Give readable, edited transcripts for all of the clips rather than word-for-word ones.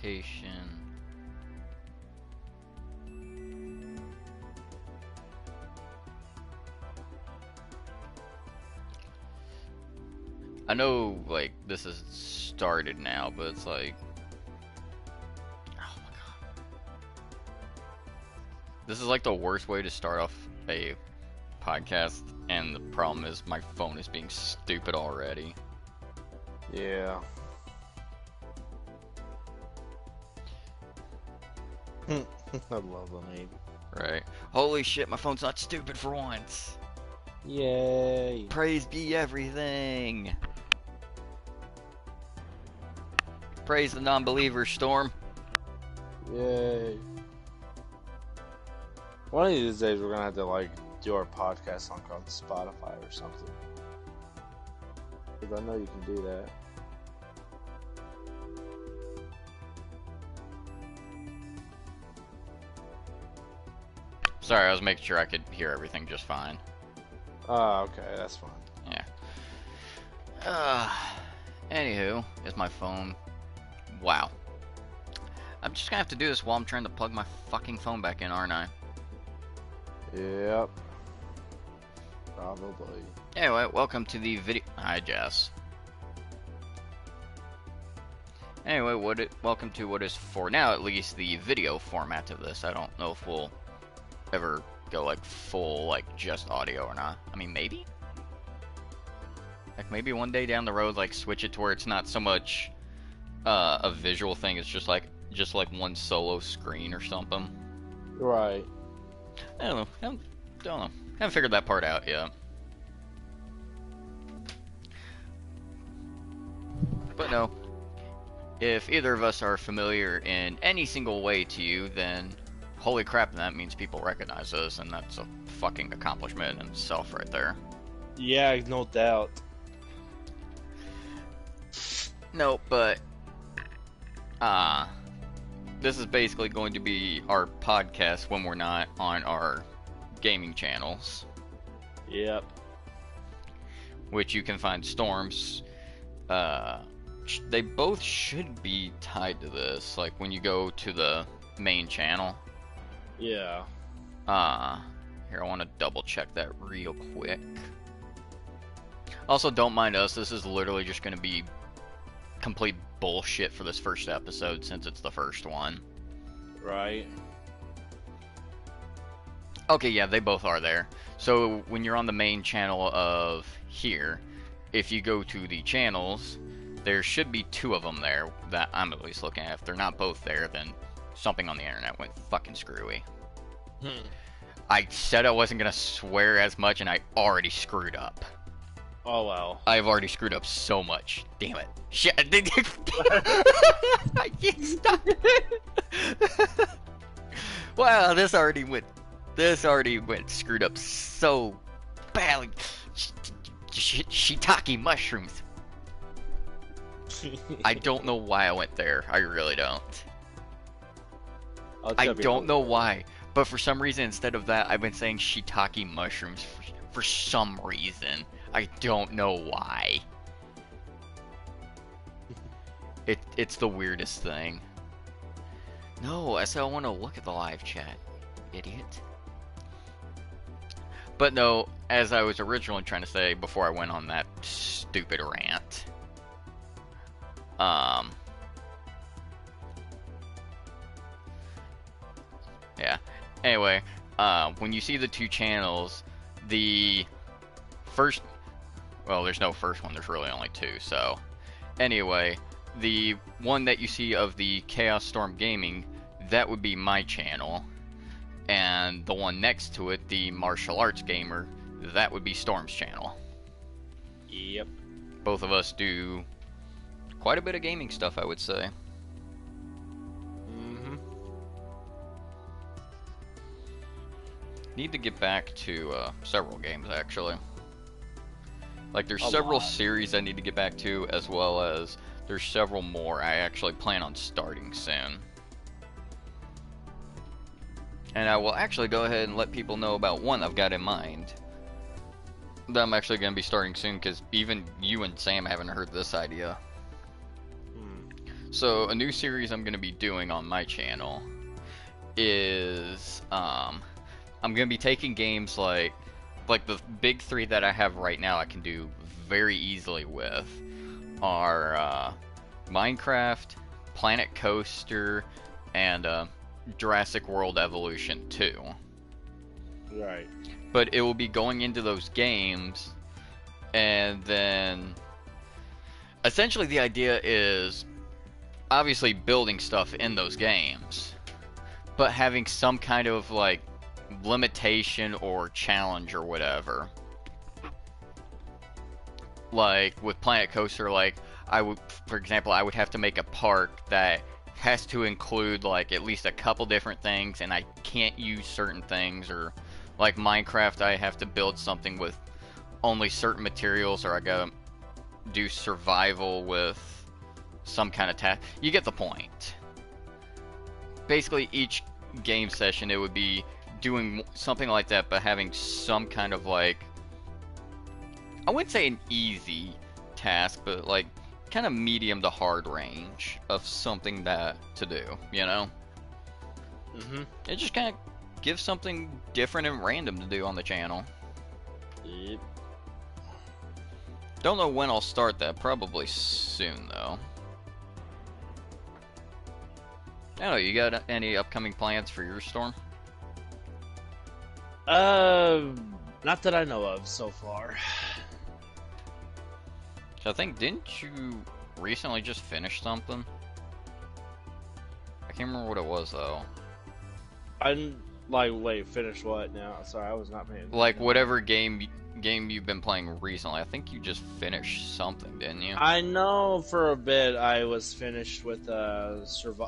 location. I know, like, this is started now, but it's like, oh my god, this is like the worst way to start off a podcast, and the problem is my phone is being stupid already. Yeah. I love the name. Right. Holy shit, my phone's not stupid for once. Yay. Praise be everything. Praise the non-believer, Storm. Yay. One of these days we're gonna have to like do our podcast on Spotify or something. Because I know you can do that. Sorry, I was making sure I could hear everything just fine. Ah, okay, that's fine. Yeah. Anywho, is my phone... Wow. I'm just gonna have to do this while I'm trying to plug my fucking phone back in, aren't I? Yep. Probably. Anyway, welcome to the video... Hi, Jess. Anyway, welcome to what is, for now at least, the video format of this. I don't know if we'll ever go, like, full, like, just audio or not. I mean, maybe? Like, maybe one day down the road, like, switch it to where it's not so much a visual thing, it's just like one solo screen or something. Right. I don't know. Haven't figured that part out yet. But no, if either of us are familiar in any single way to you, then holy crap, that means people recognize us, and that's a fucking accomplishment in itself right there. Yeah, no doubt. No, but this is basically going to be our podcast when we're not on our gaming channels. Yep. Which you can find Storms. They both should be tied to this, like when you go to the main channel. Yeah. Here, I want to double check that real quick. Also, don't mind us, this is literally just going to be complete bullshit for this first episode since it's the first one. Right. Okay, yeah, they both are there. So when you're on the main channel of here, if you go to the channels, there should be two of them there that I'm at least looking at. If they're not both there, then something on the internet went fucking screwy. I said I wasn't gonna swear as much, and I already screwed up. Oh well. I've already screwed up so much. Damn it. Shit. I can't stop it. Wow, this already went screwed up so badly. Shiitake mushrooms. I don't know why I went there. I really don't. I don't know why. But for some reason, instead of that, I've been saying shiitake mushrooms for some reason. I don't know why. It's the weirdest thing. No, I said I want to look at the live chat, idiot. But no, as I was originally trying to say before I went on that stupid rant. Yeah. Anyway, when you see the two channels, the first... Well, there's no first one, there's really only two, so... Anyway, the one that you see of the Chaos Storm Gaming, that would be my channel. And the one next to it, the Martial Arts Gamer, that would be Storm's channel. Yep. Both of us do quite a bit of gaming stuff, I would say. Mm-hmm. Need to get back to several games, actually. Like, there's A several lot. series I need to get back to, as well as there's several more I actually plan on starting soon. And I will actually go ahead and let people know about one I've got in mind that I'm actually going to be starting soon, because even you and Sam haven't heard this idea. So a new series I'm gonna be doing on my channel is I'm gonna be taking games like the big three that I have right now I can do very easily with are Minecraft, Planet Coaster, and Jurassic World Evolution 2. Right. But it will be going into those games, and then essentially the idea is obviously building stuff in those games, but having some kind of like limitation or challenge or whatever. Like with Planet Coaster, like I would, for example, I would have to make a park that has to include like at least a couple different things, and I can't use certain things. Or like Minecraft, I have to build something with only certain materials, or I gotta do survival with some kind of task. You get the point. Basically, each game session, it would be doing something like that, but having some kind of like, I wouldn't say an easy task, but like kind of medium to hard range of something that to do, you know? It just kind of gives something different and random to do on the channel. Yep. Don't know when I'll start that, probably soon though. I don't know, you got any upcoming plans for your storm? Not that I know of so far. So I think, didn't you recently just finish something? I can't remember what it was though. I'm like, wait, finish what now? Sorry, I was not paying. Like whatever game you've been playing recently. I think you just finished something, didn't you? I know for a bit I was finished with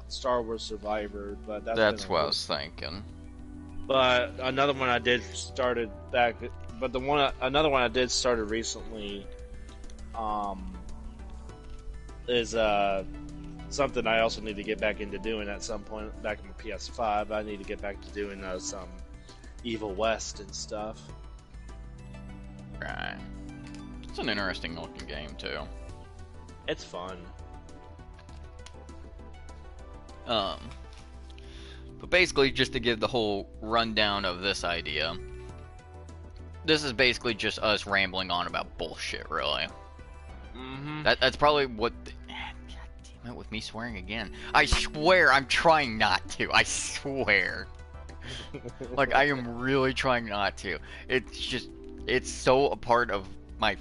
Star Wars Survivor, but that's what I was thinking. But another one I did started back, but another one I did started recently, is something I also need to get back into doing at some point. Back in the PS5, I need to get back to doing some Evil West and stuff. Right. It's an interesting looking game too. It's fun. But basically, just to give the whole rundown of this idea, this is basically just us rambling on about bullshit, really. That's probably what. God damn it, with me swearing again. I swear I'm trying not to. I swear. Like, I am really trying not to. It's just. It's so a part of my.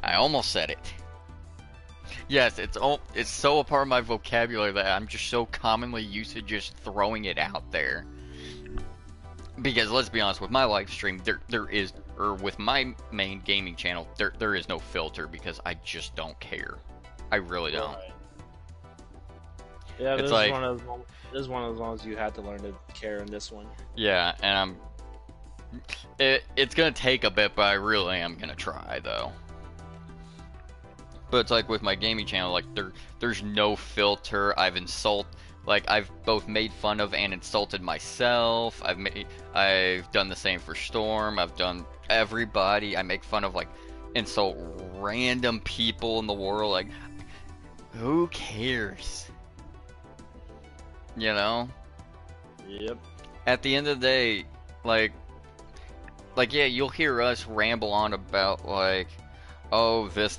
I almost said it. Yes, it's so a part of my vocabulary that I'm just so commonly used to just throwing it out there. Because let's be honest, with my live stream, there is, or with my main gaming channel, there is no filter because I just don't care. I really don't. Right. Yeah, it's this like, is one of those ones you had to learn to care in this one. Yeah, and it's gonna take a bit, but I really am gonna try though. But it's like with my gaming channel, like there's no filter. I've both made fun of and insulted myself. I've done the same for Storm. I've done everybody. I make fun of, like, insult random people in the world. Like, who cares? You know? Yep. At the end of the day, like yeah, you'll hear us ramble on about like, oh, this,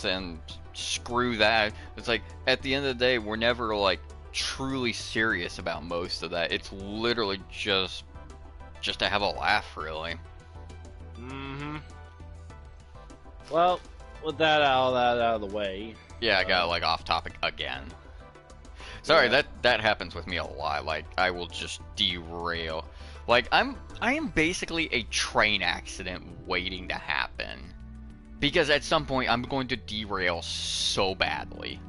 and screw that. It's like, at the end of the day, we're never, like, truly serious about most of that. It's literally just to have a laugh, really. Well, with that out of the way. Yeah, I got, like, off topic again. Sorry, Yeah. that happens with me a lot. Like, I will just derail. Like, I am basically a train accident waiting to happen. Because at some point, I'm going to derail so badly.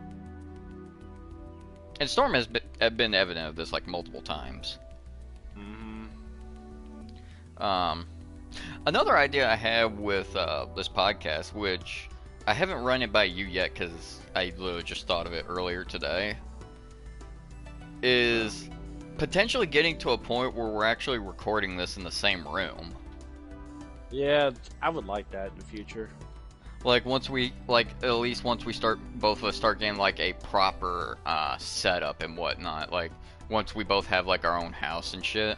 And Storm has been evident of this, like, multiple times. Another idea I have with this podcast, which I haven't run it by you yet because I literally just thought of it earlier today, is potentially getting to a point where we're actually recording this in the same room. Yeah, I would like that in the future. Like once we like at least once we start both of us start getting like a proper setup and whatnot. Like once we both have like our own house and shit.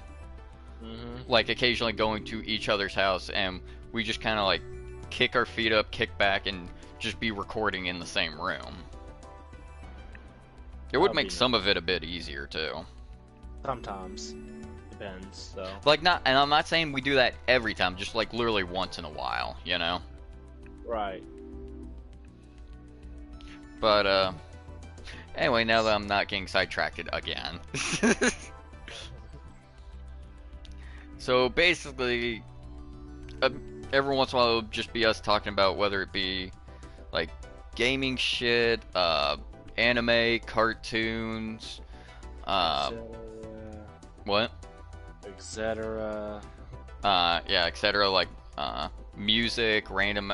Like occasionally going to each other's house and we just kind of like kick our feet up, kick back, and just be recording in the same room. It would make some of it a bit easier too. Sometimes. Depends, though. Like not, and I'm not saying we do that every time, just like literally once in a while, you know? Right. But, anyway, now that I'm not getting sidetracked again. So basically, every once in a while it'll just be us talking about whether it be like gaming shit, anime, cartoons, what? Etc. Yeah, etc. Like music, random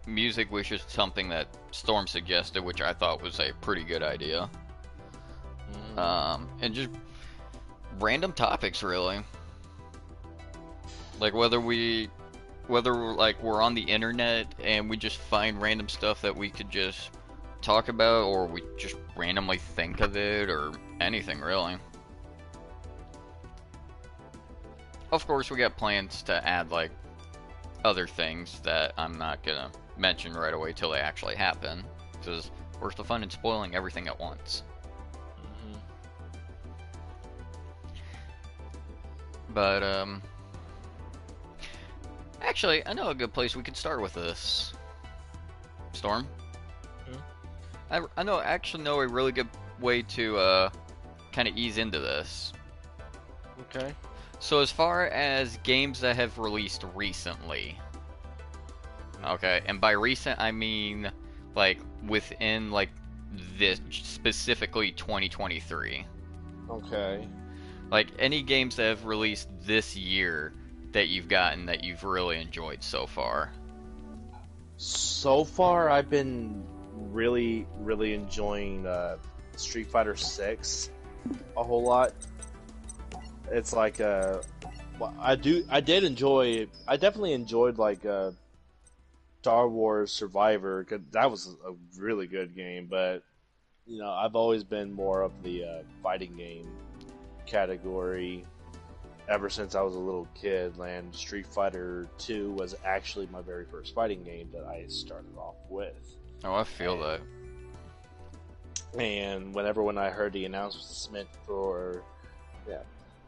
music, which is something that Storm suggested, which I thought was a pretty good idea. And just random topics, really. Like whether like we're on the internet and we just find random stuff that we could just talk about, or we just randomly think of it, or anything really. Of course, we got plans to add like other things that I'm not gonna mention right away till they actually happen, because where's the fun in spoiling everything at once? But actually, I know a good place we could start with this. Storm? I actually know a really good way to kind of ease into this. Okay. So as far as games that have released recently, okay, and by recent I mean like within like this specifically 2023. Okay. Like any games that have released this year that you've gotten that you've really enjoyed so far. So far, I've been really enjoying Street Fighter 6 a whole lot. It's like well, I definitely enjoyed like Star Wars Survivor, 'cause that was a really good game, but you know, I've always been more of the fighting game category ever since I was a little kid. And Street Fighter 2 was actually my very first fighting game that I started off with. Oh, I feel that. And when I heard the announcement for,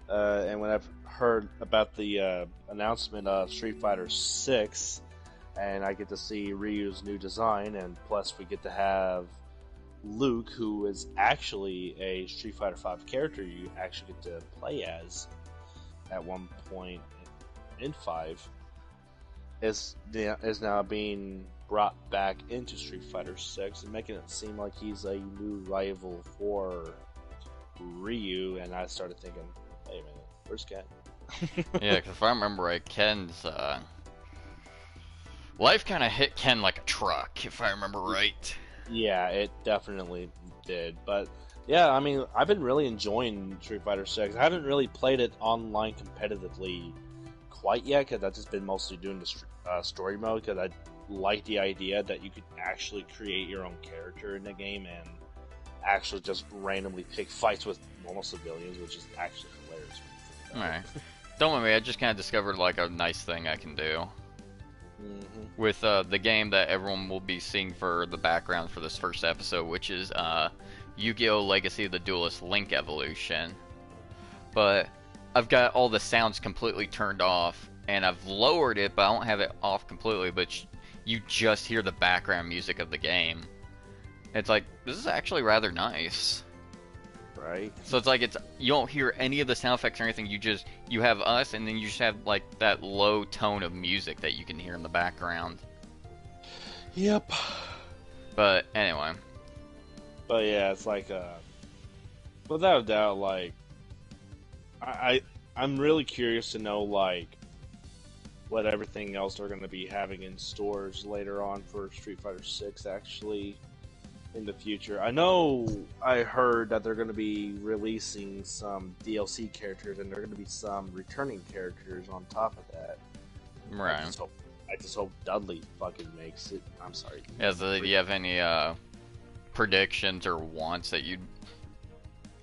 and when I've heard about the announcement of Street Fighter 6, and I get to see Ryu's new design, and plus we get to have Luke, who is actually a Street Fighter 5 character you actually get to play as at one point in 5, is now being brought back into Street Fighter 6 and making it seem like he's a new rival for Ryu. And I started thinking, wait a minute, where's Ken? Yeah, because if I remember right, Ken's life kind of hit Ken like a truck, if I remember right. Yeah, it definitely did. But yeah, I mean, I've been really enjoying Street Fighter 6. I haven't really played it online competitively quite yet, because I've just been mostly doing the story mode, because I like the idea that you could actually create your own character in the game and actually just randomly pick fights with normal civilians, which is actually hilarious. Alright. Don't worry, I just kind of discovered like a nice thing I can do. With the game that everyone will be seeing for the background for this first episode, which is Yu-Gi-Oh! Legacy of the Duelist Link Evolution. But I've got all the sounds completely turned off, and I've lowered it, but I don't have it off completely, but you just hear the background music of the game. It's like, this is actually rather nice. Right. So it's like you don't hear any of the sound effects or anything. You have us, and then you just have like that low tone of music that you can hear in the background. Yep. But anyway. But yeah, it's like without a doubt, like I'm really curious to know like what everything else they're going to be having in stores later on for Street Fighter 6 actually in the future. I know I heard that they're going to be releasing some DLC characters, and there are going to be some returning characters on top of that. Right. I just hope Dudley fucking makes it. I'm sorry. Yeah, so do you have any predictions or wants that you'd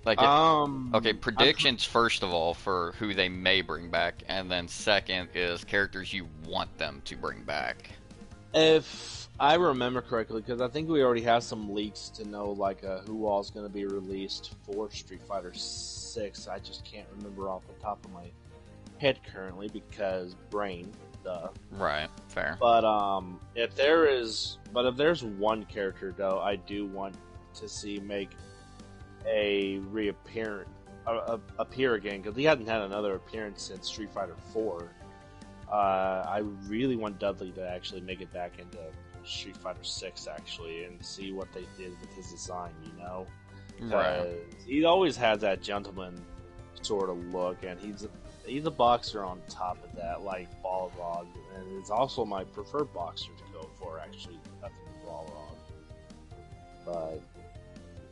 like if okay, I'm predictions first of all for who they may bring back, and then second is characters you want them to bring back. If I remember correctly, because I think we already have some leaks to know like who all is going to be released for Street Fighter Six. I just can't remember off the top of my head currently because brain, duh. Right, fair. But if there's one character though, I do want to see make a appear again because he hadn't had another appearance since Street Fighter Four. I really want Dudley to actually make it back into Street Fighter Six actually and see what they did with his design. You know, Right. he always had that gentleman sort of look, and he's a boxer on top of that, like Balrog, and it's also my preferred boxer to go for actually, other than Balrog. But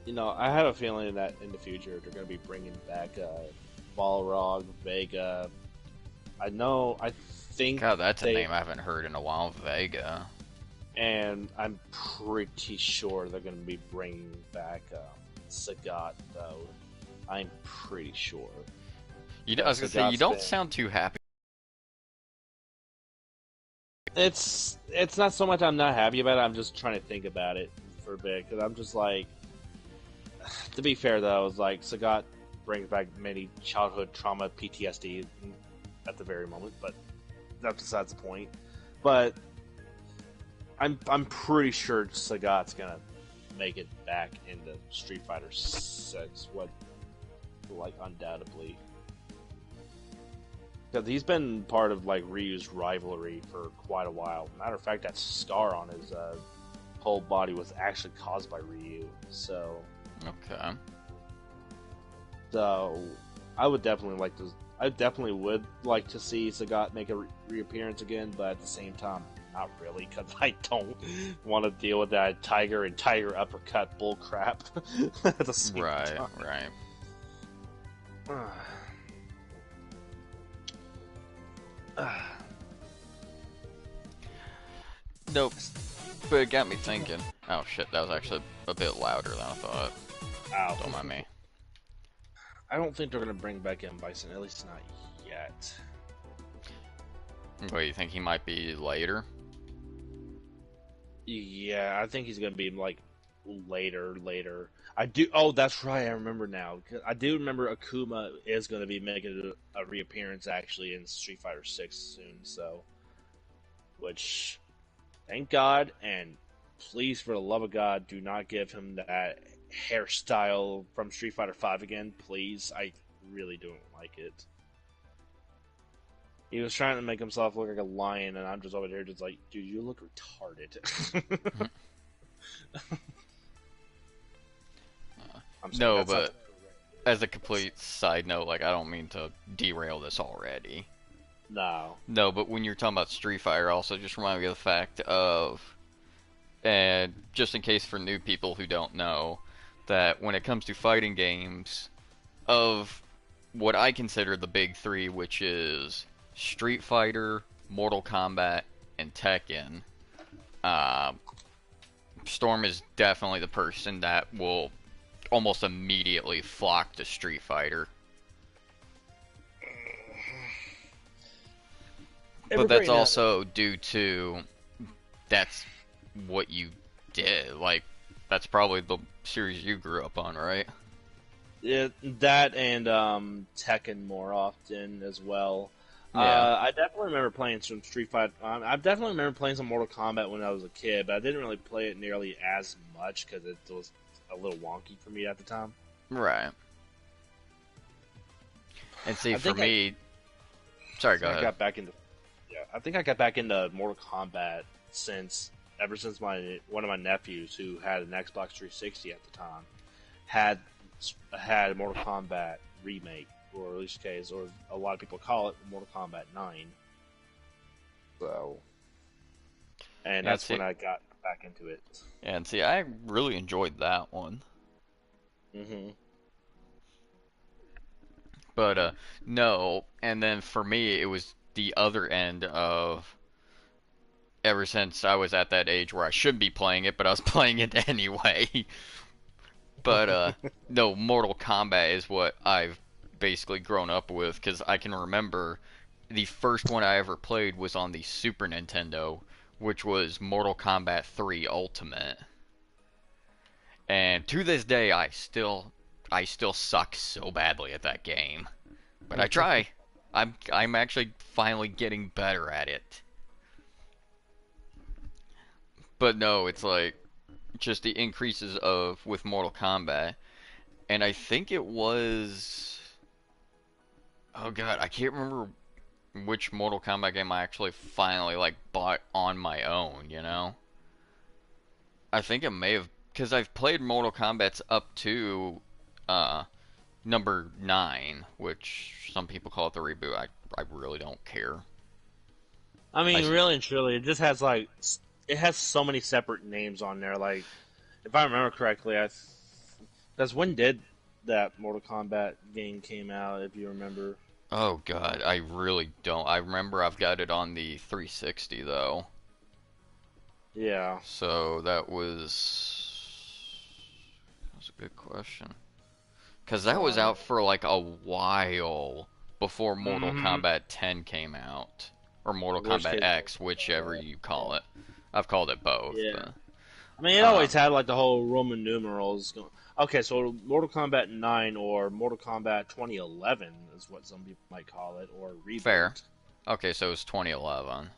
you know, I have a feeling that in the future they're going to be bringing back Balrog, Vega. I think God, that's a name I haven't heard in a while. Vega. and I'm pretty sure they're going to be bringing back Sagat, though. I'm pretty sure. I was gonna say you don't sound too happy. It's not so much I'm not happy about it. I'm just trying to think about it for a bit because I'm just like, to be fair though, it's like Sagat brings back many childhood trauma, PTSD at the very moment, but that's besides the point. But I'm pretty sure Sagat's gonna make it back into Street Fighter Six. What, like, undoubtedly. Because he's been part of like Ryu's rivalry for quite a while. Matter of fact, that scar on his whole body was actually caused by Ryu. So I would definitely like to. I definitely would like to see Sagat make a reappearance again, but at the same time, not really, because I don't want to deal with that Tiger and Tiger uppercut bullcrap at the same time. Right. Nope. But it got me thinking. Oh shit, that was actually a bit louder than I thought. Ow. Don't mind me. I don't think they're gonna bring back M. Bison, at least not yet. What, you think he might be later? Yeah, I think he's gonna be like later. I do. Oh, that's right. I remember now. I do remember Akuma is gonna be making a reappearance actually in Street Fighter Six soon. So, which, thank God, and please, for the love of God, do not give him that hairstyle from Street Fighter Five again, please. I really don't like it. He was trying to make himself look like a lion, and I'm just over there just like, dude, you look retarded. No, but as a complete side note, like, I don't mean to derail this already. No, but when you're talking about Street Fighter, also just remind me of the fact of, and just in case for new people who don't know, that when it comes to fighting games, of what I consider the big three, which is Street Fighter, Mortal Kombat, and Tekken, Storm is definitely the person that will almost immediately flock to Street Fighter. But that's also due to that's what you did. Like, that's probably the series you grew up on, right? Yeah, that and Tekken more often as well. Yeah. I definitely remember playing some Street Fighter. I definitely remember playing some Mortal Kombat when I was a kid, but I didn't really play it nearly as much because it was a little wonky for me at the time. Right. And see, for me, sorry, go ahead. I think I got back into Mortal Kombat ever since one of my nephews who had an Xbox 360 at the time had Mortal Kombat remake, or at least case, or a lot of people call it Mortal Kombat 9. So, and that's when I got back into it. And see, I really enjoyed that one. Mm-hmm. But no, and then for me, it was the other end of ever since I was at that age where I should be playing it, but I was playing it anyway. But no, Mortal Kombat is what I've basically grown up with because I can remember the first one I ever played was on the Super Nintendo, which was Mortal Kombat 3 Ultimate. And to this day, I still suck so badly at that game. But I try. I'm actually finally getting better at it. But no, it's like just the increases of with Mortal Kombat. And I think it was, oh god, I can't remember which Mortal Kombat game I actually finally like bought on my own, you know? I think it may have because I've played Mortal Kombat's up to uh number 9, which some people call it the reboot. I really don't care. I I mean, really and truly, it just has like it has so many separate names on there. Like, if I remember correctly, because when did that Mortal Kombat game came out? If you remember. Oh god, I really don't. I remember I've got it on the 360 though. Yeah. So that was a good question. Cuz that was out for like a while before Mortal Mm-hmm. Kombat 10 came out or Mortal Worst Kombat case. X, whichever you call it. I've called it both, Yeah. but I mean, it uh always had like the whole Roman numerals. Okay, so Mortal Kombat 9 or Mortal Kombat 2011 is what some people might call it, or fair. reboot. Okay, so it's 2011.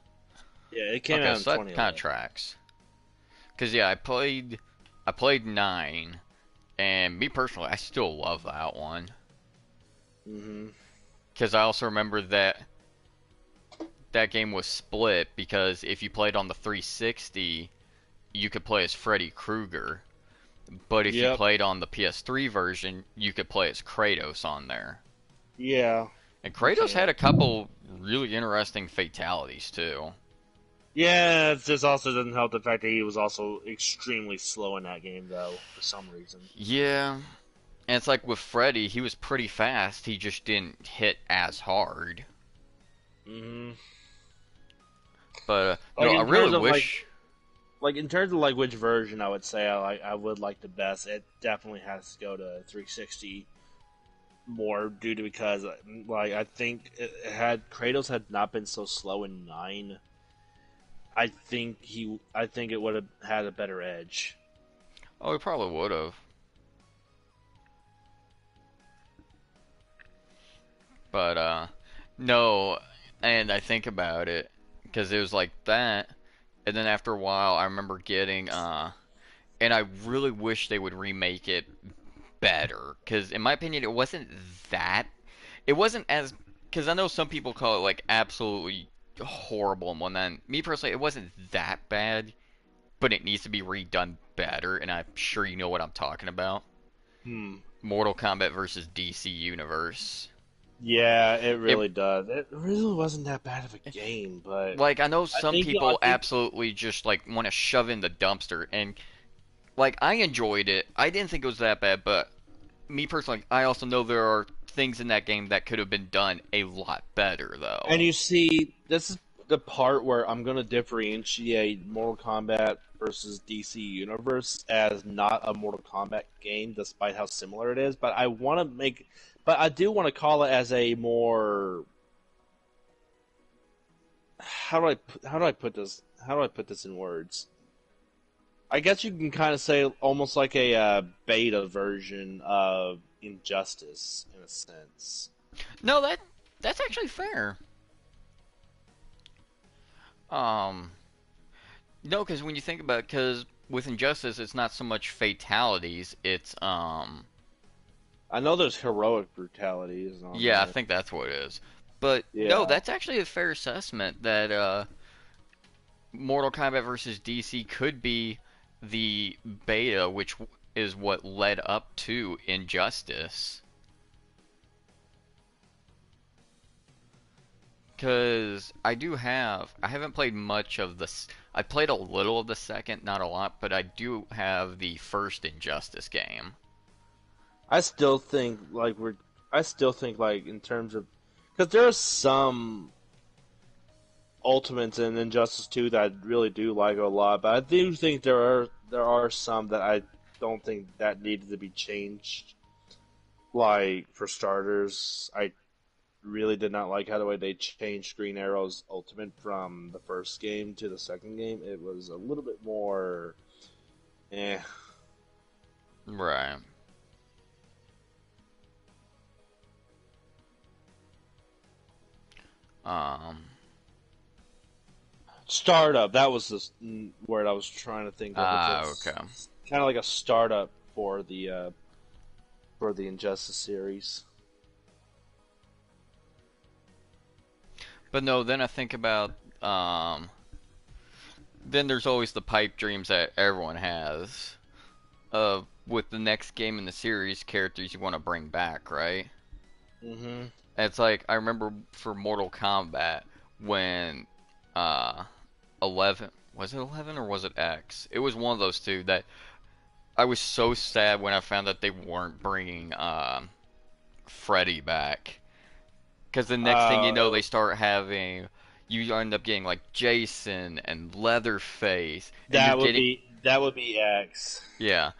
Yeah, it came Okay, out in so that kind of 2011. tracks. Cuz yeah, I played 9 and me personally, I still love that one. Mm-hmm. Because I also remember that game was split because if you played on the 360, you could play as Freddy Krueger, but if you Yep. played on the PS3 version, you could play as Kratos on there. Yeah, And you Kratos had can. a couple really interesting fatalities too. Yeah, it just also doesn't help the fact that he was also extremely slow in that game, though, for some reason. Yeah, and it's like with Freddy, he was pretty fast, he just didn't hit as hard. Hmm. But Like no, I in really terms of wish. in terms of like which version I would say I would like the best. It definitely has to go to 360 more due to because like I think it had Kratos had not been so slow in 9. I think it would have had a better edge. Oh, he probably would have. But no, and I think about it because it was like that, and then after a while, I remember getting and I really wish they would remake it better because in my opinion, that, it wasn't as because I know some people call it like absolutely horrible and whatnot. Me personally, it wasn't that bad, but it needs to be redone better, and I'm sure you know what I'm talking about. Hmm. Mortal Kombat versus DC Universe. Yeah, it It really does. It really wasn't that bad of a game, but like I know I some think I people think absolutely just like want to shove in the dumpster, and like I enjoyed it. I didn't think it was that bad, but me personally, I also know there are things in that game that could have been done a lot better and though. you see this is the part where I'm going to differentiate Mortal Kombat versus DC Universe as not a Mortal Kombat game, despite how similar it is. But I do want to call it as a more how do I put this? How do I put this in words? I guess you can kind of say almost like a beta version of Injustice in a sense. No, that's actually fair. Um, no, because when you think about, because with Injustice, it's not so much fatalities. It's I know there's heroic brutalities on yeah, I there. think that's what it is. But no, Yeah. that's actually a fair assessment that Mortal Kombat versus DC could be the beta, which is what led up to Injustice. Because I haven't played much of this. I played a little of the second, not a lot, but I do have the first Injustice game. I still think I still think like in terms of because there are some ultimates in Injustice 2 that I really do like a lot, but I do think there are some that I don't think that needed to be changed. Like for starters, I really did not like how the way they changed Green Arrow's ultimate from the first game to the second game. It was a little bit more, eh. Right. Um. Startup. That was the word I was trying to think of. It's Okay. kind of like a startup for the Injustice series. But no, then I think about then there's always the pipe dreams that everyone has of with the next game in the series characters you want to bring back, right? Mm-hmm. And it's like I remember for Mortal Kombat when uh 11 was it 11 or was it X? It was one of those two that I was so sad when I found that they weren't bringing Freddy back. Because the next thing you know, Uh, they start having you end up getting like Jason and Leatherface, and you're getting that would be X. yeah,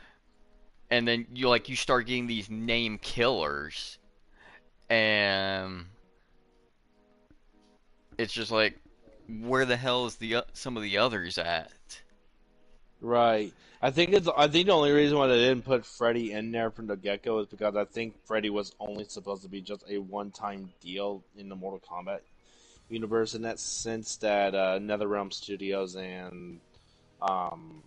and then you start getting these name killers, and it's just like where the hell is the some of the others at? Right. I think the only reason why they didn't put Freddy in there from the get-go is because I think Freddy was only supposed to be just a one-time deal in the Mortal Kombat universe in that sense that NetherRealm Studios and um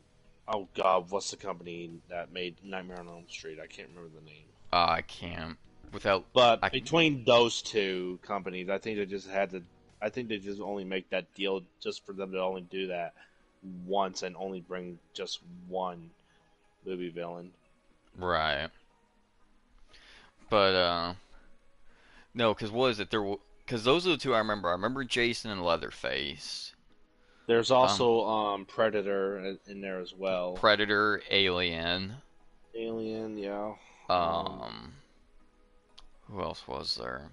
oh god, what's the company that made Nightmare on Elm Street? I can't remember the name. I can't without But I between those two companies, I think they just only make that deal just for them to only do that once and only bring just one movie villain. right, but no, because what is it there? Because those are the two I remember. I remember Jason and Leatherface. There's Um, also Predator in there as well. Predator, Alien. Alien, yeah. Um, who else was there?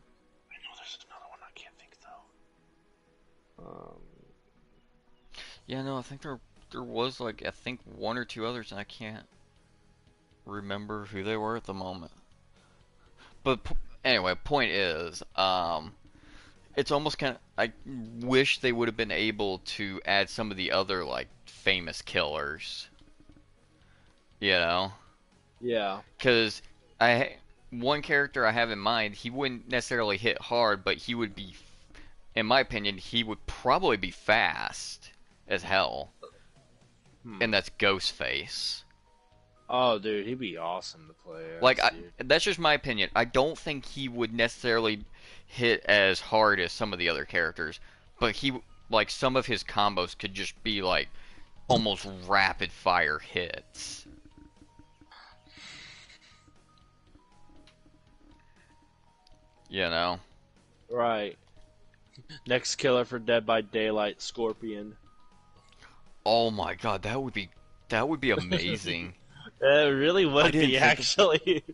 I know there's another one I can't think though. Yeah, no, I think there was like I think one or two others, and I can't remember who they were at the moment. But anyway, point is, it's almost kind of I wish they would have been able to add some of the other like famous killers, you know, Yeah. because I one character I have in mind, he wouldn't necessarily hit hard, but he would be, in my opinion, he would probably be fast as hell, Hmm. and that's Ghostface. Oh, dude, he'd be awesome to play Like as, dude. that's just my opinion. I don't think he would necessarily hit as hard as some of the other characters, but he like some of his combos could just be like almost rapid fire hits. You know? Right. Next killer for Dead by Daylight, Scorpion. Oh my god, that would be amazing. It really I would didn't be, think of actually.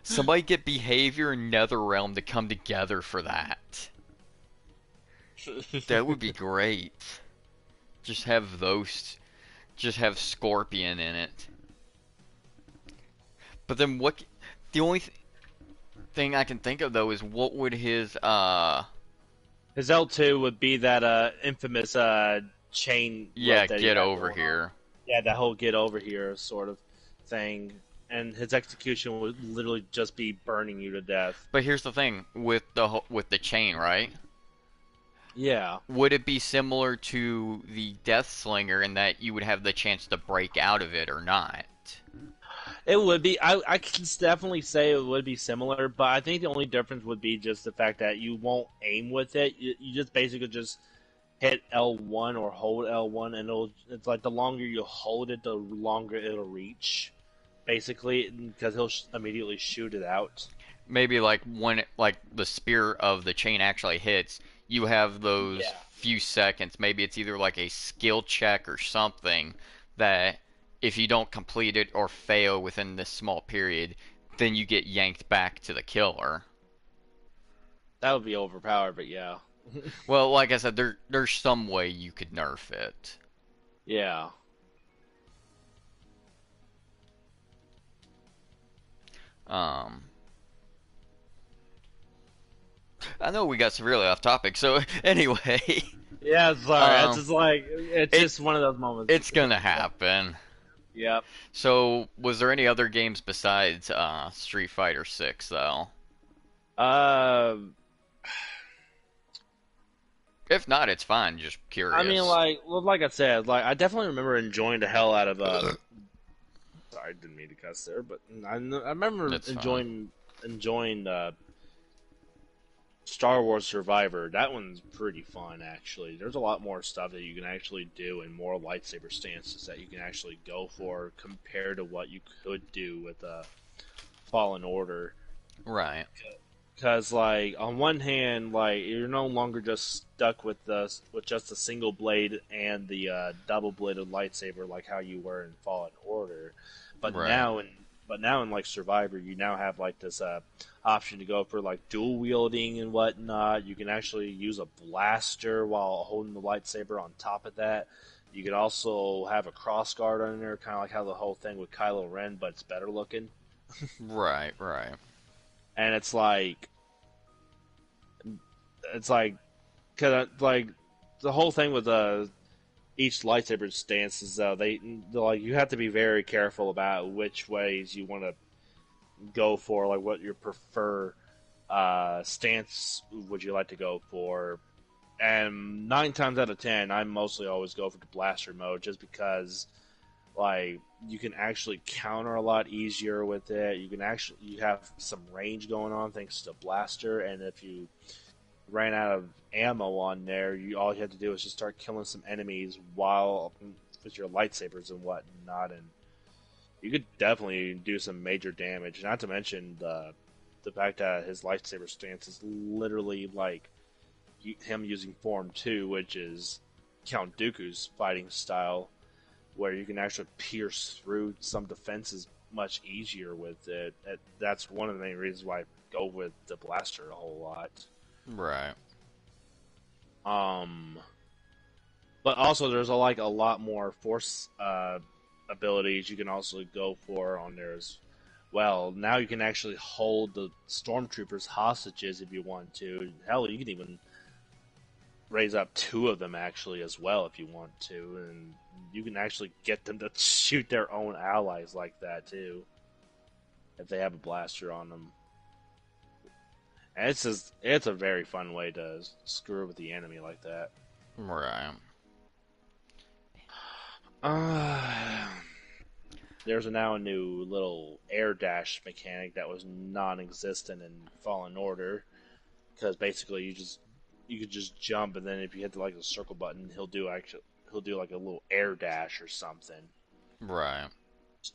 somebody get Behavior and NetherRealm to come together for that. That would be great. Just have those just have Scorpion in it. But then what the only thing I can think of though is what would his His L2 would be that infamous chain yeah, rope that he get had over going on. here. Yeah, that whole get over here sort of thing. And his execution would literally just be burning you to death. But here's the thing with with the chain, right? Yeah. Would it be similar to the Death Slinger in that you would have the chance to break out of it or not? It would be. I can definitely say it would be similar, but I think the only difference would be just the fact that you won't aim with it. You just basically just hit L1 or hold L1, and it's like the longer you hold it, the longer it'll reach. Basically, because he'll immediately shoot it out. Maybe like when like the spear of the chain actually hits, you have those Yeah. few seconds. Maybe it's either like a skill check or something that if you don't complete it or fail within this small period, then you get yanked back to the killer. That would be overpowered, but yeah. Well, like I said, there's some way you could nerf it. Yeah. Um, I know we got severely off topic. So anyway, Yeah, sorry. It's um, just like it's it just one of those moments. it's gonna happen. Yep. So, was there any other games besides Street Fighter 6 though? Um, If not, it's fine. Just I mean, curious. like I said, like I definitely remember enjoying the hell out of. Sorry, I didn't mean to cuss there, but I remember It's fine. enjoying Star Wars Survivor. That one's pretty fun, actually. There's a lot more stuff that you can actually do and more lightsaber stances that you can actually go for compared to what you could do with Fallen Order. Right. Because, like, on one hand, like you're no longer just stuck with just a single blade and the double bladed lightsaber like how you were in Fallen Order, but Right. now in like Survivor, you now have like this option to go for like dual wielding and whatnot. You can actually use a blaster while holding the lightsaber on top of that. You could also have a cross guard on there, kind of like how the whole thing with Kylo Ren, but it's better looking. Right. Right. And it's like because like the whole thing with each lightsaber stance is they're like you have to be very careful about which ways you want to go for, like what your prefer stance would you like to go for. And 9 times out of 10, I mostly always go for the blaster mode, just because like you can actually counter a lot easier with it. You have some range going on thanks to blaster, and if you ran out of ammo on there, all you had to do was just start killing some enemies while with your lightsabers and whatnot, and you could definitely do some major damage. Not to mention the fact that his lightsaber stance is literally like him using Form 2, which is Count Dooku's fighting style, where you can actually pierce through some defenses much easier with it. That's one of the main reasons why I go with the blaster a whole lot. Right. Um, but also there's a lot more force abilities you can also go for on there as well. Now you can actually hold the stormtroopers hostages if you want to. Hell, you can even raise up two of them actually as well if you want to, and you can actually get them to shoot their own allies like that too if they have a blaster on them. And it's a very fun way to screw with the enemy like that. Right. Uh, there's now a new little air dash mechanic that was non-existent in Fallen Order, because basically you could just jump, and then if you hit like the circle button, he'll do like a little air dash or something. Right.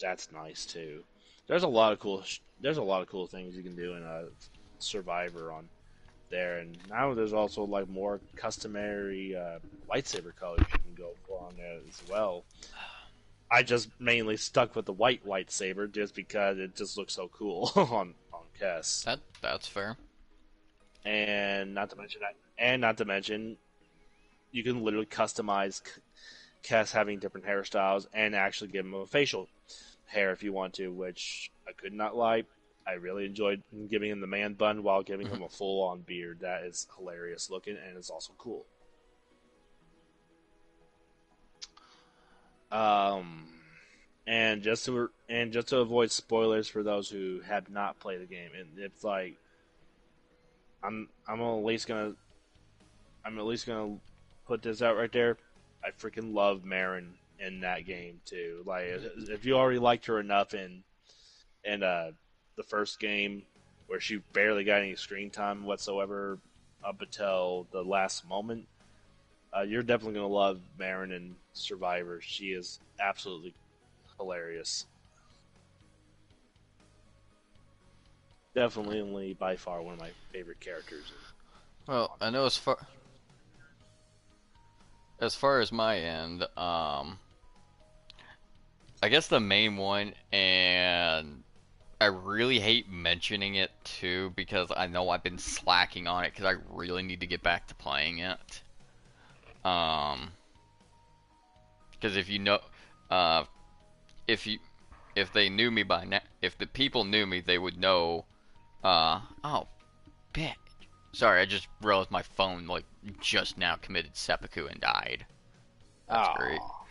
That's nice too. There's a lot of cool things you can do in a Survivor on there, and now there's also like more customary lightsaber colors you can go for on there as well. I just mainly stuck with the white lightsaber just because it just looks so cool on Kess. That's fair. And not to mention, you can literally customize Kess having different hairstyles and actually give him a facial hair if you want to, which I could not lie. I really enjoyed giving him the man bun while giving him a full on beard. That is hilarious looking and it's also cool. Um, and just to avoid spoilers for those who have not played the game, and it's like I'm at least gonna put this out right there. I freaking love Marin in that game too. Like if you already liked her enough in the first game where she barely got any screen time whatsoever up until the last moment, you're definitely gonna love Marin in Survivor. She is absolutely hilarious. Definitely by far one of my favorite characters. Well, I know as far as my end, I guess the main one, and I really hate mentioning it too because I know I've been slacking on it because I really need to get back to playing it. Um, because if you know, uh, if you if they knew me by now, if the people knew me, they would know. Oh, bitch. Sorry, I just realized my phone like just now committed seppuku and died. That's great. Oh,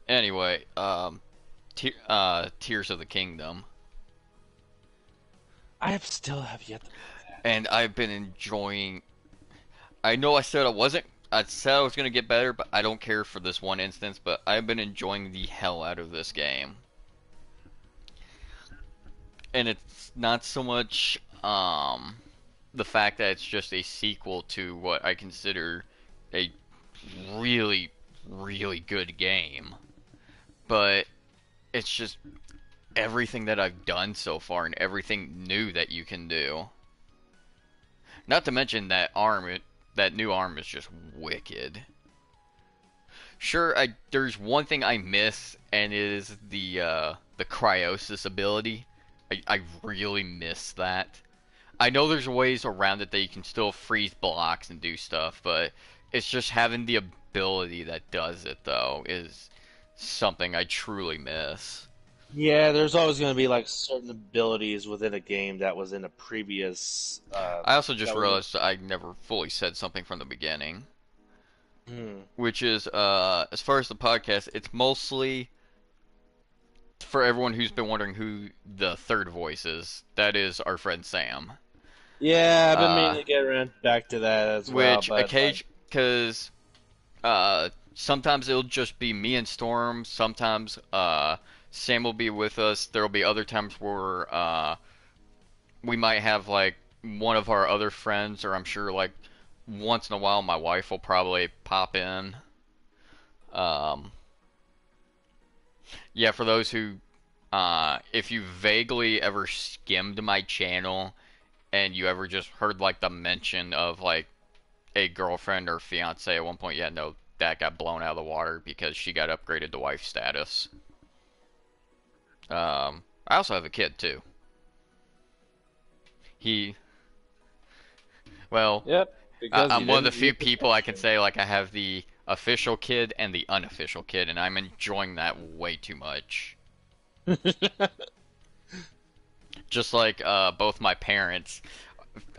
Anyway, Tears of the Kingdom, I have still have yet to play and I've been enjoying. I know I said I wasn't. I said I was gonna get better, but I don't care for this one instance. But I've been enjoying the hell out of this game, and it's not so much the fact that it's just a sequel to what I consider a really, really good game, but it's just everything that I've done so far and everything new that you can do. Not to mention that that new arm is just wicked. Sure, there's one thing I miss, and it is the cryosis ability. I really miss that. I know there's ways around it that you can still freeze blocks and do stuff, but it's just having the ability that does it though is something I truly miss. Yeah, there's always going to be like certain abilities within a game that was in a previous. I also just That was realized I never fully said something from the beginning, in. which is as far as the podcast, it's mostly for everyone who's been wondering who the third voice is. That is our friend Sam. Yeah, I've been Uh, meaning to get around back to that as well, which but like, occasion because sometimes it'll just be me and Storm. Sometimes Sam will be with us. There will be other times where we might have like one of our other friends, or I'm sure like once in a while my wife will probably pop in. Um, yeah, for those who, if you vaguely ever skimmed my channel and you ever just heard like the mention of like a girlfriend or fiance at one point, yeah, no, that got blown out of the water because she got upgraded to wife status. I also have a kid too. He, well, yep, because you I'm one of the didn't few use people I can protection. say like I have the official kid and the unofficial kid, and I'm enjoying that way too much. Just like both my parents,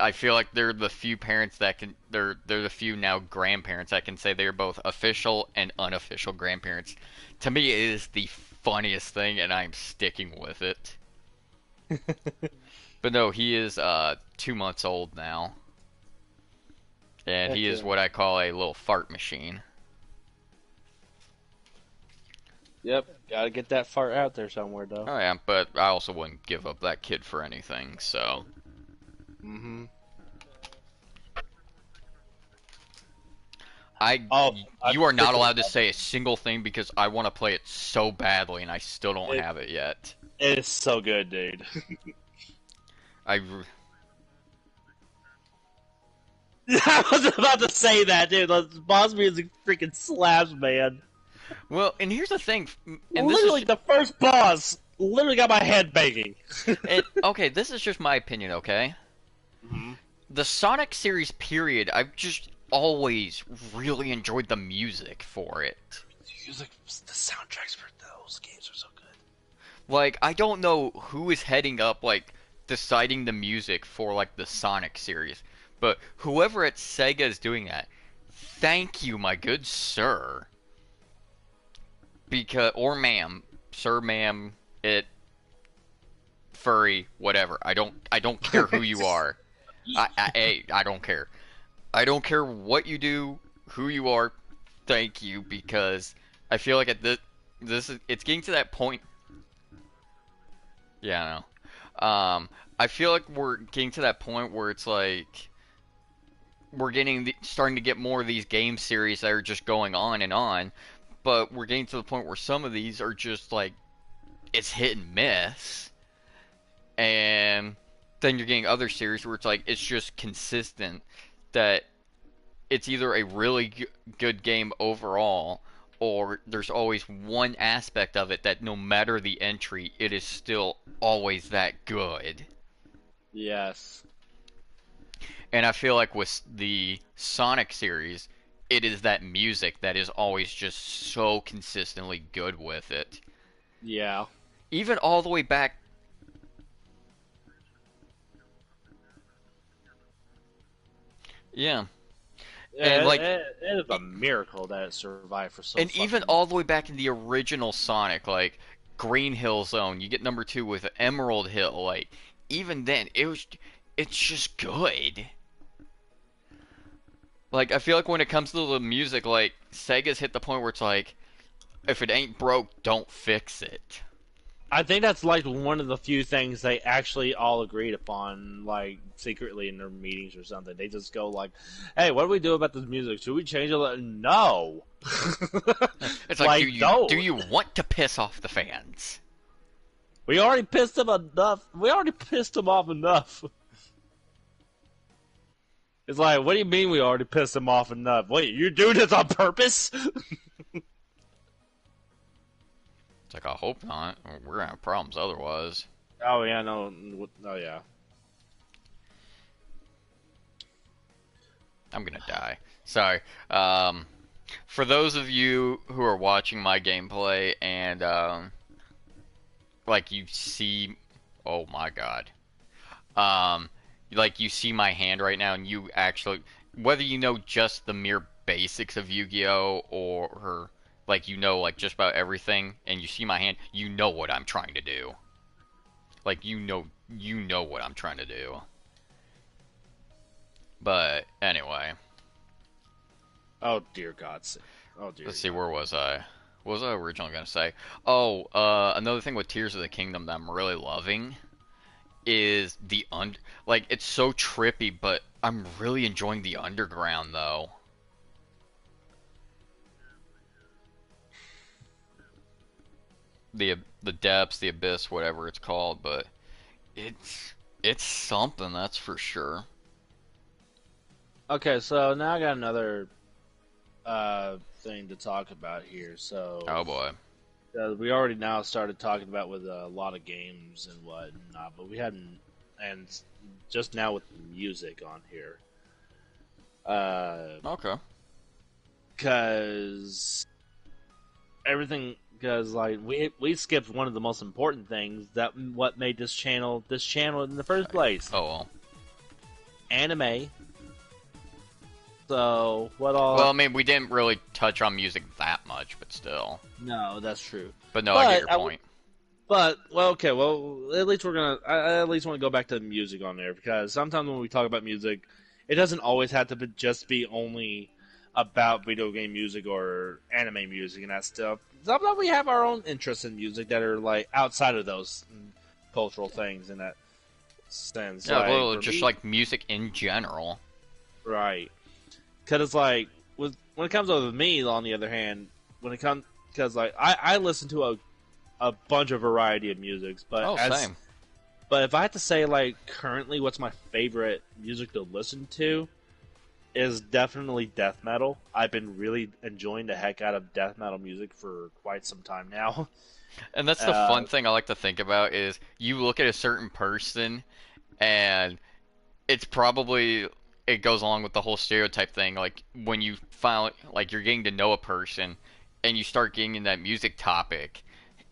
I feel like they're the few parents that can they're the few now grandparents that can say they're both official and unofficial grandparents. To me, it is the funniest thing, and I'm sticking with it. But no, he is 2 months old now, and he Heck is yeah. what I call a little fart machine. Yep, gotta get that fart out there somewhere, though. Oh yeah, but I also wouldn't give up that kid for anything. So Mm-hmm. I, Oh, I you are not freaking allowed to love say a single thing because I want to play it so badly, and I still don't it. have it yet. It's so good, dude. I I was about to say that, dude. The boss music freaking slaps, man. Well, and here's the thing, and this is Literally, the first boss literally got my head banging. okay. This is just my opinion, okay? Hmm. The Sonic series, period. I've just always really enjoyed the music for it. Music, the soundtracks for those games are so good. Like, I don't know who is heading up, like, deciding the music for, like, the Sonic series, but whoever at Sega is doing that, thank you, my good sir. Because, or ma'am, sir, ma'am, it, furry, whatever. I don't care who you are. I don't care. I don't care what you do, who you are. Thank you, because I feel like at it's getting to that point. Yeah, I know. I feel like we're getting to that point where it's like we're starting to get more of these game series that are just going on, but we're getting to the point where some of these are just like it's hit and miss, and then you're getting other series where it's like it's just consistent that it's either a really good game overall or there's always one aspect of it that no matter the entry, it is still always that good. Yes. And I feel like with the Sonic series, it is that music that is always just so consistently good with it. Yeah. Even all the way back. Yeah. And like, It is a miracle that it survived for so and even fucking long. all the way back in the original Sonic, like Green Hill Zone, you get number 2 with Emerald Hill. Like, even then, it's just good. Like, I feel like when it comes to the music, like Sega's hit the point where it's like, if it ain't broke, don't fix it. I think that's like one of the few things they actually all agreed upon, like secretly in their meetings or something. They just go like, "Hey, what do we do about this music? Should we change it?" No. It's like, Like, do don't. you want to piss off the fans? We already pissed them enough. We already pissed them off enough. It's like, what do you mean we already pissed them off enough? Wait, you're doing this on purpose? It's like, I hope not. We're gonna have problems otherwise. Oh yeah, no, oh yeah. I'm gonna die. Sorry. For those of you who are watching my gameplay and like you see, oh my god, like you see my hand right now, and you actually, whether you know just the mere basics of Yu-Gi-Oh or like you know like just about everything, and you see my hand, you know what I'm trying to do. Like you know what I'm trying to do. But anyway, Oh dear God. Oh dear let's see, God. where was I? What was I originally gonna say? Oh, another thing with Tears of the Kingdom that I'm really loving is like it's so trippy, but I'm really enjoying the underground though. The depths, the abyss, whatever it's called, but it's something, that's for sure. Okay, so now I got another thing to talk about here. So Oh boy. we already now started talking about with a lot of games and whatnot, but we hadn't, and just now with music on here, Okay. because because like we skipped one of the most important things that what made this channel in the first place, Oh well. anime. So what Well, all? I mean, we didn't really touch on music that much, but still. No, that's true. But no, I get But your point. well, okay. Well, at least we're gonna. I at least want to go back to the music on there because sometimes when we talk about music, it doesn't always have to just be only about video game music or anime music and that stuff. Sometimes we have our own interests in music that are like outside of those cultural things in that sense. Yeah, Like well, for just me, like music in general. right? Because it's like when it comes over to me, on the other hand, when it comes because like I listen to a bunch of variety of musics, Oh, same. but if I had to say like currently what's my favorite music to listen to is definitely death metal. I've been really enjoying the heck out of death metal music for quite some time now. And that's the Uh, fun thing I like to think about is you look at a certain person and it's probably it goes along with the whole stereotype thing. Like when you finally like you're getting to know a person and you start getting in that music topic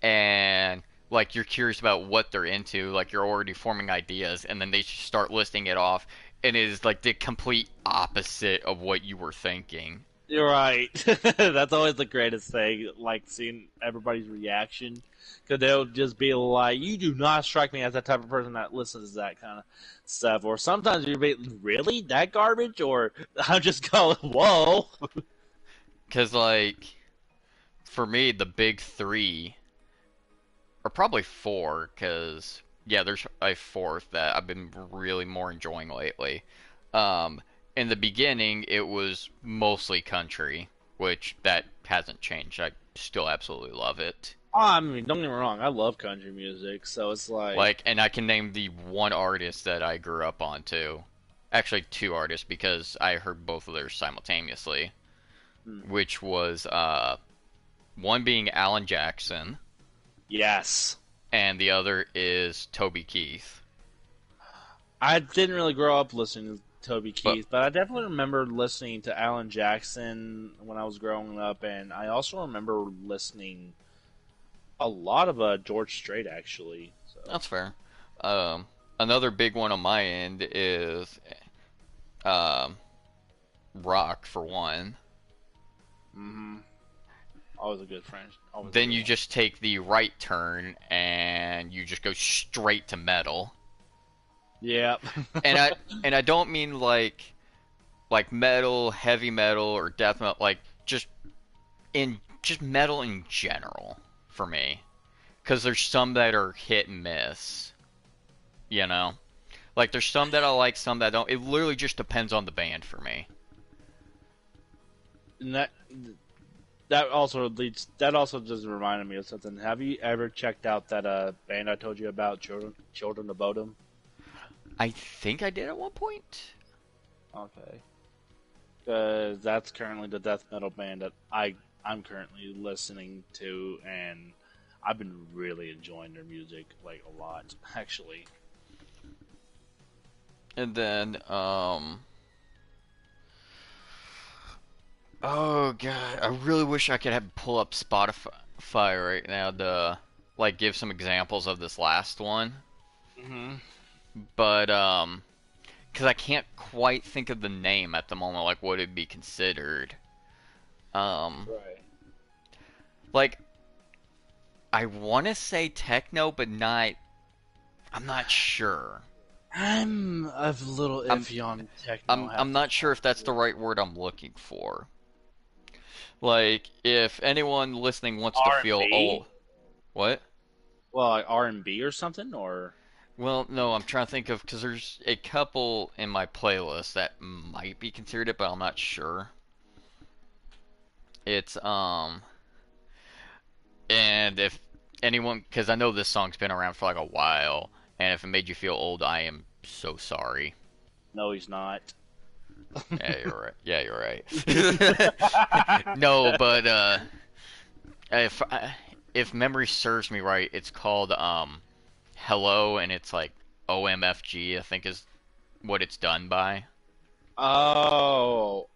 and like you're curious about what they're into, like you're already forming ideas and then they just start listing it off and it is like the complete opposite of what you were thinking. you're right. That's always the greatest thing, like seeing everybody's reaction. Because they'll just be like, you do not strike me as that type of person that listens to that kind of stuff. Or sometimes you'll be, really? That garbage? Or I'll just go, whoa. Cuz like for me the big 3 or probably 4 cuz yeah, there's a fourth that I've been really more enjoying lately. Um, in the beginning, it was mostly country, which that hasn't changed. I still absolutely love it. I mean, don't get me wrong, I love country music, so it's like, Like, and I can name the one artist that I grew up on too. Actually, two artists because I heard both of theirs simultaneously, hmm, which was One being Alan Jackson, Yes. and the other is Toby Keith. I didn't really grow up listening to Toby But Keith, but I definitely remember listening to Alan Jackson when I was growing up, and I also remember listening a lot of George Strait actually. So. that's fair. Um, Another big one on my end is um, rock for one. Mm-hmm. Always a good friend. Always a Then good you one. just take the right turn and you just go straight to metal. Yep. And I don't mean like metal, heavy metal, or death metal. Like just metal in general for me. Because there's some that are hit and miss. You know, like there's some that I like, some that I don't. It literally just depends on the band for me. And that also leads. That also just reminded me of something. Have you ever checked out that band I told you about, Children of Bodom? I think I did at one point. Okay. Because that's currently the death metal band that I'm currently listening to, and I've been really enjoying their music like a lot, actually. And then, oh god, I really wish I could have pull up Spotify right now to like give some examples of this last one, Mm-hmm. but because I can't quite think of the name at the moment, like what it'd be considered. Um, Right. like I want to say techno, but not. I'm not sure. I'm a little I'm iffy on techno. I'm I have I'm to not sure if that's the right word I'm looking for. Like, if anyone listening wants to R and feel B. old, what? Well, like R&B or something, or Well, no, I'm trying to think of because there's a couple in my playlist that might be considered it, but I'm not sure. It's and if anyone, because I know this song's been around for like a while, and if it made you feel old, I am so sorry. no, he's not. Yeah, you're right. Yeah, you're right. No, but if if memory serves me right, it's called Hello, and it's like OMFG, I think is what it's done by. Oh,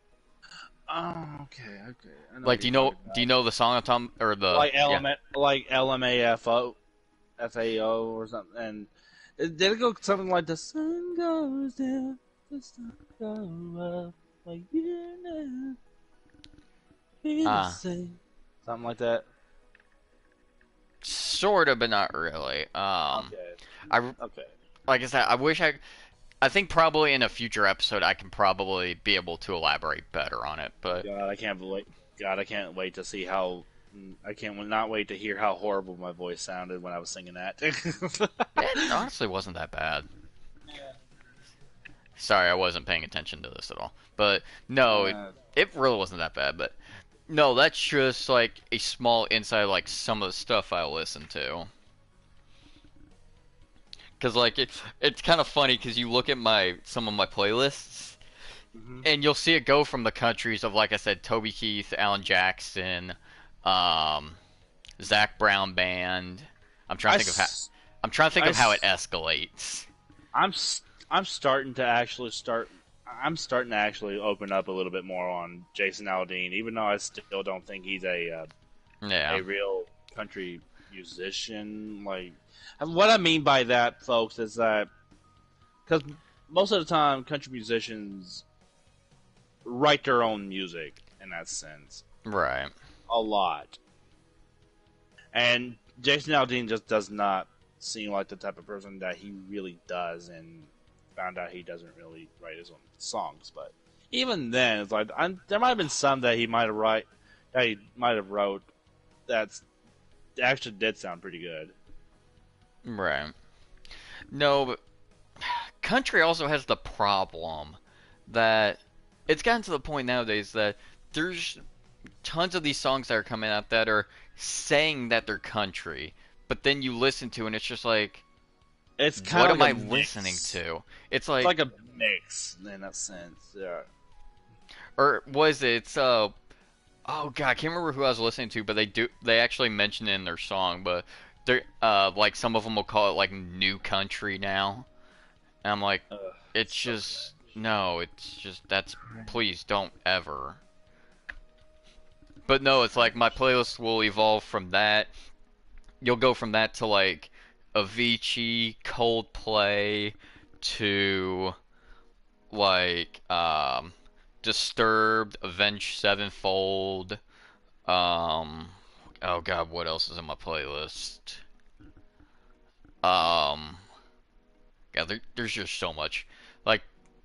oh, okay, okay. I know Like, what you're talking do you about. know the song I'm talking, or the Like yeah? element, like LMAFO, FAO, or something. And did it go something like the sun goes down, the sun goes up, like you know, be the Uh same, something like that. Sort of, but not really. Okay, I okay. like I said, I wish I think probably in a future episode I can probably be able to elaborate better on it, but God, I can't wait. God, I can't wait to see how. I can't not wait to hear how horrible my voice sounded when I was singing that. it honestly wasn't that bad. Sorry, I wasn't paying attention to this at all. But no, uh, it really wasn't that bad. But no, that's just like a small insight, like some of the stuff I listen to. Cause like it's kind of funny because you look at my some of my playlists mhm. and you'll see it go from the countries of like I said, Toby Keith, Alan Jackson, um, Zach Brown Band. I'm trying I, to think of how s- I'm trying to think I, of how it s- escalates. I'm starting to actually start. I'm starting to actually open up a little bit more on Jason Aldean, even though I still don't think he's Yeah, a real country musician. Like, and what I mean by that, folks, is that because most of the time, country musicians write their own music in that sense right. a lot, and Jason Aldean just does not seem like the type of person that he really does, and found out he doesn't really write his own songs. But even then, it's like there might have been some that he might have wrote that actually did sound pretty good. Right. No, but country also has the problem that it's gotten to the point nowadays that there's tons of these songs that are coming out that are saying that they're country, but then you listen to and it's just like, It's kind what of am like I a listening mix. to? It's It's like, like a mix in that sense. Yeah. or was it? It's Oh god, I can't remember who I was listening to, but they actually mention it in their song, but they're like some of them will call it like new country now. And I'm like, it's So just no, it's just that's please don't ever. But no, it's like my playlist will evolve from that. You'll go from that to like Avicii, Coldplay, to like Disturbed, Avenged Sevenfold. Um, oh god, what else is in my playlist? Um, yeah, there's just so much. Like,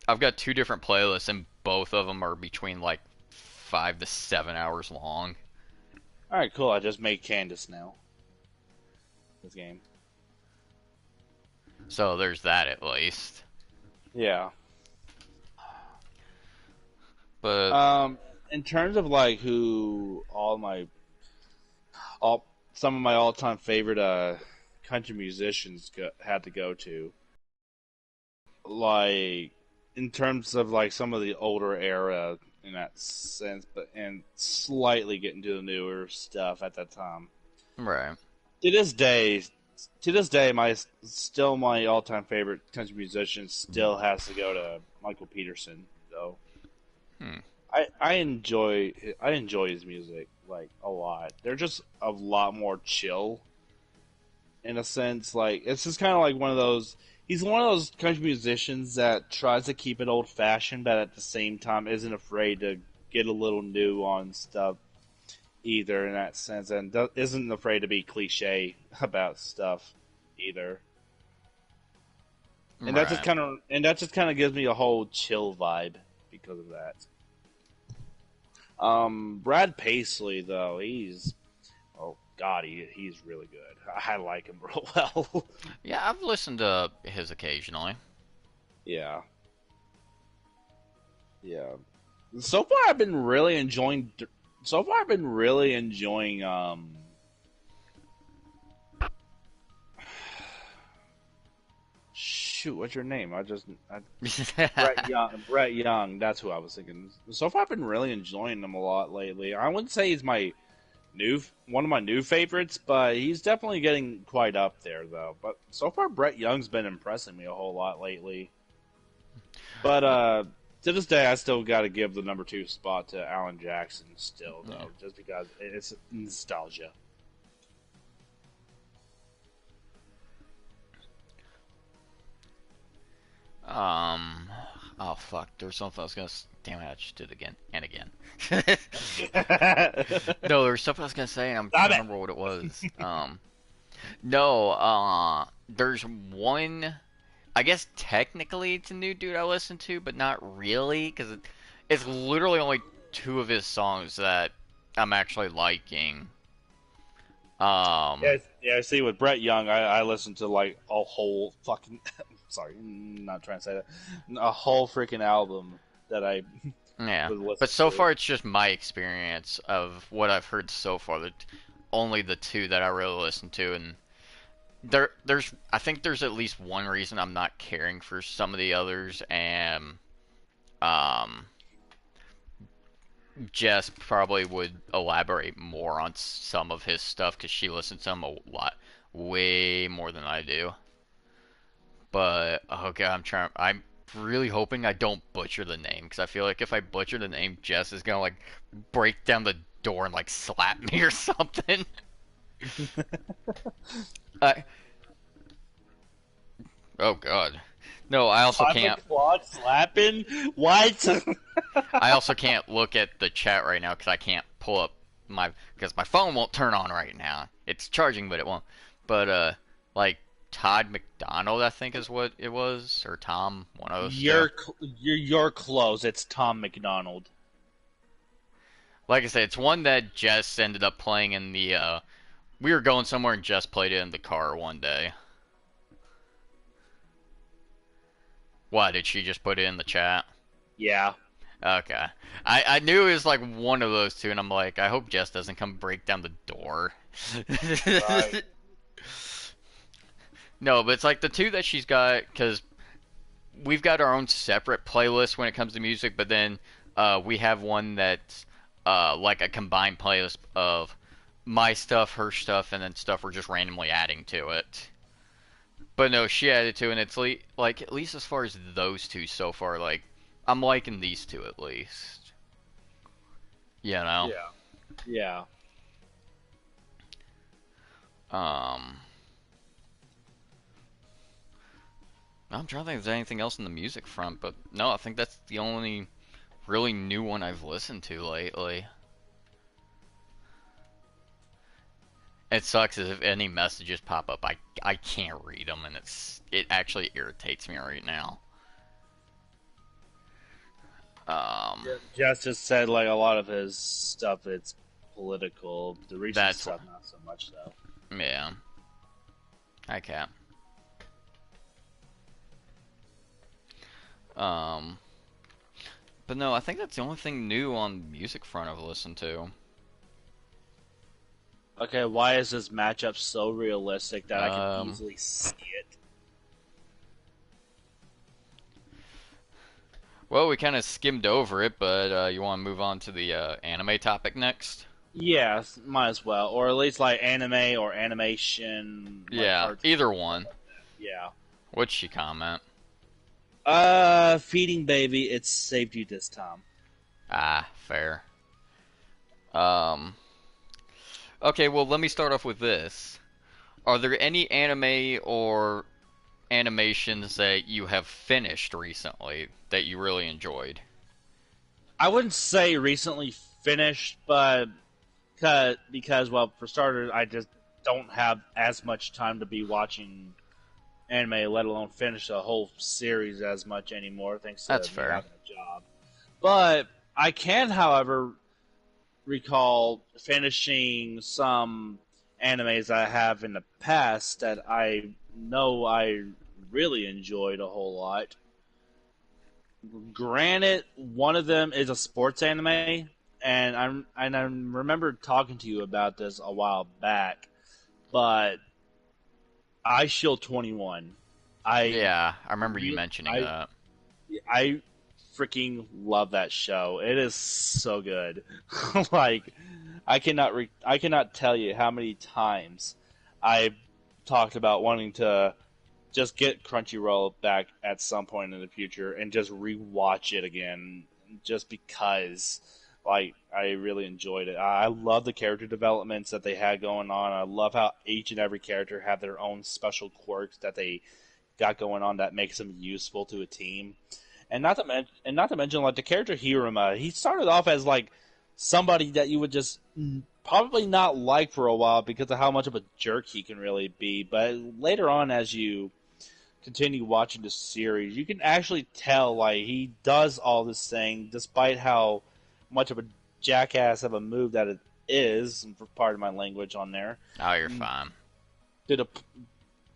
I've got two different playlists, and both of them are between like 5 to 7 hours long. all right, cool. I just made Candace now. This game. So there's that at least. Yeah. But Um, in terms of like who all some of my all time favorite country musicians had to go to, like in terms of like some of the older era in that sense, but and slightly getting to the newer stuff at that time. right, To this day, my all time favorite country musician still has to go to Michael Peterson though. hmm, I enjoy his music like a lot. They're just a lot more chill in a sense. Like it's just kind of like one of those. He's one of those country musicians that tries to keep it old fashioned, but at the same time isn't afraid to get a little new on stuff either in that sense, and isn't afraid to be cliche about stuff either. right. And that just kind of gives me a whole chill vibe because of that. Brad Paisley though, he's oh god, he's really good. I like him real well. Yeah, I've listened to his occasionally. Yeah, yeah. So far, I've been really enjoying. So far, I've been really enjoying. Shoot, what's your name? Brett Young. Brett Young. That's who I was thinking. So far, I've been really enjoying him a lot lately. I wouldn't say he's my one of my new favorites, but he's definitely getting quite up there, though. But so far, Brett Young's been impressing me a whole lot lately. But to this day, I still got to give the number two spot to Alan Jackson, still Yeah. though, just because it's nostalgia. Um. Oh fuck. There's something I was gonna. Damn it! I just did it again and again. No, there was something I was gonna say, and I'm trying Stop to it. remember what it was. No. There's one. I guess technically it's a new dude I listen to, but not really, because it's literally only two of his songs that I'm actually liking. Um. Yeah, yeah. See, with Brett Young, I listened to like a whole fucking. Sorry, not trying to say that. A whole freaking album that I Yeah, was but listening so to. far it's just my experience of what I've heard so far. That only the two that I really listen to, and there's I think there's at least one reason I'm not caring for some of the others, and um, Jess probably would elaborate more on some of his stuff because she listens to him a lot, way more than I do. But oh god, I'm really hoping I don't butcher the name because I feel like if I butcher the name, Jess is gonna like break down the door and like slap me or something. I oh god, no, I also 5 can't. o'clock slapping? What? I also can't look at the chat right now because I can't pull up my phone won't turn on right now. It's charging, but it won't. But like Todd McDonald, I think is what it was, or Tom, one of those two. You're close. It's Tom McDonald. Like I said, it's one that Jess ended up playing in the. We were going somewhere and Jess played it in the car one day. Why did she just put it in the chat? Yeah. Okay, I knew it was like one of those two, and I'm like, I hope Jess doesn't come break down the door. Right. No, but it's like the two that she's got because we've got our own separate playlist when it comes to music, but then we have one that's like a combined playlist of my stuff, her stuff, and then stuff we're just randomly adding to it. But no, she added to, and it's like at least as far as those two so far, like I'm liking these two at least. You know. Yeah. Yeah. Um, I'm trying to think if there's anything else in the music front, but no, I think that's the only really new one I've listened to lately. It sucks if any messages pop up, I can't read them, and it actually irritates me right now. Um, Justice said like a lot of his stuff it's political. The recent that's stuff not so much though. yeah. I can't. Um, but no, I think that's the only thing new on the music front I've listened to. Okay, why is this matchup so realistic that I can Um, easily see it? well, we kind of skimmed over it, but you want to move on to the anime topic next? Yeah, might as well, or at least like anime or animation, like Yeah, cartoon either stuff one. like that. Yeah. What'd she comment? Feeding baby, it's saved you this time. Ah, fair. Um, okay, well, let me start off with this. Are there any anime or animations that you have finished recently that you really enjoyed? I wouldn't say recently finished, but because well, for starters, I just don't have as much time to be watching anime, let alone finish a whole series as much anymore, thanks That's to me fair. having a job. But I can, however, recall finishing some animes I have in the past that I know I really enjoyed a whole lot. Granted, one of them is a sports anime, and I remember talking to you about this a while back, but I Shield 21. I Yeah, I remember you re- mentioning I that. I freaking love that show. It is so good. Like I cannot tell you how many times I talked about wanting to just get Crunchyroll back at some point in the future and just rewatch it again, just because. Like I really enjoyed it. I love the character developments that they had going on. I love how each and every character had their own special quirks that they got going on that makes them useful to a team. And not to mention, like the character Hiruma, he started off as like somebody that you would just probably not like for a while because of how much of a jerk he can really be. But later on, as you continue watching the series, you can actually tell like he does all this thing despite how much of a jackass of a move that it is. For part of my language on there, Oh, you're fine. to the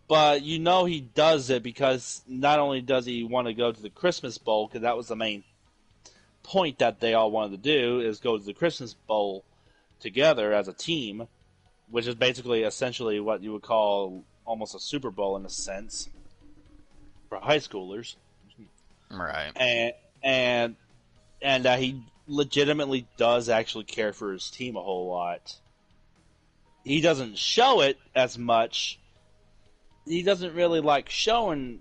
but you know he does it because not only does he want to go to the Christmas Bowl, because that was the main point that they all wanted to do, is go to the Christmas Bowl together as a team, which is basically essentially what you would call almost a Super Bowl in a sense for high schoolers, Right. and and and that he legitimately does actually care for his team a whole lot. He doesn't show it as much. He doesn't really like showing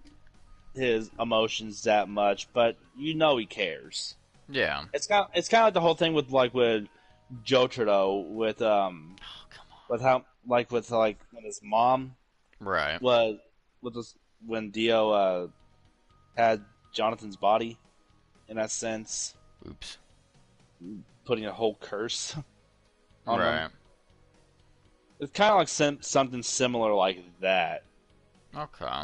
his emotions that much, but you know he cares. Yeah. It's kind of like the whole thing with Jotaro Oh, come with how like when his mom on. Right. was with this when Dio had Jonathan's body in that sense, Oops. putting a whole curse on them. Right. It's kind of like something similar like that. Okay.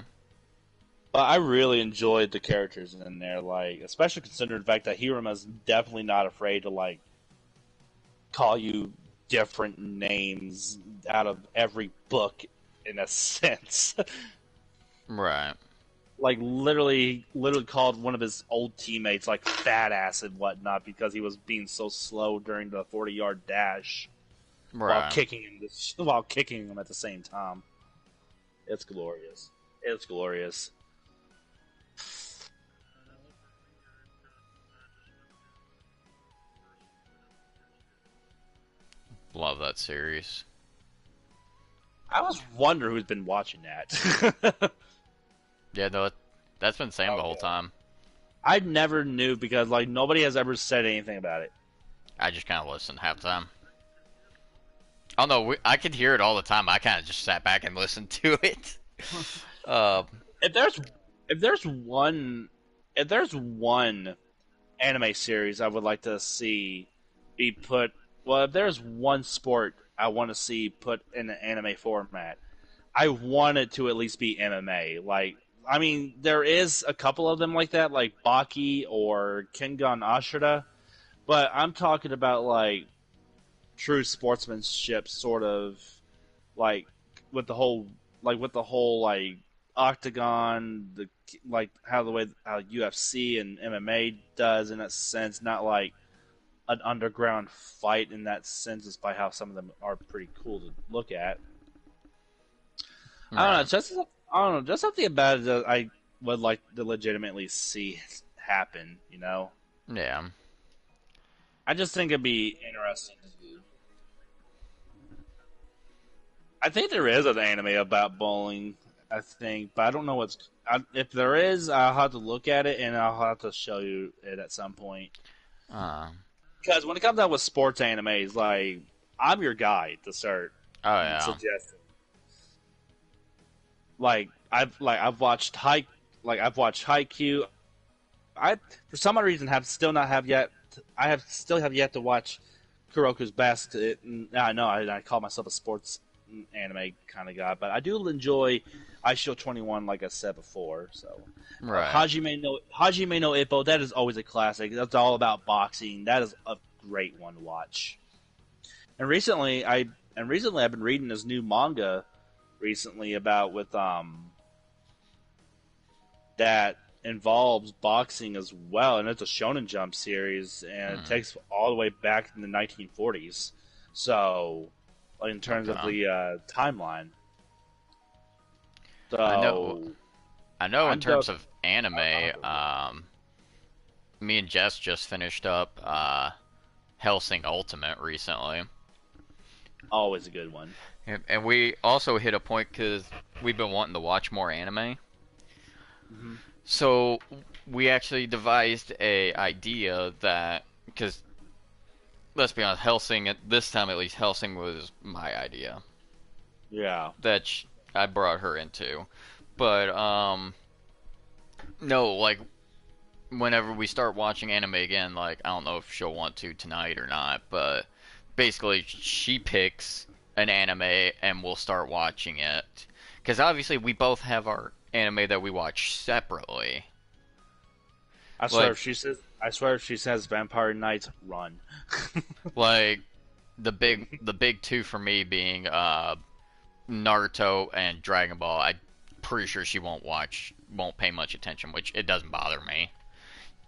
But I really enjoyed the characters in there, like especially considering the fact that Hiruma's definitely not afraid to like call you different names out of every book in a sense. Right. Like literally called one of his old teammates like fat ass and whatnot because he was being so slow during the 40-yard dash while Right. kicking him at the same time. It's glorious. It's glorious. Love that series. I was wondering who's been watching that. Yeah, no, that's been Sam the whole Okay. time. I never knew because like nobody has ever said anything about it. I just kind of listened half the time. Oh no, I could hear it all the time. I kind of just sat back and listened to it. Uh, If there's if there's one if there's one anime series I would like to see be put well, if there's one sport I want to see put in an anime format, I want it to at least be MMA. Like, I mean, there is a couple of them like that, like Baki or Kengan Ashura, but I'm talking about like true sportsmanship, sort of like with the whole like octagon, the like how the way how UFC and MMA does in that sense, not like an underground fight in that sense, despite how some of them are pretty cool to look at. I don't know. right. I don't know. Just something about it that I would like to legitimately see happen. You know, Yeah. I just think it'd be interesting to do. I think there is an anime about bowling. I think, but I don't know if there is. I'll have to look at it and I'll have to show you it at some point. Uh, Because when it comes out with sports animes, like I'm your guy to start oh yeah. suggesting. I've watched I've watched Haikyuu. I for some odd reason have still not have yet. I have still have yet to watch Kuroko's Basket. I know I call myself a sports anime kind of guy, but I do enjoy ISO 21, like I said before. So Right. Hajime no Ippo, that is always a classic. That's all about boxing. That is a great one to watch. And recently I've been reading this new manga recently about with that involves boxing as well, and it's a Shonen Jump series, and it Hmm. takes all the way back in the 1940s. So, like, in terms of Okay. the timeline, I know. so I know. In I'm terms just of anime, me and Jess just finished up Hellsing Ultimate recently, always a good one. and we also hit a point because we've been wanting to watch more anime. Hmm. So we actually devised a idea that because let's be honest, Hellsing at this time at least Hellsing was my idea Yeah, that I brought her into, but no, like whenever we start watching anime again, like I don't know if she'll want to tonight or not, but basically she picks an anime and we'll start watching it. Because obviously we both have our anime that we watch separately. Like I swear if she says Vampire Knights, run. like the big two for me being Naruto and Dragon Ball. I'm pretty sure she won't pay much attention, which it doesn't bother me.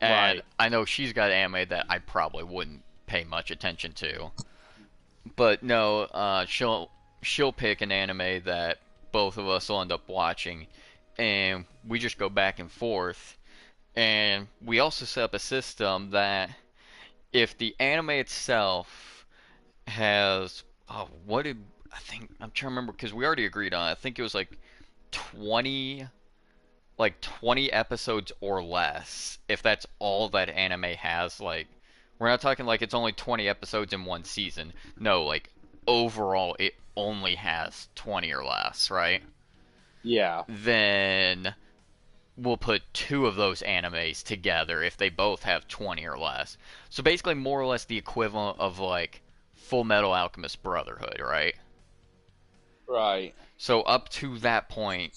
And Right. I know she's got anime that I probably wouldn't pay much attention to. But no, she'll pick an anime that both of us will end up watching, and we just go back and forth. And we also set up a system that if the anime itself has what did I think I'm trying to remember because we already agreed on it. I think it was 20 20 episodes or less. If that's all that anime has, like we're not talking like it's only 20 episodes in one season. No, like overall it only has 20 or less, right? Yeah. Then we'll put two of those animes together if they both have 20 or less. So basically more or less the equivalent of like Full Metal Alchemist Brotherhood, right? Right. So up to that point,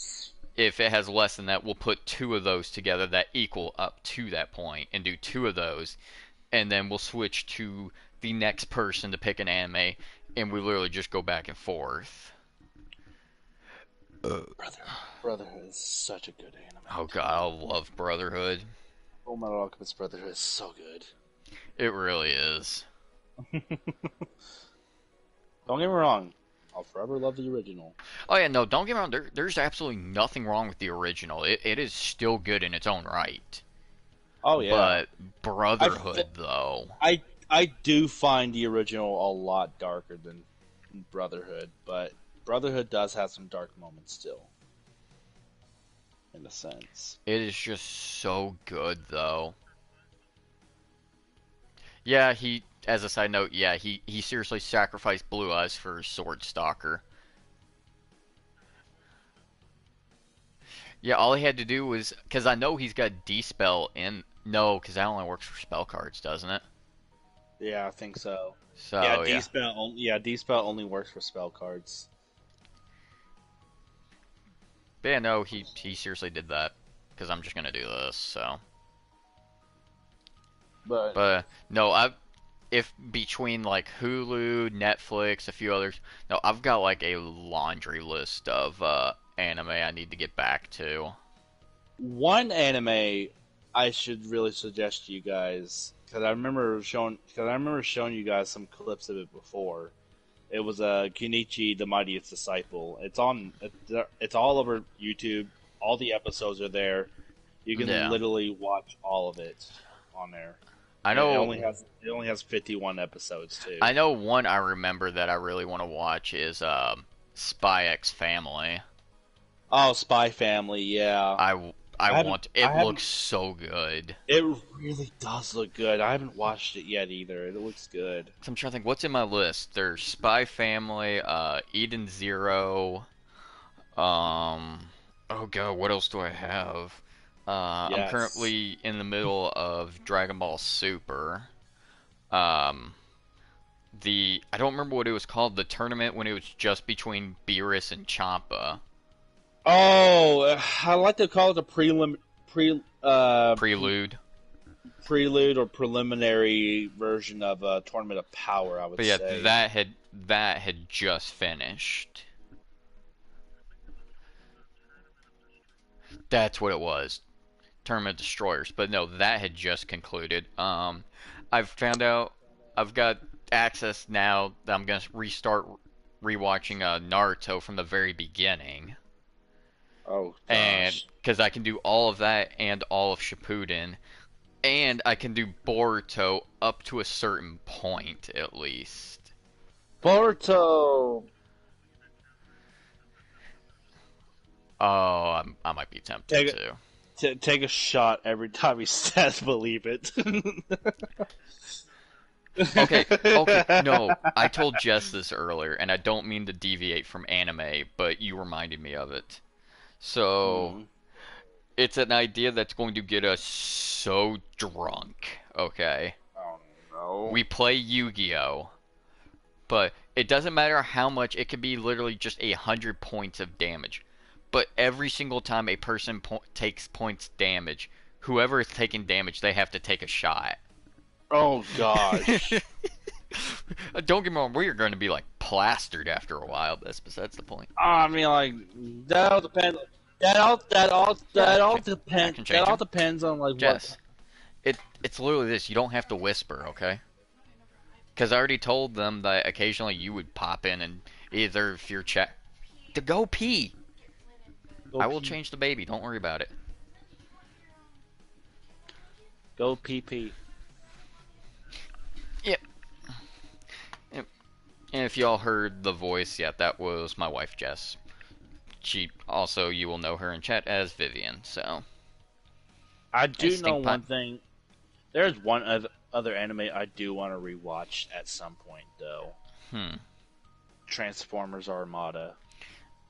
if it has less than that, we'll put two of those together that equal up to that point and do two of those, and then we'll switch to the next person to pick an anime, and we literally just go back and forth. Brotherhood is such a good anime. Oh Come god, on. I love Brotherhood. Full Metal Alchemist Brotherhood is so good. It really is. Don't get me wrong. I'll forever love the original. Oh yeah, no, don't get me wrong. There's absolutely nothing wrong with the original. It is still good in its own right. Oh yeah. But I Brotherhood, fi- though. I I do find the original a lot darker than Brotherhood, but Brotherhood does have some dark moments still, in a sense. It is just so good, though. Yeah, as a side note, yeah, he seriously sacrificed Blue Eyes for Sword Stalker. Yeah, all he had to do was, because I know he's got D-Spell in, no, because that only works for spell cards, doesn't it? Yeah, I think so. Yeah, So, yeah. D spell only works for spell cards. But yeah, no, he seriously did that, because I'm just gonna do this, so. But But, no, if between, like, Hulu, Netflix, a few others, no, I've got, like, a laundry list of, anime I need to get back to. one anime I should really suggest to you guys because I remember showing you guys some clips of it before. It was Kunichi, the Mightiest Disciple. It's all over YouTube. All the episodes are there. You can Yeah. literally watch all of it on there. I It know, only has 51 episodes too. I know one I remember that I really want to watch is, Spy X Family. Oh, Spy Family, yeah. I want, I it haven't. looks so good. It really does look good. I haven't watched it yet either. It looks good. So I'm trying to think, what's in my list? There's Spy Family, Eden Zero, oh god, what else do I have? I'm Yes. currently in the middle of Dragon Ball Super. Um, I don't remember what it was called, the tournament when it was just between Beerus and Champa. Oh, I like to call it a Prelude. prelude or preliminary version of a Tournament of Power. I would But yeah, say. that had just finished. That's what it was. Tournament Destroyers. But no, that had just concluded. I've found out I've got access now that I'm gonna restart rewatching Naruto from the very beginning, Oh and gosh, because I can do all of that and all of Shippuden, and I can do Boruto up to a certain point at least. Boruto. Oh, I might be tempted Take to. take a shot every time he says "believe it." Okay, okay, no, I told Jess this earlier, and I don't mean to deviate from anime, but you reminded me of it. So, Hmm. it's an idea that's going to get us so drunk, okay? Oh no. We play Yu-Gi-Oh, but it doesn't matter how much, it could be literally just 100 points of damage. But every single time a person takes points damage, whoever is taking damage, they have to take a shot. Oh gosh. Don't get me wrong, we are going to be like plastered after a while. That's the point. I mean, like that all depends. Yeah, I Depends. can That change all him. depends on like what. Jess, it's literally this. You don't have to whisper, okay? Because I already told them that occasionally you would pop in and either if you're chat to go pee. Go I will pee. change the baby. Don't worry about it. Go pee pee. Yep. Yep. And if y'all heard the voice, yeah, that was my wife Jess. She also, you will know her in chat as Vivian. So I hey, do know stink pipe. one thing. There's one other anime I do want to rewatch at some point though. Hmm. Transformers Armada.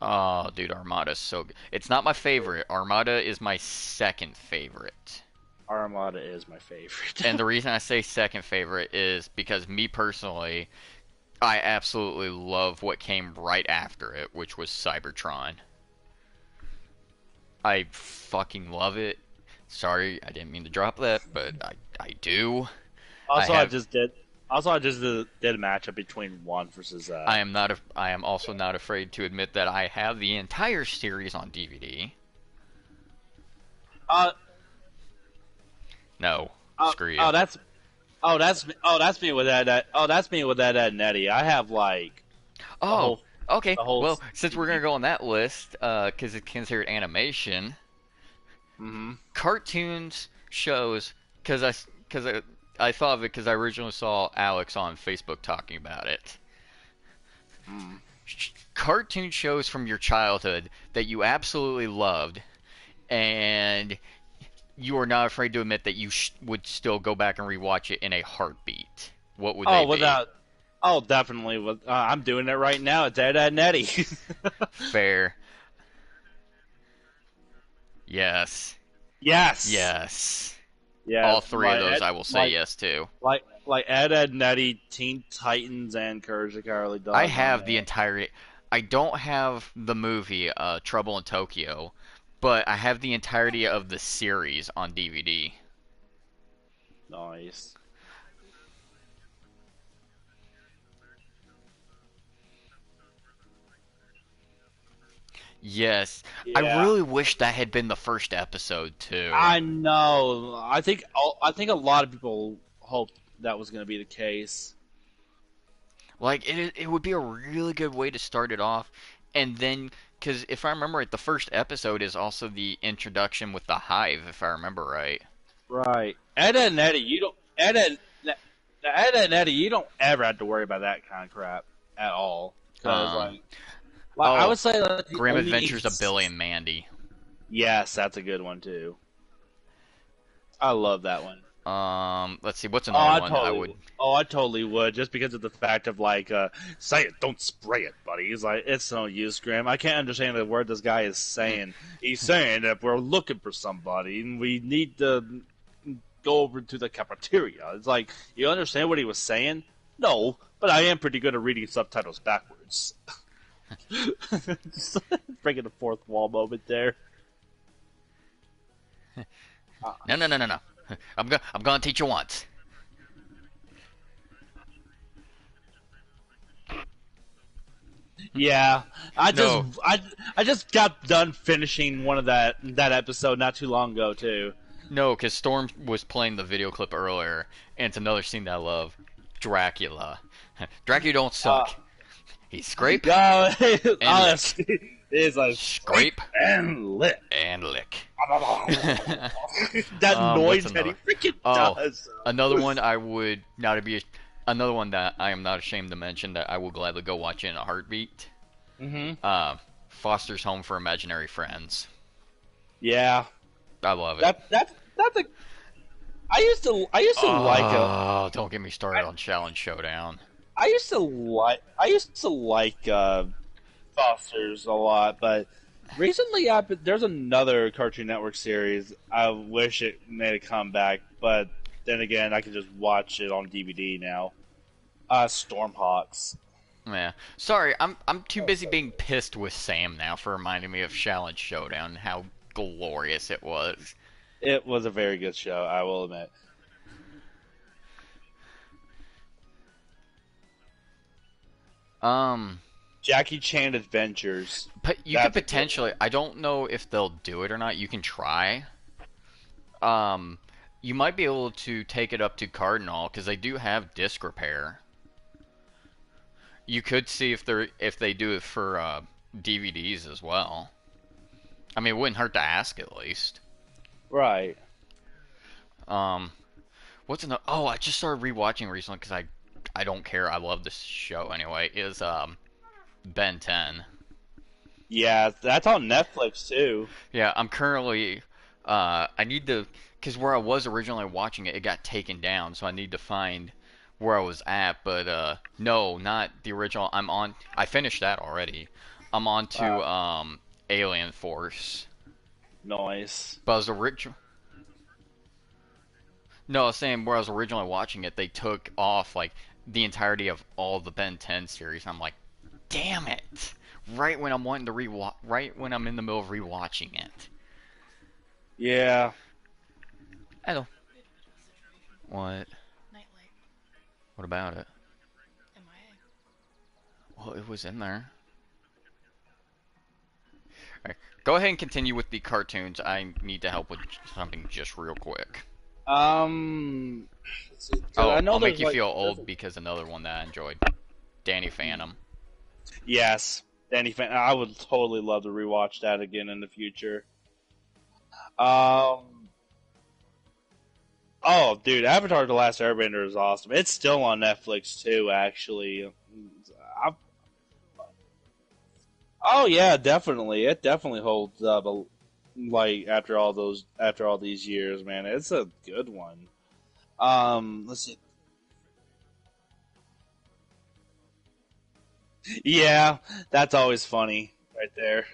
Oh, dude, Armada's so good. It's not my favorite. Armada is my second favorite. Armada is my favorite. And the reason I say second favorite is because me personally, I absolutely love what came right after it, which was Cybertron. I fucking love it. Sorry, I didn't mean to drop that, but I do. I also, I have just did. Also, I just did a matchup between one versus. I am also not afraid to admit that I have the entire series on DVD. Uh, No, uh screw you. oh that's that's me with that's me with that Netty. I have like the Oh, whole okay. the whole Well, since we're gonna CD. go on that list, because it's considered animation, Mm-hmm. cartoons shows, because I thought of it because I originally saw Alex on Facebook talking about it. Hmm. Cartoon shows from your childhood that you absolutely loved, and you are not afraid to admit that you would still go back and rewatch it in a heartbeat. What would they Oh, be? without. Oh, definitely. I'm doing it right now. It's Ed, Ed, and Eddie. Fair. Yes. Yes. Yes. All Yes. three of those I will say yes to. Like Ed, Ed, and Eddie, Teen Titans, and Courage the Cowardly I Dog on have the there. entire. I don't have the movie Trouble in Tokyo, but I have the entirety of the series on DVD. Nice. Yes, I Yeah. really wish that had been the first episode too. I know. I think a lot of people hoped that was going to be the case. Like it would be a really good way to start it off, and then because if I remember right, the first episode is also the introduction with the hive, if I remember right. Right. Ed, Ed, and Eddie, you don't. Ed, Ed, and Eddie, you don't ever have to worry about that kind of crap at all. Because Um, I oh, would say like the Grim only. Adventures of Billy and Mandy. Yes, that's a good one too. I love that one. Let's see, what's another one I would. I totally would, just because of the fact of like, say it, don't spray it, buddy. He's like, it's no use, Graham. I can't understand the word this guy is saying. He's saying that we're looking for somebody and we need to go over to the cafeteria. It's like, you understand what he was saying? No, but I am pretty good at reading subtitles backwards. Breaking the fourth wall moment there. No, no, no, no, no. I'm gonna teach you once. Yeah, No, I just got done finishing one of that episode not too long ago too. no, because Storm was playing the video clip earlier, and it's another scene that I love. Dracula. Dracula don't Uh, suck. He scrape no, and lick. honestly, it's like scrape Scrape and lick. and lick. That What's noise that he another? freaking Oh, does. another one I would not be. Another one that I am not ashamed to mention that I will gladly go watch in a heartbeat. Hmm. Foster's Home for Imaginary Friends. Yeah, I love it. that's a. I used to like a. Oh, don't get me started on Challenge Showdown. I used to like Foster's a lot, but recently there's another Cartoon Network series. I wish it made a comeback, but then again, I can just watch it on DVD now. Stormhawks. Yeah. Sorry, I'm too busy being pissed with Sam now for reminding me of Challenge Showdown and how glorious it was. It was a very good show, I will admit. Um, Jackie Chan Adventures. but you could That's a good one. potentially. I don't know if they'll do it or not. You can try. Um, you might be able to take it up to Cardinal because they do have disc repair. You could see if they do it for DVDs as well. I mean, it wouldn't hurt to ask at least. Right. Um, what's another? Oh, I just started rewatching recently because I don't care. I love this show anyway. Is Ben 10. Yeah, that's on Netflix too. Yeah, I'm currently. I need to because where I was originally watching it, it got taken down, so I need to find where I was at. But no, not the original. I'm on. I finished that already. I'm on to Uh, Alien Force. Noise. But I was original. No, I was saying where I was originally watching it, they took off like the entirety of all the Ben 10 series. And I'm like, damn it! Right when I'm wanting to rewatch, right when I'm in the middle of rewatching it. Yeah. Hello. What? What about it? Well, it was in there. Alright, go ahead and continue with the cartoons. I need to help with something just real quick. Um. Let's see. Oh, I know I'll make there's you like feel there's old because another one that I enjoyed. Danny Phantom. yes, Danny Fan. I would totally love to rewatch that again in the future. Um. Oh, dude, Avatar: The Last Airbender is awesome. It's still on Netflix too, actually. I, oh yeah, definitely. It definitely holds up. Like after all these years, man, it's a good one. Let's see. Yeah, that's always funny right there.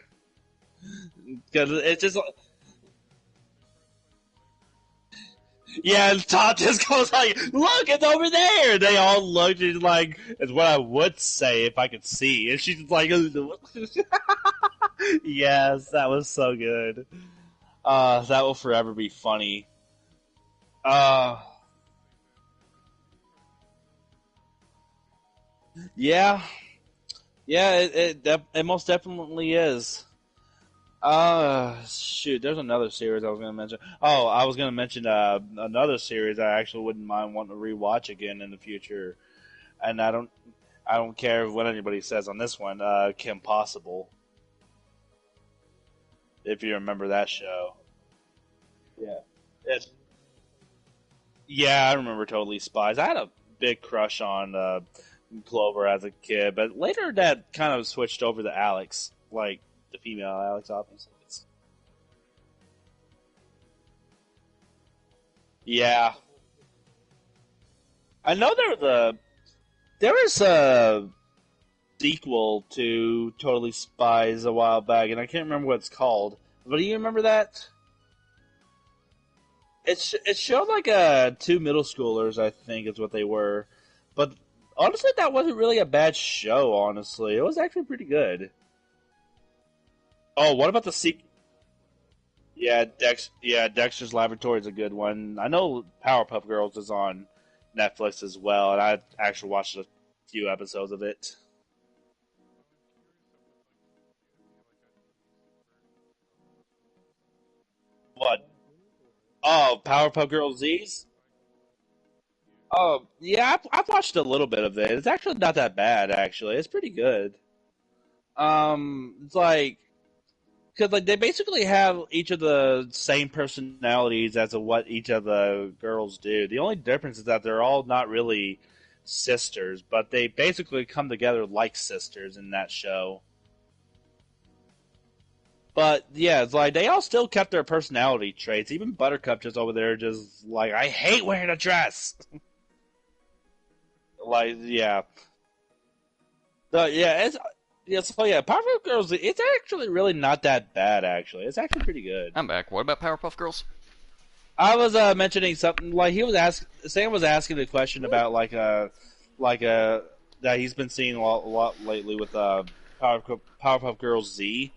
Because it's just yeah, and Todd just goes like, "Look, it's over there." They all look and like, "It's what I would say if I could see." And she's like, "Yes, that was so good. That will forever be funny." Uh, yeah, yeah, it most definitely is. Shoot, there's another series I was gonna mention. Oh, I was gonna mention another series I actually wouldn't mind wanting to rewatch again in the future, and I don't care what anybody says on this one. Kim Possible, if you remember that show. Yeah. It's, yeah, I remember Totally Spies. I had a big crush on Clover as a kid, but later that kind of switched over to Alex, like the female Alex, obviously. Yeah, I know there was a sequel to Totally Spies a while back, and I can't remember what it's called. But do you remember that? It showed like two middle schoolers, I think is what they were. But honestly, that wasn't really a bad show. Honestly, it was actually pretty good. Oh, what about the sequel? Yeah, Dexter's Laboratory is a good one. I know Powerpuff Girls is on Netflix as well, and I actually watched a few episodes of it. What? Oh, Powerpuff Girls Z's? Oh, yeah, I've watched a little bit of it. It's actually not that bad. Actually, it's pretty good. It's like because like they basically have each of the same personalities as of what each of the girls do. The only difference is that they're all not really sisters, but they basically come together like sisters in that show. But yeah, it's like they all still kept their personality traits. Even Buttercup just over there, just like I hate wearing a dress. Like yeah, yeah, it's yeah. So yeah, Powerpuff Girls. It's actually really not that bad. Actually, it's actually pretty good. I'm back. What about Powerpuff Girls? I was mentioning something like Sam was asking a question about like that he's been seeing a lot lately with Powerpuff Girls Z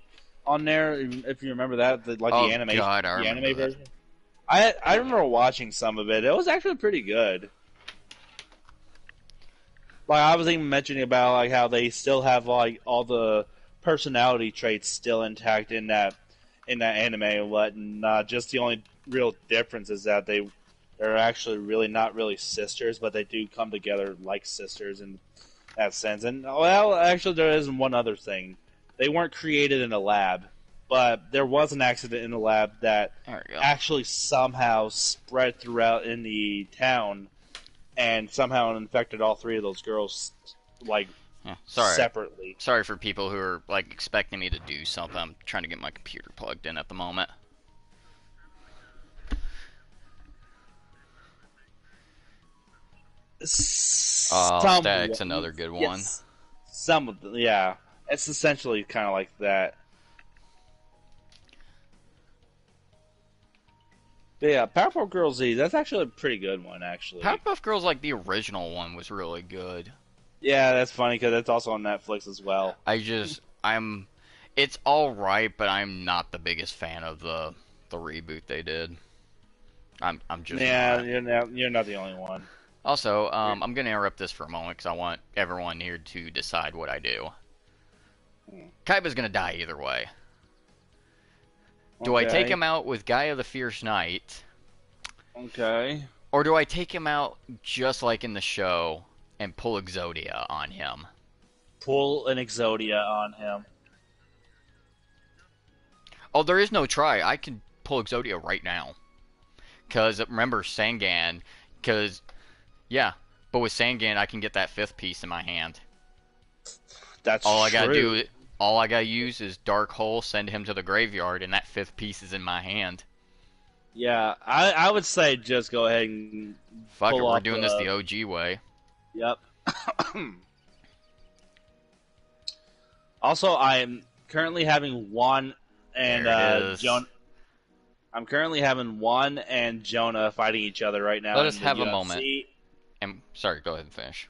on there. If you remember that, like Oh God, I the remember anime that. version. I remember watching some of it. It was actually pretty good. Like I was even mentioning about like how they still have like all the personality traits still intact in that anime and whatnot. Just the only real difference is that they're actually really not really sisters, but they do come together like sisters in that sense. And well, actually, there is one other thing. They weren't created in a lab, but there was an accident in the lab that There we go. actually somehow spread throughout in the town and somehow infected all three of those girls like Yeah, sorry. separately. Sorry for people who are like expecting me to do something. I'm trying to get my computer plugged in at the moment. Stag's Somewhat, another good one. yes, some of the, yeah. It's essentially kind of like that. But yeah, Powerpuff Girls Z. That's actually a pretty good one, actually. Powerpuff Girls, like the original one, was really good. Yeah, that's funny because it's also on Netflix as well. I'm, it's all right, but I'm not the biggest fan of the reboot they did. I'm just Yeah, not. you're not the only one. Also, I'm gonna interrupt this for a moment because I want everyone here to decide what I do. Kaiba's gonna die either way. Do I take Okay, him out with Gaia the Fierce Knight, okay. or do I take him out just like in the show and pull Exodia on him? Pull an Exodia on him. Oh, there is no try. I can pull Exodia right now. Because remember Sangan, because yeah, but with Sangan I can get that fifth piece in my hand. That's All I gotta true. do, all I gotta use is Dark Hole, send him to the graveyard, and that fifth piece is in my hand. Yeah, I would say just go ahead and Fuck it, pull we're off doing this the. the OG way. Yep. Also, I am currently having Juan and There it is. Jonah. I'm currently having Juan and Jonah fighting each other right now Let us in the have a moment. UFC, And sorry, go ahead and finish.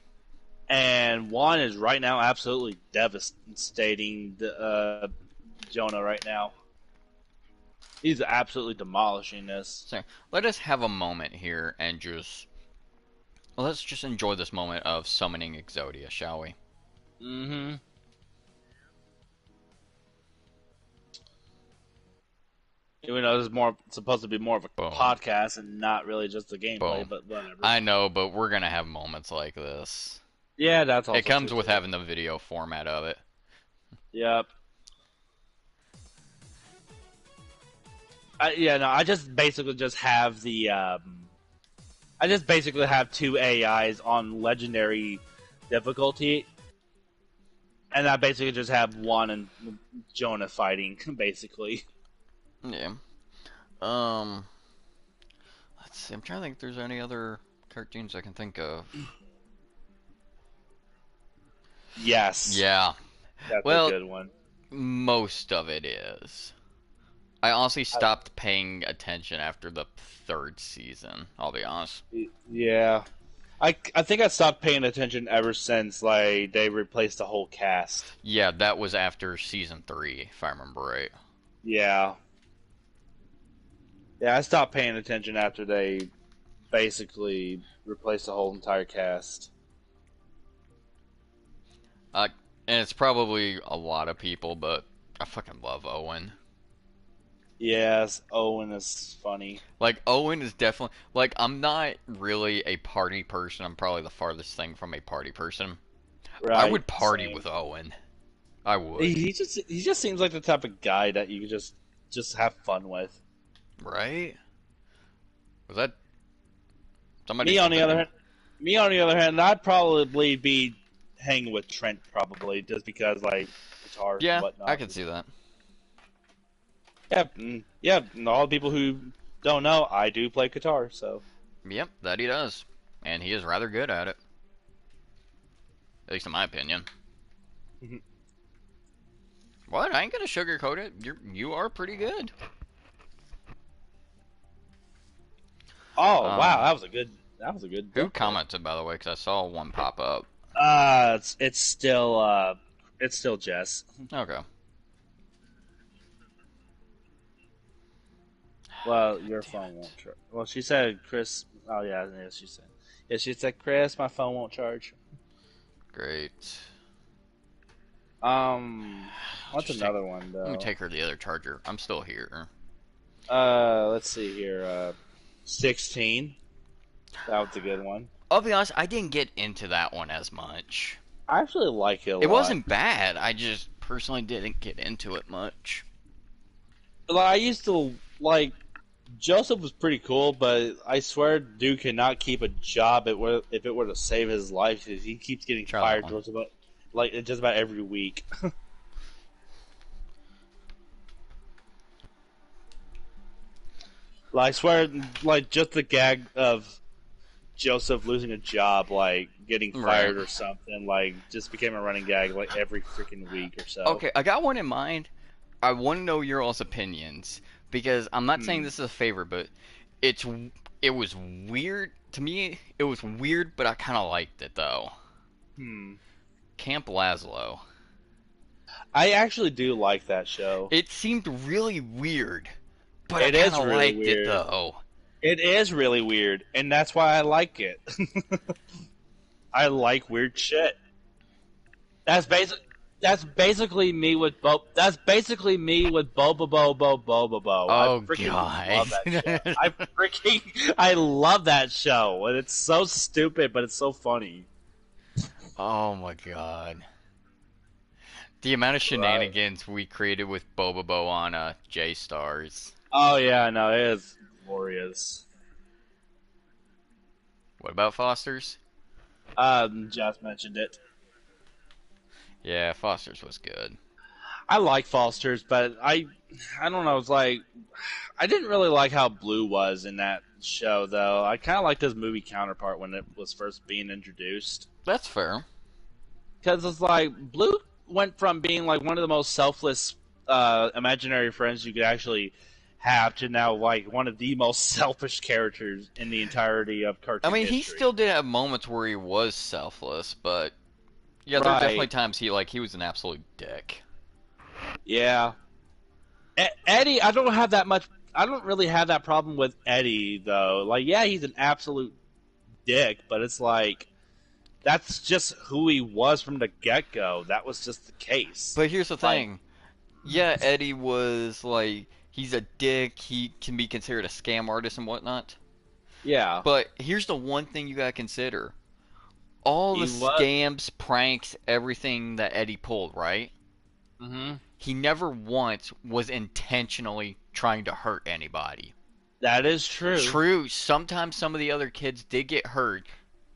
and Juan is right now absolutely devastating Jonah right now. He's absolutely demolishing this. So let us have a moment here and just let's just enjoy this moment of summoning Exodia, shall we? Mm-hmm. Even though this is more supposed to be more of a Boom. podcast and not really just the gameplay, Boom. but whatever. I know, but we're gonna have moments like this. Yeah, that's It also true comes with too. having the video format of it. Yep. Yeah, no, I just basically just have the I just basically have two AIs on legendary difficulty, and I basically just have Juan and Jonah fighting, basically. Yeah. Um. Let's see. I'm trying to think if there's any other cartoons I can think of. Yes, Yeah. that's a Well, good one. most of it is. I honestly I, stopped paying attention after the third season. I'll be honest. yeah, I think I stopped paying attention ever since like they replaced the whole cast. Yeah, that was after season 3, if I remember right. Yeah, yeah, I stopped paying attention after they basically replaced the whole entire cast. Uh, and it's probably a lot of people, but I fucking love Owen. Yes, Owen is funny. Like, Owen is definitely. Like, I'm not really a party person. I'm probably the farthest thing from a party person. I Right, would party same. with Owen. I would. He just seems like the type of guy that you could just have fun with. Right? Was that somebody Me on the jumping other in? hand, me on the other hand, I'd probably be hanging with Trent probably just because like guitar and Yeah, I whatnot. can see that. Yeah, yeah. And all the people who don't know, I do play guitar. So Yep, that he does. And he is rather good at it. At least in my opinion. What? I ain't gonna sugarcoat it. You are pretty good. oh wow, Um, that was a good who death there. commented by the way? Because I saw one pop up. It's still Jess. Okay. Well, your Damn phone it. won't charge. Well, she said Chris. Oh yeah, she said. Yeah, she said Chris, my phone won't charge. Great. I'll What's just take. another one Let me though? take her the other charger. I'm still here. Let's see here. 16. That was a good one. I'll be honest. I didn't get into that one as much. I actually like it a It lot. wasn't bad. I just personally didn't get into it much. Like, I used to like Joseph was pretty cool, but I swear dude cannot keep a job if it were to save his life. 'Cause he keeps getting Try that fired one. just about just about every week. Like, I swear, like just the gag of Joseph losing a job, like getting Right. fired or something, like just became a running gag like every freaking week or so. Okay, I got one in mind. I want to know your all's opinions because I'm not saying Hmm. this is a favor, but it's it was weird to me. It was weird, but I kind of liked it though. Hmm. Camp Lazlo. I actually do like that show. It seemed really weird, but I It kind is of really liked it weird. though. It is really weird, and that's why I like it. I like weird shit. That's basic. That's basically me with Bo. That's basically me with Boba Boba Bo. I Oh freaking love God. that show. I love that show, and it's so stupid, but it's so funny. Oh my God. The amount of Right. shenanigans we created with Bobobo on J Stars. Oh yeah, no, it is glorious. What about Foster's? Just mentioned it. Yeah, Foster's was good. I like Foster's, but I don't know. It's like I didn't really like how Blue was in that show, though. I kind of liked his movie counterpart when it was first being introduced, That's fair. because it's like Blue went from being like one of the most selfless imaginary friends you could actually have to now like one of the most selfish characters in the entirety of I cartoon mean, he history. still did have moments where he was selfless, but yeah, there are definitely Right? times he was an absolute dick. Yeah. Eddie, I don't have that much. I don't really have that problem with Eddie though. Like, yeah, he's an absolute dick, but it's like that's just who he was from the get go. That was just the case. But here's the Like, thing. Yeah, Eddie was like he's a dick. He can be considered a scam artist and whatnot. yeah, But here's the one thing you gotta consider. All the he was. scams, pranks, everything that Eddie pulled, right? Hmm. He never once was intentionally trying to hurt anybody. That is true. True, sometimes some of the other kids did get hurt,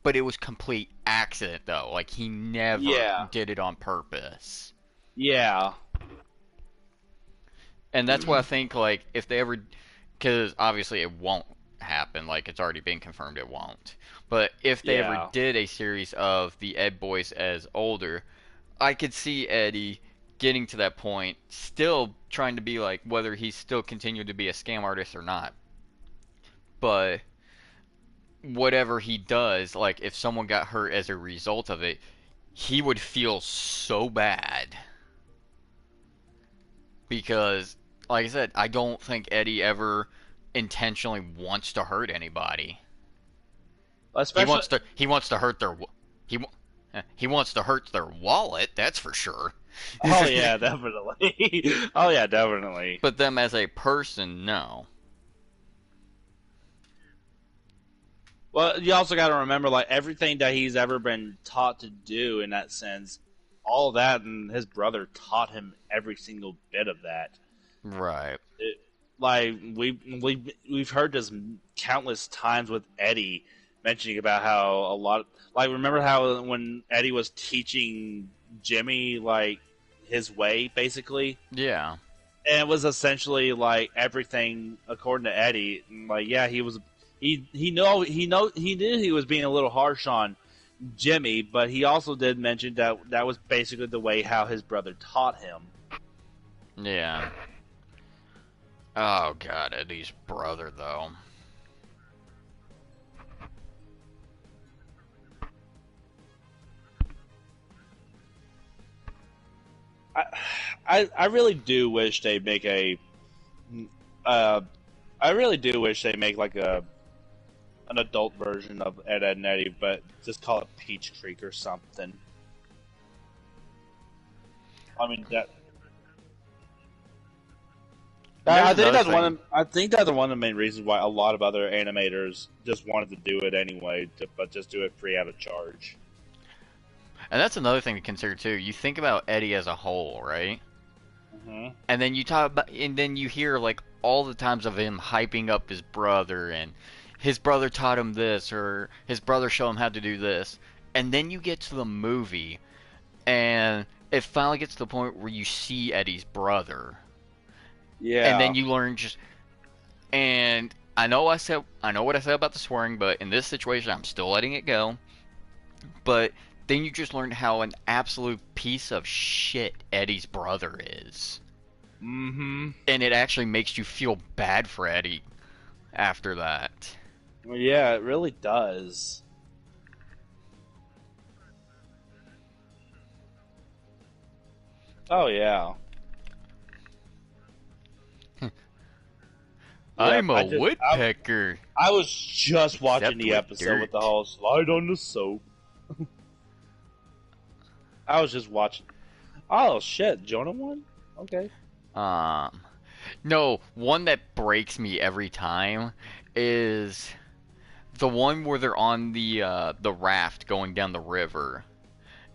but it was complete accident though. Like he never Yeah, did it on purpose. yeah, And that's why I think like if they ever, because obviously it won't happen. Like it's already been confirmed it won't. But if they ever yeah. did a series of the Ed boys as older, I could see Eddie getting to that point, still trying to be like whether he's still continued to be a scam artist or not. But whatever he does, like if someone got hurt as a result of it, he would feel so bad because, like I said, I don't think Eddie ever intentionally wants to hurt anybody. Especially. He wants to hurt their he he wants to hurt their wallet. That's for sure. Oh yeah, definitely. Oh yeah, definitely. But them as a person, no. Well, you also got to remember, like everything that he's ever been taught to do in that sense, all that, and his brother taught him every single bit of that. Right. Like we've heard this countless times with Eddie mentioning about how a lot. Like remember how when Eddie was teaching Jimmy like his way, basically, Yeah. and it was essentially like everything according to Eddie. Like yeah, he knew he was being a little harsh on Jimmy, but he also did mention that that was basically the way how his brother taught him. Yeah. Oh god, Eddie's brother though. I I really do wish they make a uh, I really do wish they make like an adult version of Ed, Ed and Eddie, but just call it Peach Creek or something. I mean that. There's I think another that's one. thing. I think that's one of the main reasons why a lot of other animators just wanted to do it anyway, but just do it free out of charge. And that's another thing to consider too. You think about Eddie as a whole, right? Hmm. And then you talk about, and then you hear like all the times of him hyping up his brother, and his brother taught him this, or his brother showed him how to do this. And then you get to the movie, and it finally gets to the point where you see Eddie's brother, and Yeah. then you learn just. And I know what I said about the swearing, but in this situation, I'm still letting it go. But then you just learn how an absolute piece of shit Eddie's brother is. Hmm. And it actually makes you feel bad for Eddie after that. Well, yeah, it really does. Oh yeah. Yep, I'm a woodpecker. I was just watching Except the with episode with dirt. the whole slide on the soap. I was just watching. Oh shit, Jonah won. Okay. Um, no, one that breaks me every time is the one where they're on the raft going down the river.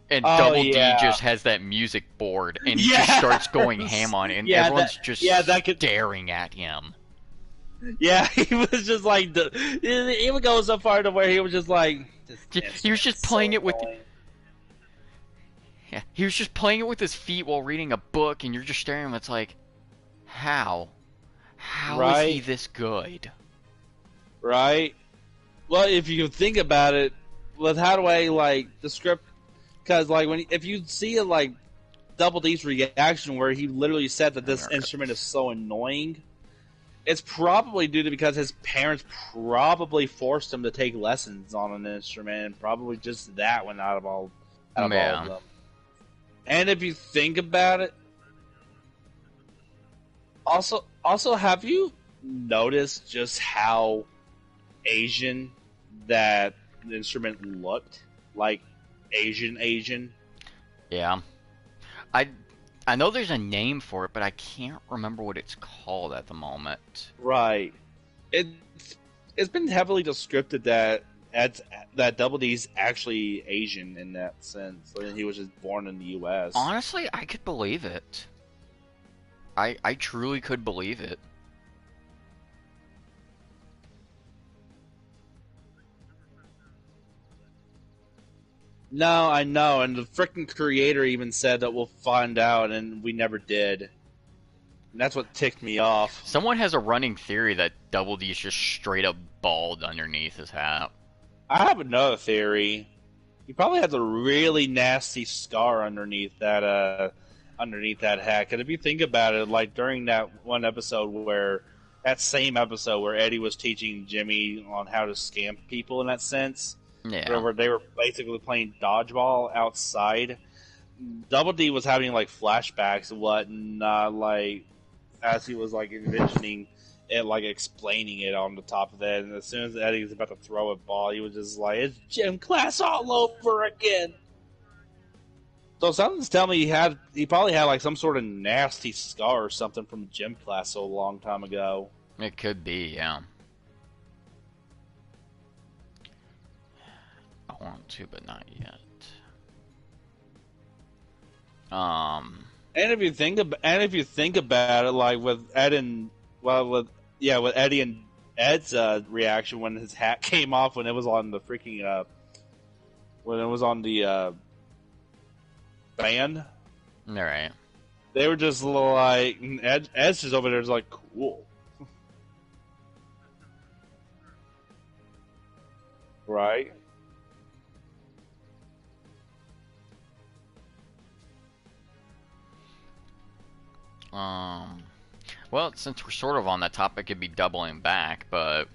And Oh Double D yeah. just has that music board, and he just Yes. starts going ham on it, and Yeah, everyone's just yeah, that could staring at him. Yeah, he was just like he would go so far to where he was just like this He was instrument is just so playing it with. annoying. Yeah, he was just playing it with his feet while reading a book, and you're just staring at him. It's like, how? How is he Right, this good? right. Well, if you think about it, with how do I like the script? Because like when if you see it like Double D's reaction where he literally said that this instrument is so annoying, it's probably due to because his parents probably forced him to take lessons on an instrument, and probably just that went out of all of Yeah. them. And if you think about it, also have you noticed just how Asian that instrument looked? Like Asian. Yeah. I I know there's a name for it, but I can't remember what it's called at the moment. Right. It's it's been heavily described that that Double D's actually Asian in that sense. Like, he was just born in the U.S. Honestly, I could believe it. I truly could believe it. No, I know, and the freaking creator even said that we'll find out, and we never did. And that's what ticked me off. Someone has a running theory that Double D's just straight up bald underneath his hat. I have another theory. He probably has a really nasty scar underneath that hat. Because if you think about it, like during that one episode that same episode where Eddie was teaching Jimmy on how to scam people in that sense, Yeah. where they were basically playing dodgeball outside. Double D was having like flashbacks and whatnot, like as he was like envisioning it, like explaining it on the top of that. And as soon as Eddie was about to throw a ball, he was just like, "It's gym class all over again." So something's telling me he probably had like some sort of nasty scar or something from gym class so long time ago. It could be, yeah. I want to, but not yet. If you think about it, like with Ed and with Eddie and Ed's reaction when his hat came off when it was on the freaking when it was on the band, Alright. they were just like Ed's just over there, just like cool, right? Um, well, since we're sort of on that topic, it'd be doubling back, but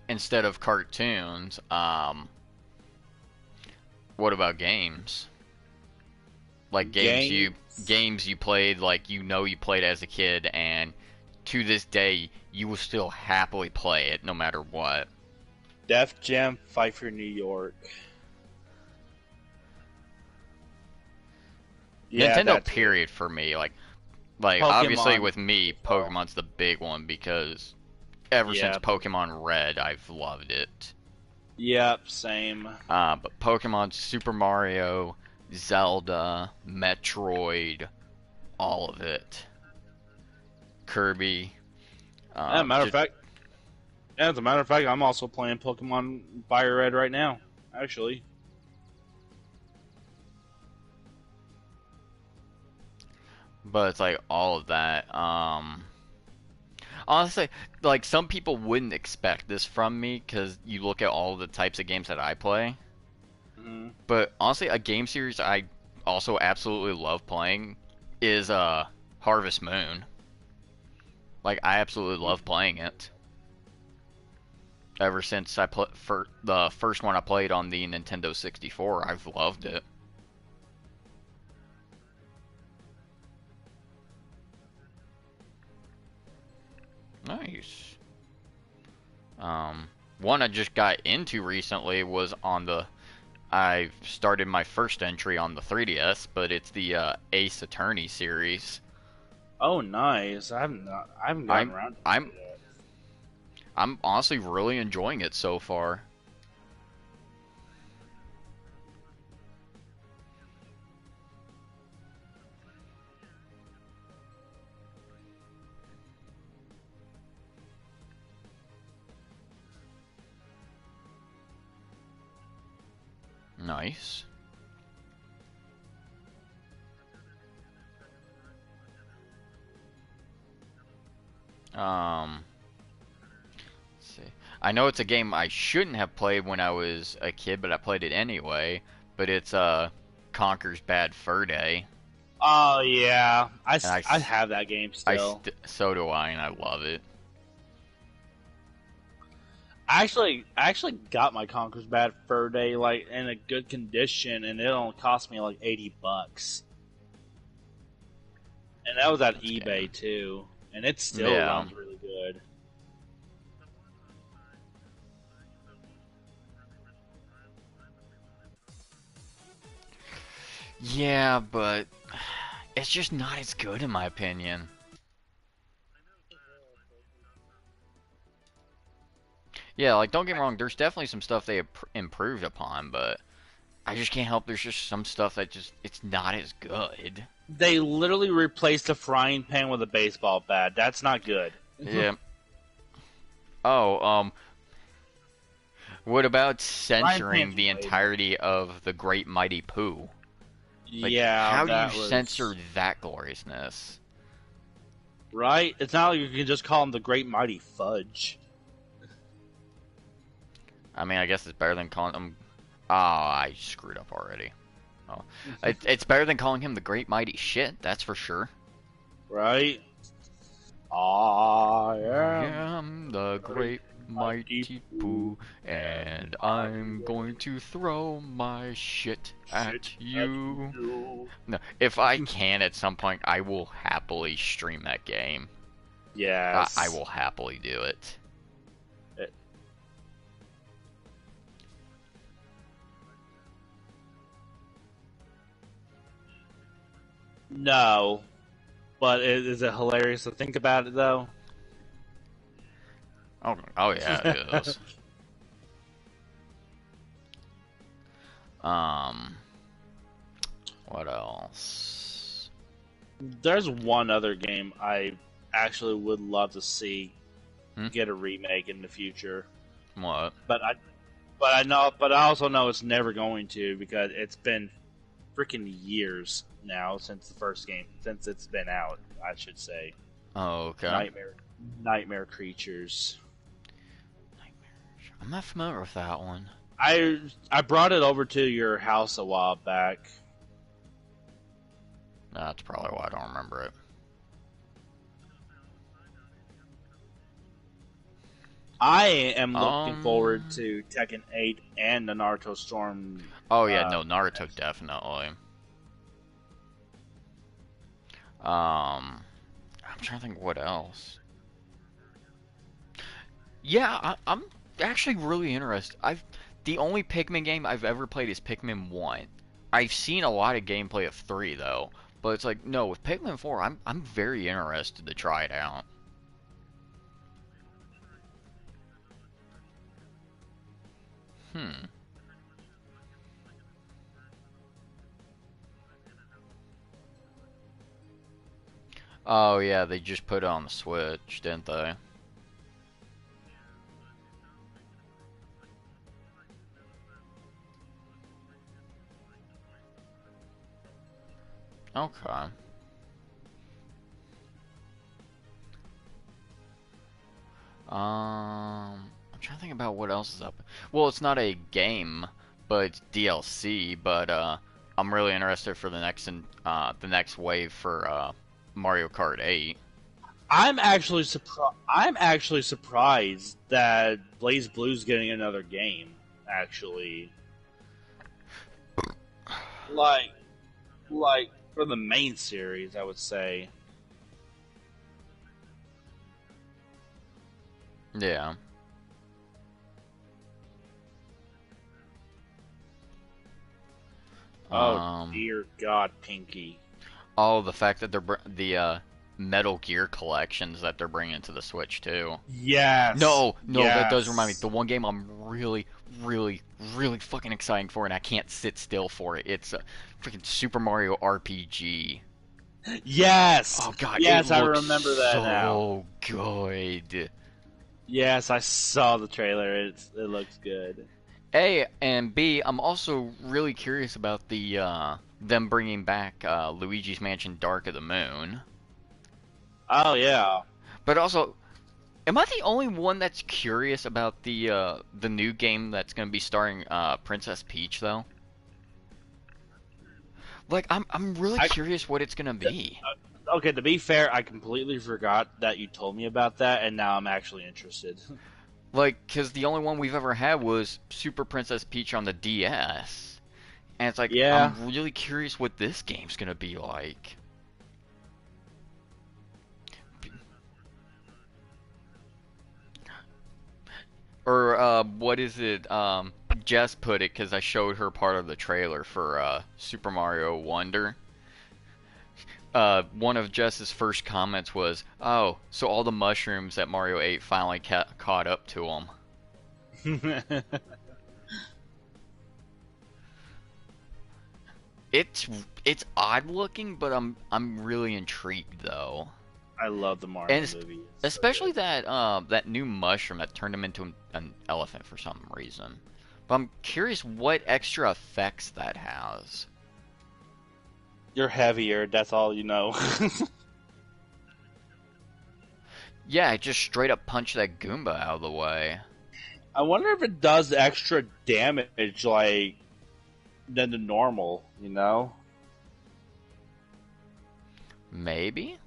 instead of cartoons, what about games? Like games you played, like you played as a kid, and to this day you will still happily play it no matter what. Def Jam Fight for New York. Yeah, Nintendo period for me, like obviously Pokemon. with me, Pokemon's the big one because ever since Yeah. Pokemon Red, I've loved it. Yep, same. But Pokemon, Super Mario, Zelda, Metroid, all of it. Kirby. As a matter of fact, I'm also playing Pokemon Fire Red right now. Actually, but it's like all of that. Honestly, like some people wouldn't expect this from me because you look at all the types of games that I play. mm-hmm. But honestly, a game series I also absolutely love playing is Harvest Moon. Like I absolutely love playing it. Ever since I put for the first one I played on the Nintendo 64, I've loved it. Nice. One I just got into recently was on the. I started my first entry on the 3DS, but it's the Ace Attorney series. Oh, nice. I haven't gotten I'm around to I'm that. I'm honestly really enjoying it so far. Nice. Let's see. I know it's a game I shouldn't have played when I was a kid, but I played it anyway. But it's Conker's Bad Fur Day, Oh yeah, and I have that game still. so do I, and I love it. I actually got my Conker's Bad Fur Day like in a good condition, and it only cost me like $80, and that was at That's eBay good. too, and it still Yeah. runs really good. Yeah, but it's just not as good in my opinion. Yeah, like don't get me wrong, there's definitely some stuff they improved upon, but I just can't help there's just some stuff that just it's not as good. They literally replaced a frying pan with a baseball bat. That's not good. Yeah. Oh, what about Frying censoring pan's the way better. entirety of the Great Mighty Pooh? Like, Yeah, how do you that censor was that gloriousness? right. It's not like you can just call him the Great Mighty Fudge. I mean, I guess it's better than calling him. Oh, I screwed up already. Oh, it's better than calling him the Great Mighty Shit. That's for sure. Right? I I am am the Great Great Mighty Mighty Pooh, Pooh, and and I'm going to throw my shit shit at at you. you. No, if I can at some point, I will happily stream that game. I Yes. will happily do it. It- no, but is it hilarious to think about it though? Oh yeah, it is. Um, what else? There's one other game I actually would love to see Hmm? get a remake in the future, What? but I also know it's never going to because it's been freaking years now since the first game, since it's been out. I should say, Oh, okay. Nightmare, Nightmare Creatures. I'm not familiar with that one. I brought it over to your house a while back. That's probably why I don't remember it. I am looking forward Um. to Tekken 8 and the Naruto Storm. Oh yeah, Uh, no, Naruto definitely. I'm trying to think what else. Yeah, I'm actually really interested. The only Pikmin game I've ever played is Pikmin 1. I've seen a lot of gameplay of 3 though, but it's like no, with Pikmin 4, I'm very interested to try it out. Hmm. Oh yeah, they just put it on the Switch, didn't they? Okay. I'm trying to think about what else is up. Well, it's not a game, but it's DLC. But I'm really interested for the next wave for Mario Kart 8. I'm actually surprised that Blaze Blue's getting another game. Actually, like like for the main series, I would say. Yeah. Oh Um. dear God, Pinky. Oh, the fact that the Metal Gear collections that they're bringing to the Switch too. Yes, No, that does remind me. yes, The one game I'm really, really, really fucking excited for, and I can't sit still for it. It's freaking Super Mario RPG. yes, Oh god, it yes. I looks remember that now. so good. Yes, I saw the trailer. It looks good. A and B, I'm also really curious about the them bringing back Luigi's Mansion: Dark of the Moon. Oh yeah. But also, am I the only one that's curious about the new game that's going to be starring Princess Peach though? Like I'm really I curious what it's going to be. okay. To be fair, I completely forgot that you told me about that, and now I'm actually interested. Like, cause the only one we've ever had was Super Princess Peach on the DS, and it's like Yeah. I'm really curious what this game's going to be like. Or what is it? Jess put it because I showed her part of the trailer for Super Mario Wonder. One of Jess's first comments was, "Oh, so all the mushrooms that Mario ate finally caught up to him." It's it's odd looking, but I'm really intrigued though, I love the Mario and movie. It's so especially good. that new mushroom that turned him into an elephant for some reason. But I'm curious what extra effects that has. You're heavier. That's all you know. Yeah, I just straight up punched that Goomba out of the way. I wonder if it does extra damage, like than the normal. You know? Maybe?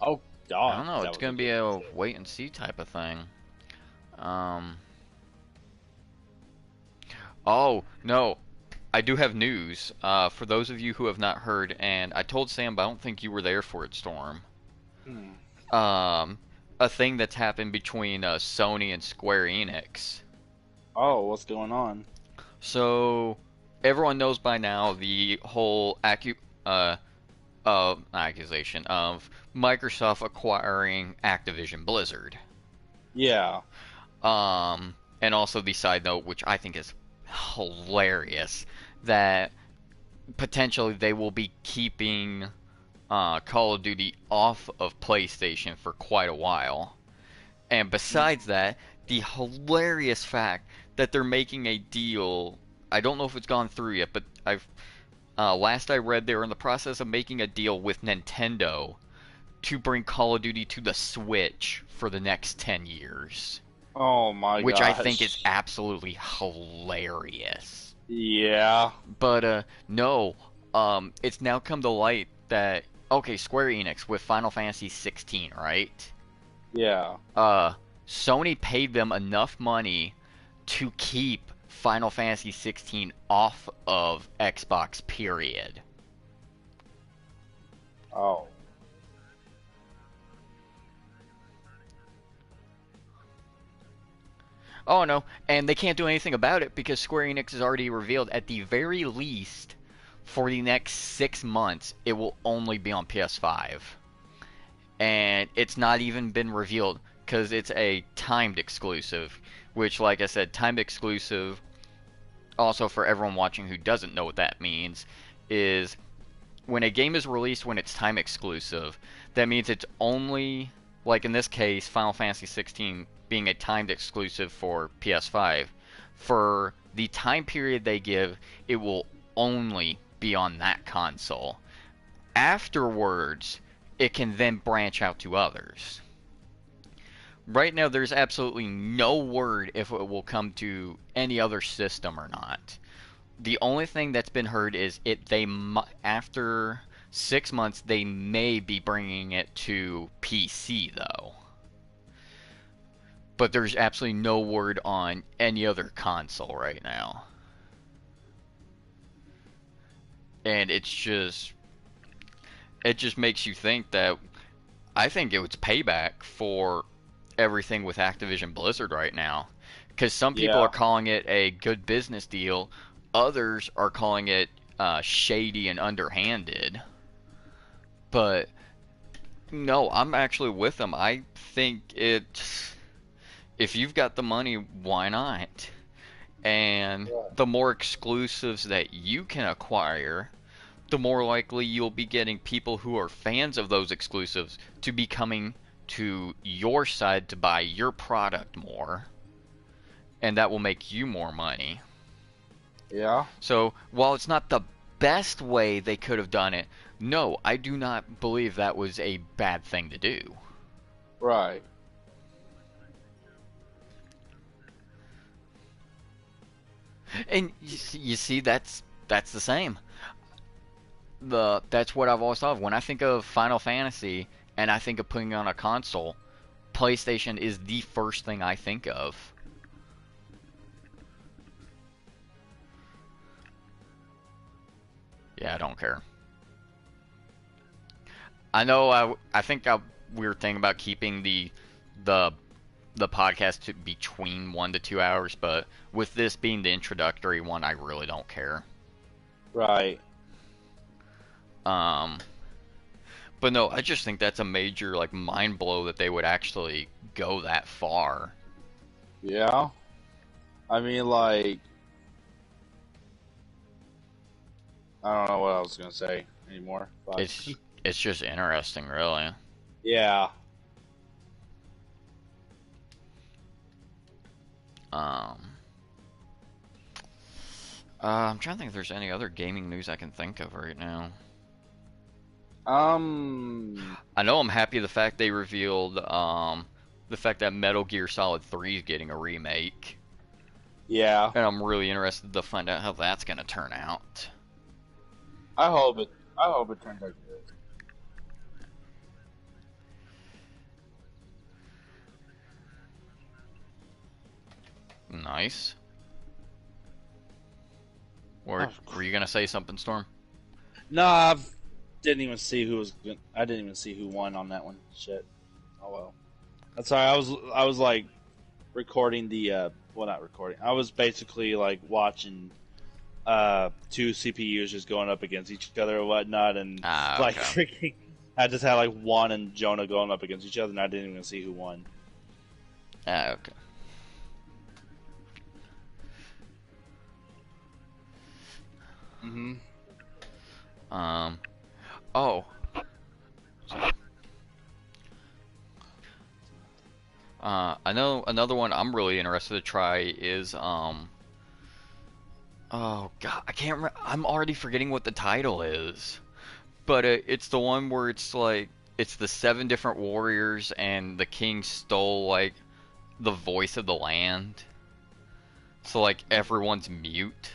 Oh I God, don't know. that It's was a gonna good be a mistake. wait and see type of thing. Um. Oh no, I do have news. For those of you who have not heard, and I told Sam, but I don't think you were there for it, Storm. Hmm. Um, a thing that's happened between Sony and Square Enix. Oh, what's going on? So everyone knows by now the whole accusation of Microsoft acquiring Activision Blizzard. Yeah. And also the side note, which I think is hilarious, that potentially they will be keeping Call of Duty off of PlayStation for quite a while. And besides that, the hilarious fact that they're making a deal. I don't know if it's gone through yet, but I've last I read they were in the process of making a deal with Nintendo to bring Call of Duty to the Switch for the next 10 years, Oh my which I think is gosh. absolutely hilarious. Yeah. But no, it's now come to light that okay, Square Enix with Final Fantasy 16, right? Yeah. Uh, Sony paid them enough money to keep Final Fantasy 16 off of Xbox, period. Oh. Oh no, and they can't do anything about it because Square Enix has already revealed at the very least for the next 6 months it will only be on PS5. And it's not even been revealed because it's a timed exclusive, which, like I said, timed exclusive, also for everyone watching who doesn't know what that means, is when a game is released when it's time exclusive, that means it's only, like in this case, Final Fantasy 16 being a timed exclusive for PS5. For the time period they give, it will only be on that console. Afterwards, it can then branch out to others. Right now, there's absolutely no word if it will come to any other system or not. The only thing that's been heard is after 6 months they may be bringing it to PC though, but there's absolutely no word on any other console right now, and it just makes you think that I think it was payback for everything with Activision Blizzard right now, because some people are Yeah. calling it a good business deal, others are calling it shady and underhanded. But no, I'm actually with them. I think if you've got the money, why not? And Yeah. the more exclusives that you can acquire, the more likely you'll be getting people who are fans of those exclusives to be coming to your side to buy your product more, and that will make you more money. Yeah. So while it's not the best way they could have done it, no, I do not believe that was a bad thing to do. Right. And you see that's the same. That's what I've always thought of when I think of Final Fantasy and I think of putting it on a console. PlayStation is the first thing I think of. Yeah, I don't care. I know. I think we were thinking about keeping the the podcast to between 1 to 2 hours, but with this being the introductory one, I really don't care. Right. But no, I just think that's a major like mind blow that they would actually go that far. Yeah. I mean, like, I don't know what I was gonna say anymore. But It's just interesting, really. yeah. I'm trying to think if there's any other gaming news I can think of right now. I know I'm happy the fact they revealed the fact that Metal Gear Solid 3 is getting a remake. Yeah. And I'm really interested to find out how that's gonna turn out. I hope it turns out good. Nice. Were you gonna say something, Storm? No, I didn't even see I didn't even see who won on that one. Shit. Oh well. That's sorry. I was like recording the well, not recording. I was basically like watching two CPUs just going up against each other or whatnot, and okay. like freaking. I just had like Juan and Jonah going up against each other, and I didn't even see who won. Okay. Mm-hmm. Oh. I know another one I'm really interested to try is oh god, I can't remember. I'm already forgetting what the title is, but it's the one where it's like it's the 7 different warriors and the king stole like the voice of the land, so like everyone's mute.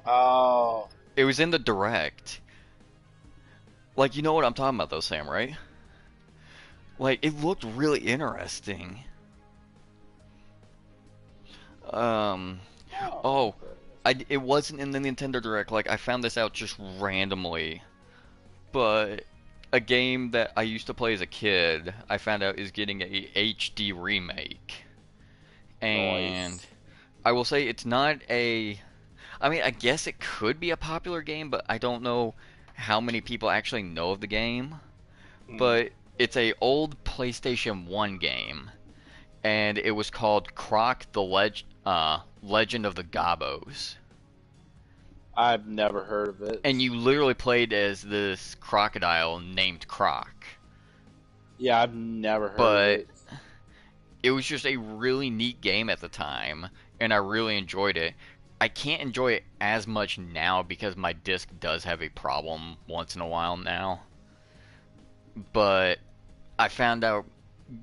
Oh. It was in the direct. Like, you know what I'm talking about though, Sam, right? Like, it looked really interesting. Oh, it wasn't in the Nintendo Direct. Like, I found this out just randomly. But a game that I used to play as a kid, I found out is getting a HD remake. And Nice. I will say it's not a... I mean, I guess it could be a popular game, but I don't know how many people actually know of the game. But it's a old PlayStation 1 game, and it was called Croc the Legend of the Gobos. I've never heard of it. And you literally played as this crocodile named Croc. Yeah, I've never heard But of it. it was just a really neat game at the time, and I really enjoyed it. I can't enjoy it as much now because my disc does have a problem once in a while now. But I found out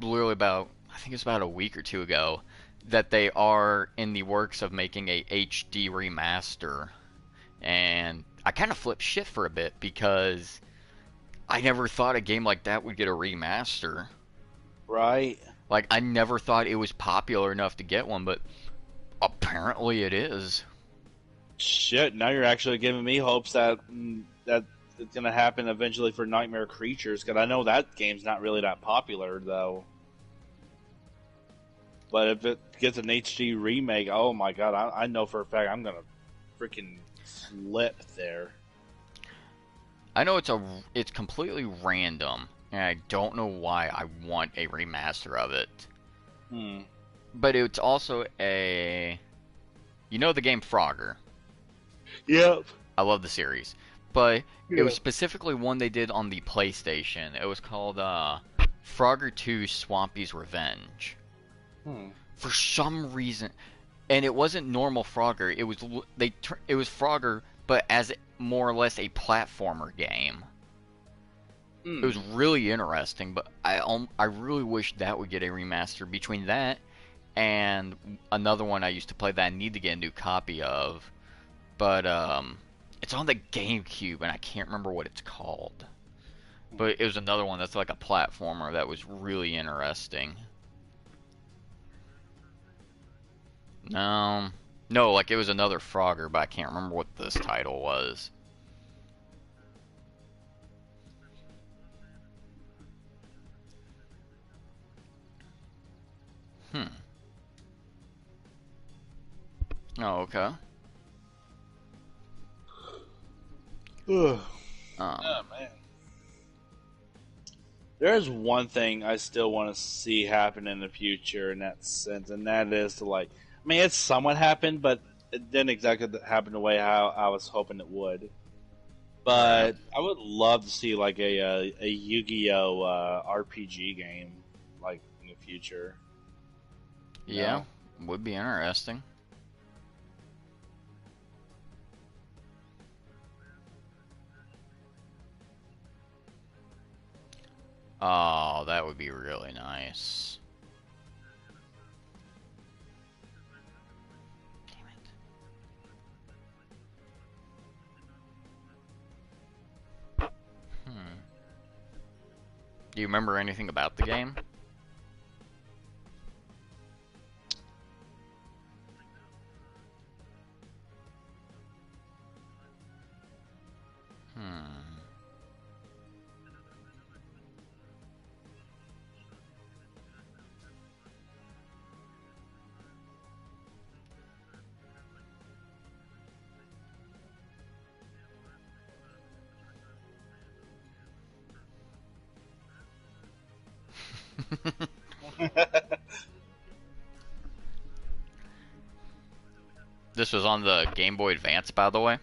literally I think it's about a week or two ago, that they are in the works of making a HD remaster. And I kind of flipped shit for a bit because I never thought a game like that would get a remaster. Right. Like, I never thought it was popular enough to get one, but apparently it is. Shit, now you're actually giving me hopes that it's gonna happen eventually for Nightmare Creatures, because I know that game's not really that popular though. But if it gets an HD remake, oh my god, I know for a fact I'm gonna freaking flip there. I know it's completely random, and I don't know why I want a remaster of it. But it's also you know the game Frogger. Yep. I love the series. But it was specifically one they did on the PlayStation. It was called Frogger 2 Swampy's Revenge. Hmm. For some reason, and it wasn't normal Frogger. It was Frogger, but as more or less a platformer game. It was Hmm. really interesting, but I really wish that would get a remaster. Between that and another one I used to play that I need to get a new copy of, but it's on the GameCube and I can't remember what it's called. But it was another one that's like a platformer that was really interesting. No, no, like it was another Frogger, but I can't remember what this title was. Hmm. Oh, okay. Ugh. Um. Oh man. There's one thing I still want to see happen in the future in that sense, and that is to like, I mean, it's somewhat happened, but it didn't exactly happen the way how I was hoping it would. Right. But I would love to see like a Yu-Gi-Oh RPG game, like in the future. You Yeah, know? would be interesting. Oh, that would be really nice. Damn it. Hmm. Do you remember anything about the game? Hmm. This was on the Game Boy Advance, by the way.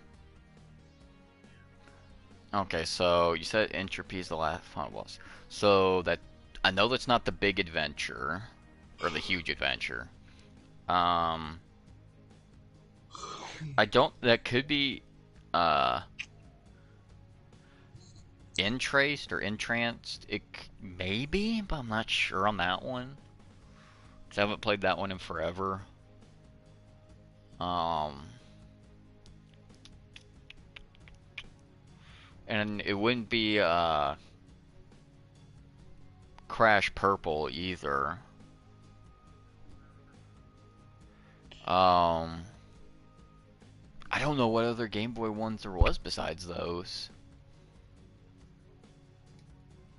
Okay, so you said Entropy is the last final boss. So that I know that's not the big adventure or the huge adventure. Um, I don't. That could be uh entraced or entranced. Maybe, but I'm not sure on that one. 'Cause I haven't played that one in forever. Um, and it wouldn't be Crash Purple either. Um, I don't know what other Game Boy ones there was besides those.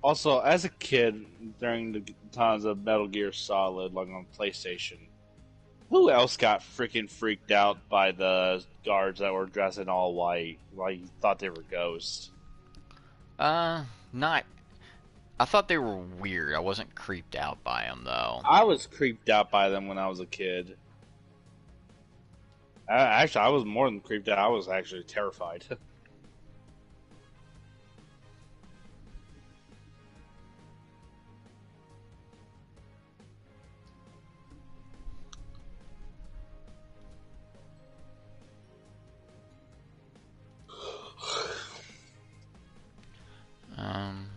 Also, as a kid, during the times of Metal Gear Solid, like on PlayStation, who else got freaking freaked out by the guards that were dressed in all white, like thought they were ghosts? Not. I thought they were weird. I wasn't creeped out by them though. I was creeped out by them when I was a kid. Actually, I was more than creeped out. I was actually terrified. Um,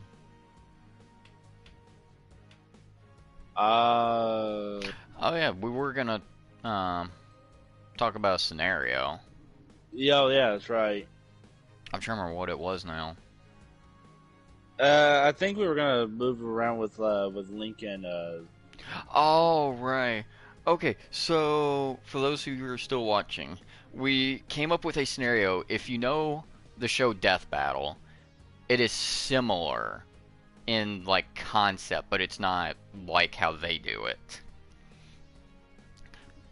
uh, oh yeah, we were gonna um talk about a scenario. yeah, that's right. I'm trying to remember what it was now. I think we were gonna move around with Lincoln. Oh right. Okay, so for those of you who are still watching, we came up with a scenario. If you know the show Death Battle, it is similar in like concept, but it's not like how they do it.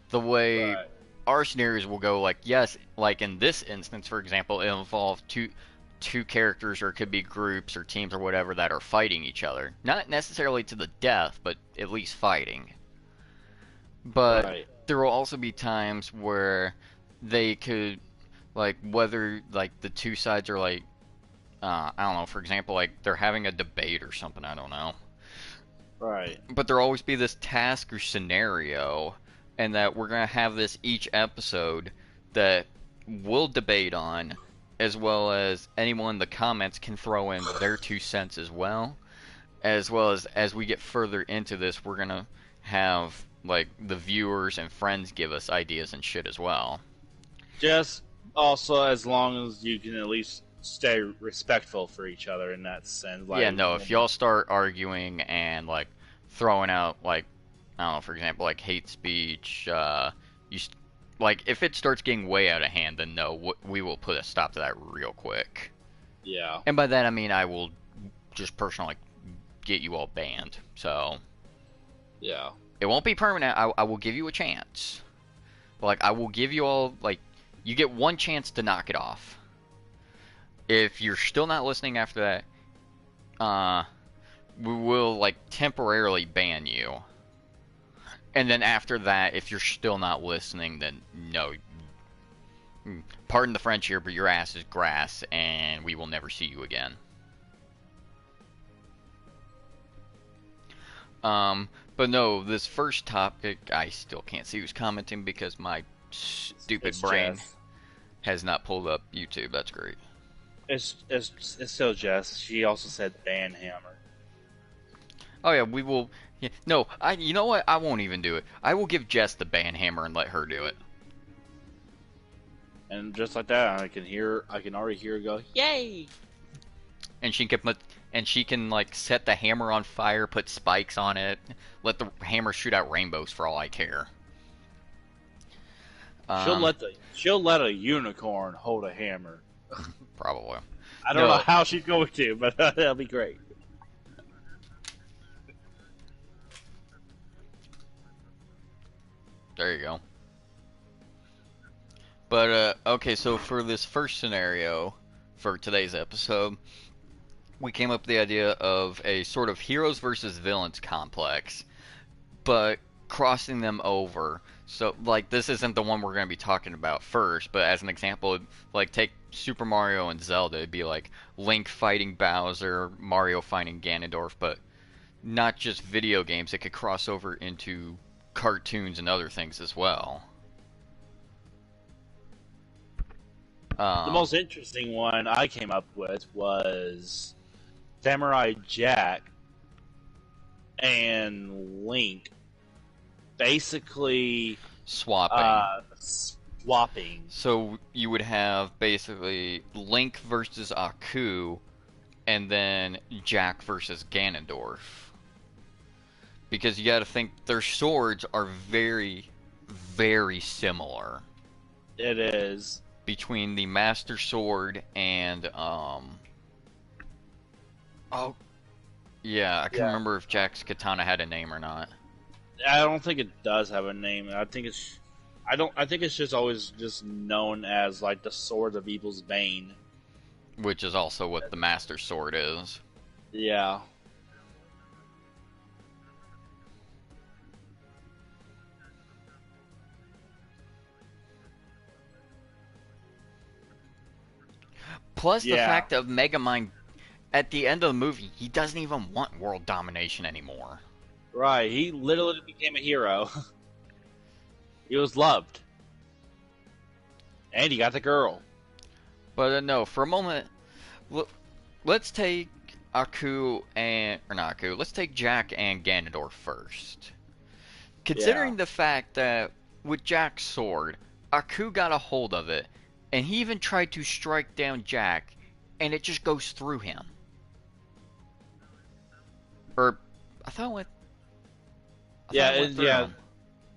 The way Right. our scenarios will go, like yes, like in this instance, for example, it involved two characters, or it could be groups or teams or whatever that are fighting each other. Not necessarily to the death, but at least fighting. But Right. there will also be times where they could, like, whether like the two sides are like I don't know, for example, like they're having a debate or something, I don't know. Right. but there'll always be this task or scenario, and that we're gonna have this each episode that we'll debate on, as well as anyone in the comments can throw in their 2 cents as well as we get further into this, we're gonna have like the viewers and friends give us ideas and shit as well. Just also as long as you can at least stay respectful for each other in that sense. Like, Yeah, no, if y'all start arguing and like throwing out like, I don't know, for example, like hate speech, like if it starts getting way out of hand, then no, we will put a stop to that real quick. Yeah. And by that I mean I will just personally get you all banned. So Yeah. it won't be permanent. I will give you a chance. Like I will give you all, like, you get one chance to knock it off. If you're still not listening after that, we will like temporarily ban you. And then after that, if you're still not listening, then no. Pardon the French here, but your ass is grass, and we will never see you again. But no, this first topic, I still can't see who's commenting because my stupid brain has not pulled up YouTube. That's great. It's still Jess. She also said ban hammer. Oh yeah, we will. Yeah, no, you know what? I won't even do it. I will give Jess the ban hammer and let her do it. And just like that, I can already hear her go, "Yay!" And she can like set the hammer on fire, put spikes on it, let the hammer shoot out rainbows for all I care. She'll let a unicorn hold a hammer. Probably. I don't know how she's going to, but that'll be great. There you go. But okay, so for this first scenario for today's episode, we came up with the idea of a sort of heroes versus villains complex, but crossing them over. So, like, this isn't the one we're going to be talking about first, but as an example, like, take Super Mario and Zelda. It'd be like Link fighting Bowser, Mario fighting Ganondorf, but not just video games. It could cross over into cartoons and other things as well. The most interesting one I came up with was Samurai Jack and Link basically swapping. So you would have basically Link versus Aku, and then Jack versus Ganondorf. Because you gotta think their swords are very, very similar. It is. Between the Master Sword and oh yeah, I can't remember if Jack's katana had a name or not. I don't think it does have a name. I think it's just always just known as like the Sword of Evil's Bane, which is also what the Master Sword is. Yeah. Plus the fact of Megamind, at the end of the movie, he doesn't even want world domination anymore. Right, he literally became a hero. He was loved. And he got the girl. But no, for a moment, let's take let's take Jack and Ganondorf first. Considering the fact that with Jack's sword, Aku got a hold of it, and he even tried to strike down Jack, and it just goes through him. Or, I thought it went...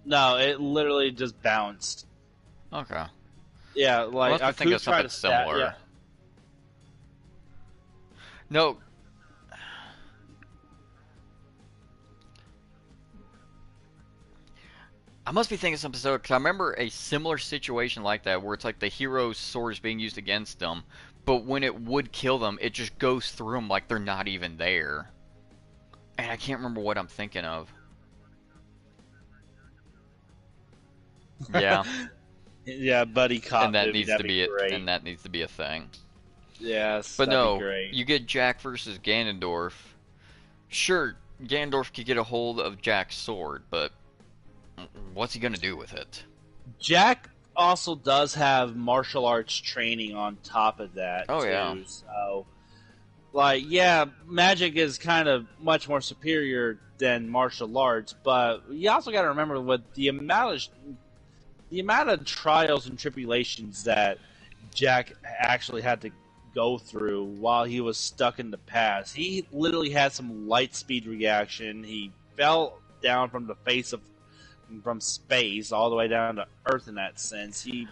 No, it literally just bounced. Okay. Yeah, like, I think of something similar. Yeah. No. I must be thinking of something similar, because I remember a similar situation like that, where it's like the hero's sword is being used against them, but when it would kill them, it just goes through them like they're not even there. And I can't remember what I'm thinking of. Yeah. Yeah, buddy cop. And that needs to be it. And that needs to be a thing. Yes, but no, be great. You get Jack versus Ganondorf. Sure, Ganondorf could get a hold of Jack's sword, but what's he gonna do with it? Jack also does have martial arts training on top of that Oh yeah. too. So, like, yeah, magic is kind of much more superior than martial arts, but you also got to remember with the amount of trials and tribulations that Jack actually had to go through while he was stuck in the past. He literally had some light speed reaction. He fell down from space all the way down to Earth in that sense. He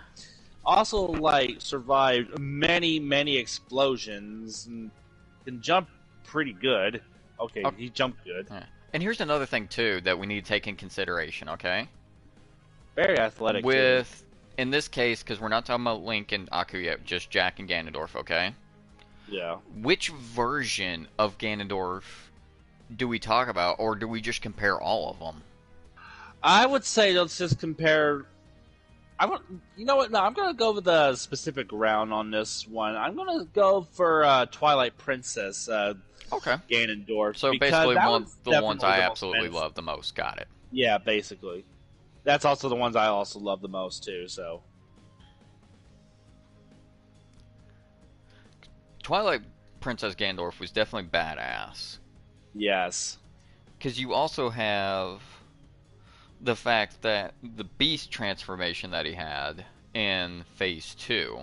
also like survived many explosions and can jump pretty good. Okay, Okay. he jumped good. Yeah. And here's another thing too that we need to take in consideration. Okay. Very athletic too. With in this case, because we're not talking about Link and Aku yet, just Jack and Ganondorf. Okay. Yeah. Which version of Ganondorf do we talk about, or do we just compare all of them? I would say let's just compare. I want. You know what? No, I'm gonna go with a specific round on this one. I'm gonna go for Twilight Princess Okay. Ganondorf So because basically, that was the ones definitely I the most absolutely fantasy. love the most. Got it. Yeah, basically. That's also the ones I also love the most too. So Twilight Princess Ganondorf was definitely badass. yes, Because you also have the fact that the beast transformation that he had in Phase 2.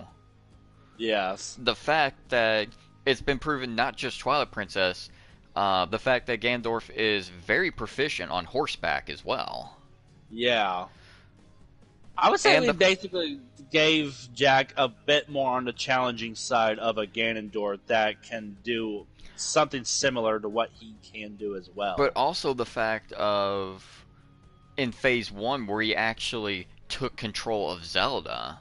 yes, The fact that it's been proven not just Twilight Princess, the fact that Ganondorf is very proficient on horseback as well. yeah. I would say And we the basically gave Jack a bit more on the challenging side of a Ganondorf that can do something similar to what he can do as but well. also the fact of in Phase 1 where he actually took control of Zelda.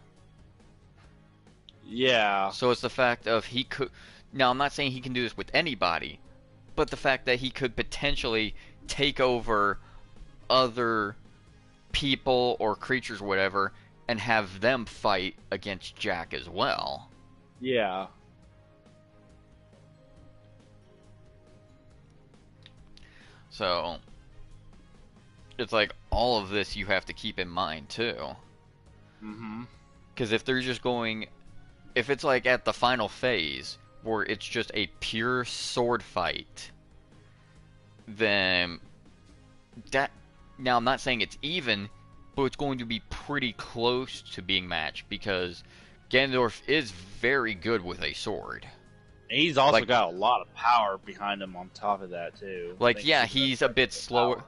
Yeah, So it's the fact of he could. Now, I'm not saying he can do this with anybody, but the fact that he could potentially take over other people or creatures, or whatever, and have them fight against Jack as well. yeah, So it's like all of this you have to keep in mind too. mm-hmm. Because if they're just going, if it's like at the final phase where it's just a pure sword fight, then that now I'm not saying it's even, but it's going to be pretty close to being matched because Ganondorf is very good with a sword. And he's also Like got a lot of power behind him on top of that too. Thanks yeah, to the he's a bit technical slower. power.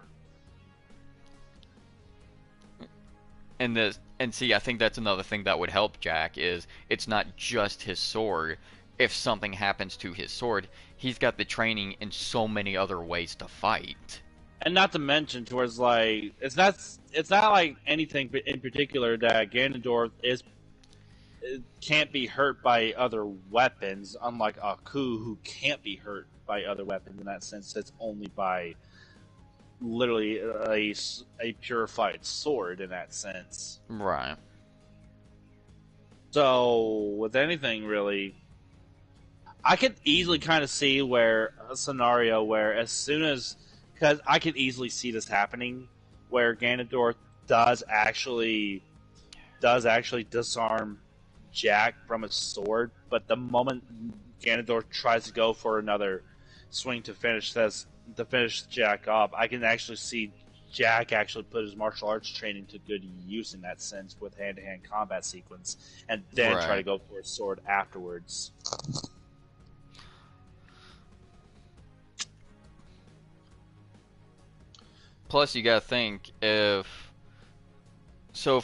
And see, I think that's another thing that would help Jack is it's not just his sword. If something happens to his sword, he's got the training in so many other ways to fight. And not to mention, towards like it's not like anything in particular that Ganondorf is can't be hurt by other weapons, unlike Aku, who can't be hurt by other weapons in that sense. It's only by literally a purified sword in that sense. Right. So, with anything really, I could easily kind of see where a scenario where as soon as, because I could easily see this happening, where Ganondorf does actually disarm Jack from his sword, but the moment Ganondorf tries to go for another swing to finish Jack off, I can actually see Jack actually put his martial arts training to good use in that sense with hand-to-hand combat sequence, and then try to Right. go for his sword afterwards. Plus, you gotta think if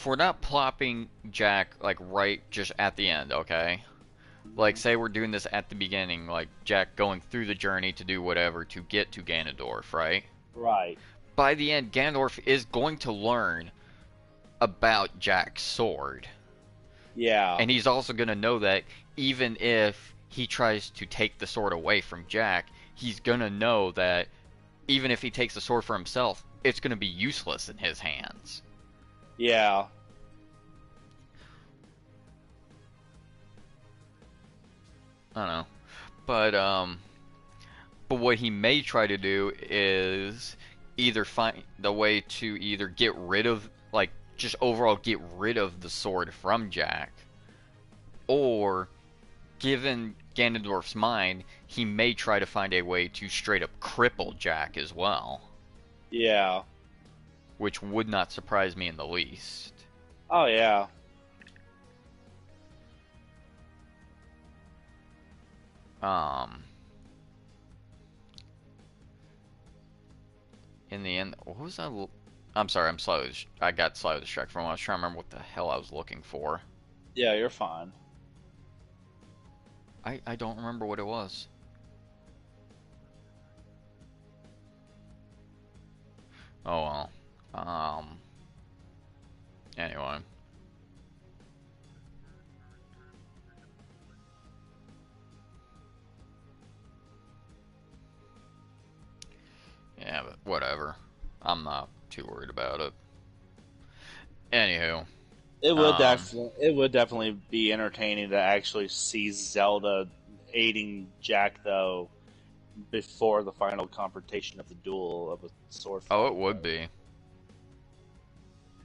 we're not plopping Jack like right just at the end, okay? Like say we're doing this at the beginning, like Jack going through the journey to do whatever to get to Ganondorf, right? Right. By the end, Ganondorf is going to learn about Jack's sword. Yeah. And he's also going to know that even if he tries to take the sword away from Jack, he's going to know that even if he takes the sword for himself, it's going to be useless in his hands. Yeah. I don't know. But But what he may try to do is either find the way to either get rid of, like, just overall get rid of the sword from Jack, or, given Ganondorf's mind, he may try to find a way to straight up cripple Jack as well, Yeah. which would not surprise me in the least. Oh yeah. Um, in the end, what was I? I'm sorry, I got slightly distracted from. I was trying to remember what the hell I was looking for. Yeah, you're fine. I don't remember what it was. Oh well. Anyway. Yeah, but whatever. I'm not too worried about it. Anywho. It would definitely be entertaining to actually see Zelda aiding Jack though before the final confrontation of the duel of a sword fight. Oh, it would be.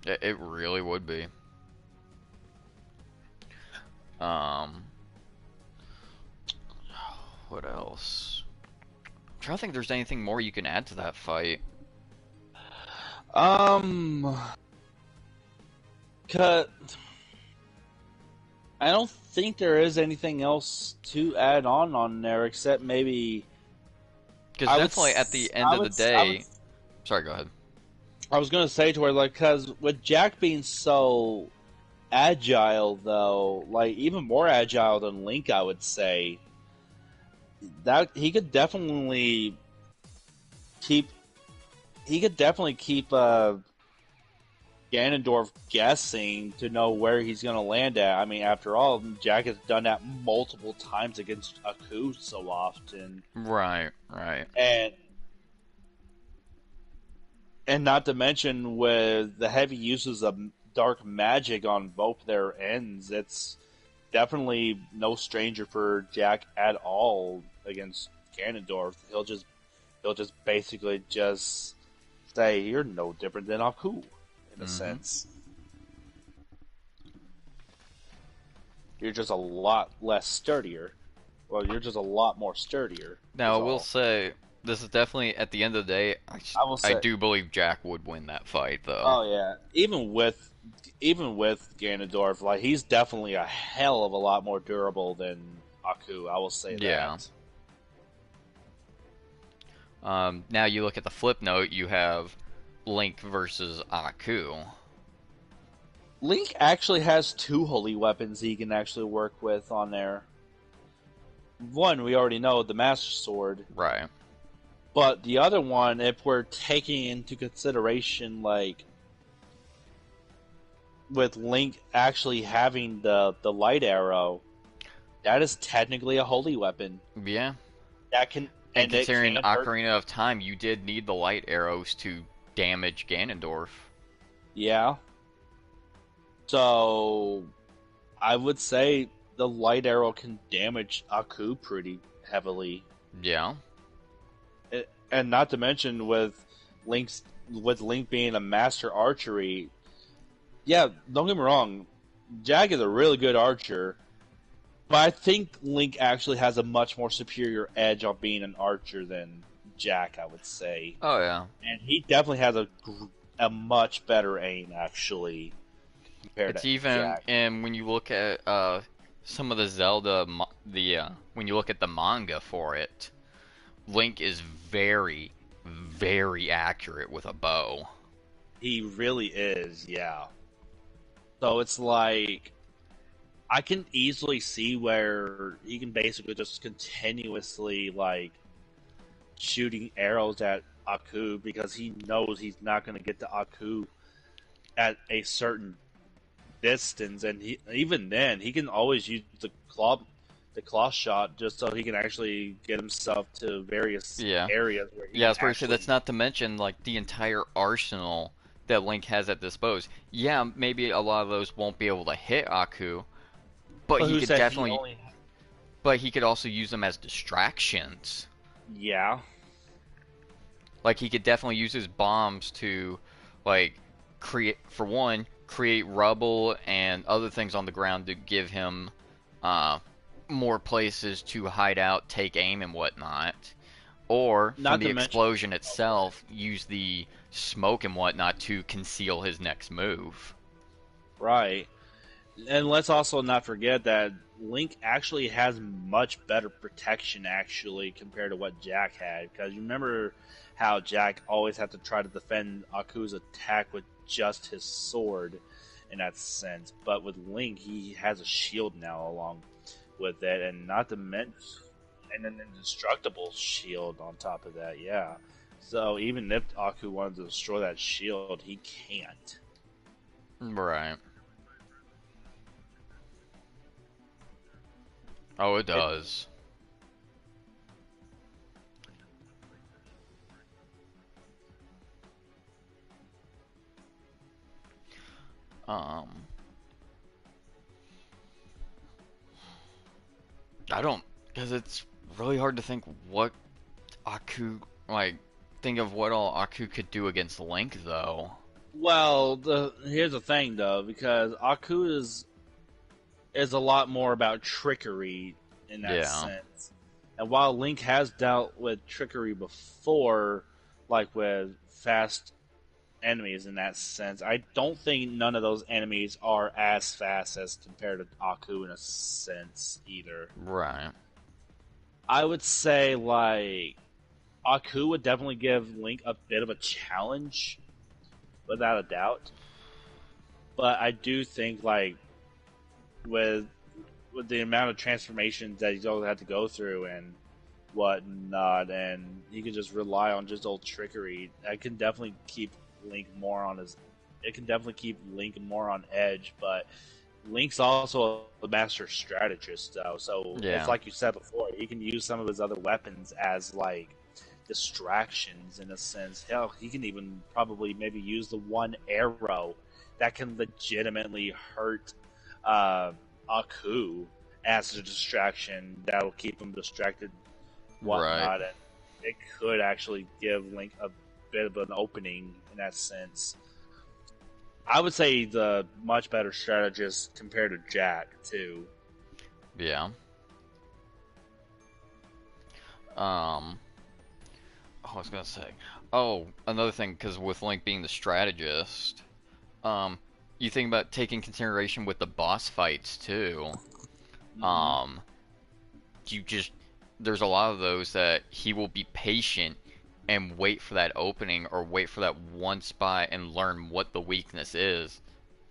It really would be. What else? I'm trying to think if there's anything more you can add to that fight. Cut. I don't think there is anything else to add on there except maybe. Because definitely at the end of the day. Sorry, go ahead. I was gonna say to her, like, because with Jack being so agile, though, like even more agile than Link, I would say that he could definitely keep. He could definitely keep Ganondorf guessing to know where he's going to land at. I mean, after all, Jack has done that multiple times against Aku so often. Right, right. And not to mention with the heavy uses of dark magic on both their ends, it's definitely no stranger for Jack at all against Ganondorf. He'll just basically just say, "You're no different than Aku," in a sense. You're just a lot less sturdier. Well, you're just a lot more sturdier. Now, I will say, this is definitely, at the end of the day, I do believe Jack would win that fight, though. Oh yeah, even with Ganondorf, like he's definitely a hell of a lot more durable than Aku. I will say that. Now you look at the flip note, you have Link versus Aku. Link actually has two holy weapons he can actually work with on there. One, we already know, the Master Sword. Right. But the other one, if we're taking into consideration, like, with Link actually having the light arrow, that is technically a holy weapon. Yeah. That can... And considering Ocarina of Time, you did need the light arrows to damage Ganondorf. Yeah. So, I would say the light arrow can damage Aku pretty heavily. Yeah. And not to mention with Link being a master archery, yeah, don't get me wrong, Jack is a really good archer, but I think Link actually has a much more superior edge on being an archer than Jack, I would say. Oh yeah. And he definitely has a much better aim, actually, compared to Jack. And when you look at some of the Zelda, when you look at the manga for it, Link is very, very accurate with a bow. He really is, yeah. So it's like, I can easily see where he can basically just continuously, like, shooting arrows at Aku because he knows he's not going to get to Aku at a certain distance, and even then, he can always use the claw shot just so he can actually get himself to various areas where he I was that's not to mention like the entire arsenal that Link has at disposal. Yeah, maybe a lot of those won't be able to hit Aku, but he could definitely. But he could also use them as distractions. Yeah, Like he could definitely use his bombs to, like, create rubble and other things on the ground to give him uh, more places to hide out, take aim, and whatnot. Or from not the to mention. explosion Okay. itself, use the smoke and whatnot to conceal his next move. Right. And let's also not forget that Link actually has much better protection actually compared to what Jack had. Because you remember how Jack always had to try to defend Aku's attack with just his sword in that sense. But with Link, he has a shield now along with it, and not to mention, and an indestructible shield on top of that. Yeah. So even if Aku wanted to destroy that shield, he can't. Right. Oh, it It does. Um, I don't, because it's really hard to think what Aku, like, think of what all Aku could do against Link, though. Well, here's the thing though, because Aku is a lot more about trickery in that Yeah. sense. And while Link has dealt with trickery before, like with fast enemies in that sense, I don't think none of those enemies are as fast as compared to Aku in a sense either. Right. I would say like Aku would definitely give Link a bit of a challenge, without a doubt. But I do think like with the amount of transformations that he's all had to go through and whatnot, and he can just rely on just old trickery. That can definitely keep Link more on his. It can definitely keep Link more on edge, but Link's also a master strategist, though. So it's Yeah. like you said before, he can use some of his other weapons as like distractions in a sense. Hell, he can even probably maybe use the one arrow that can legitimately hurt Aku as a distraction that will keep him distracted, Right. whatnot, and it could actually give Link a bit of an opening in that sense. I would say the much better strategist compared to Jack too. Yeah. Um, I was gonna say. Oh, another thing, because with Link being the strategist, um, you think about taking consideration with the boss fights too. Hmm. Um, you just there's a lot of those that he will be patient and wait for that opening or wait for that one spot and learn what the weakness is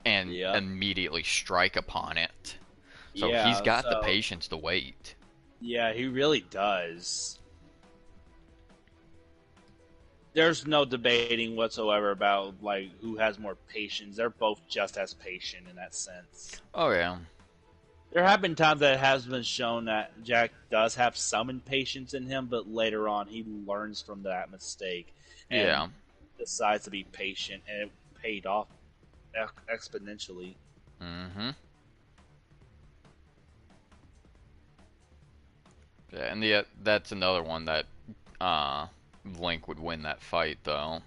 and Yep. immediately strike upon it. So he's Yeah. got the So patience to wait. yeah, he really does. There's no debating whatsoever about like who has more patience. They're both just as patient in that sense. Oh yeah. There have been times that it has been shown that Jack does have some impatience in him, but later on he learns from that mistake and Yeah. decides to be patient, and it paid off exponentially. Mm-hmm. Yeah, and the that's another one that uh Link would win that fight though.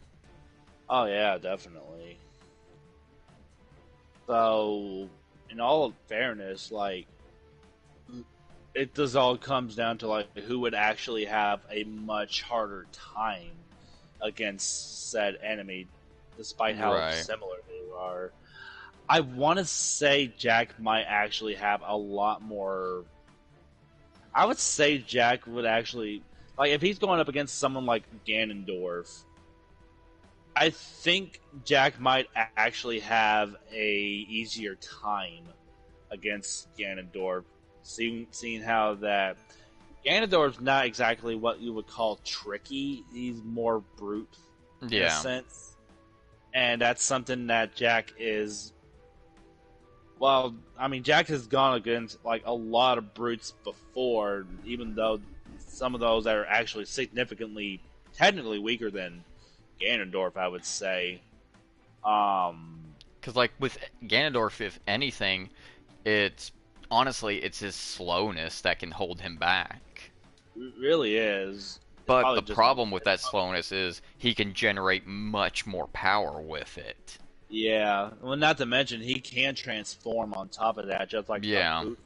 Oh yeah, definitely. So, in all fairness, like it does all comes down to like who would actually have a much harder time against said enemy, despite how Right. similar they are. I want to say Jack might actually have a lot more. I would say Jack would actually like if he's going up against someone like Ganondorf. I think Jack might actually have a easier time against Ganondorf, seeing how that Ganondorf's not exactly what you would call tricky. He's more brute in a Yeah. sense, and that's something that Jack is. Well, I mean, Jack has gone against like a lot of brutes before, even though some of those are actually significantly, technically weaker than Ganondorf. I would say. Um, Because like with Ganondorf, if anything, it's honestly it's his slowness that can hold him back. it really is. It's But probably the just problem with that slowness is he can generate much more power with it. yeah. Well, not to mention he can transform on top of that, just like Yeah, Aku.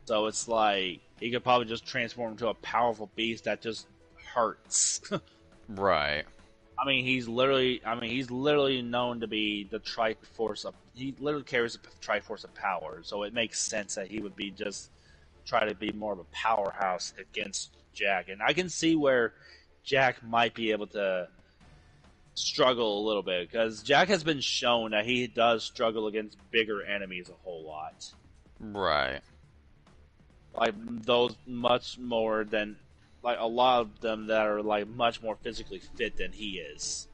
So it's like he could probably just transform into a powerful beast that just hurts. right. He's literally known to be the Triforce of. He literally carries a Triforce of power, so it makes sense that he would be just try to be more of a powerhouse against Jack. And I can see where Jack might be able to struggle a little bit because Jack has been shown that he does struggle against bigger enemies a whole lot, Right. like those much more than like a lot of them that are like much more physically fit than he is,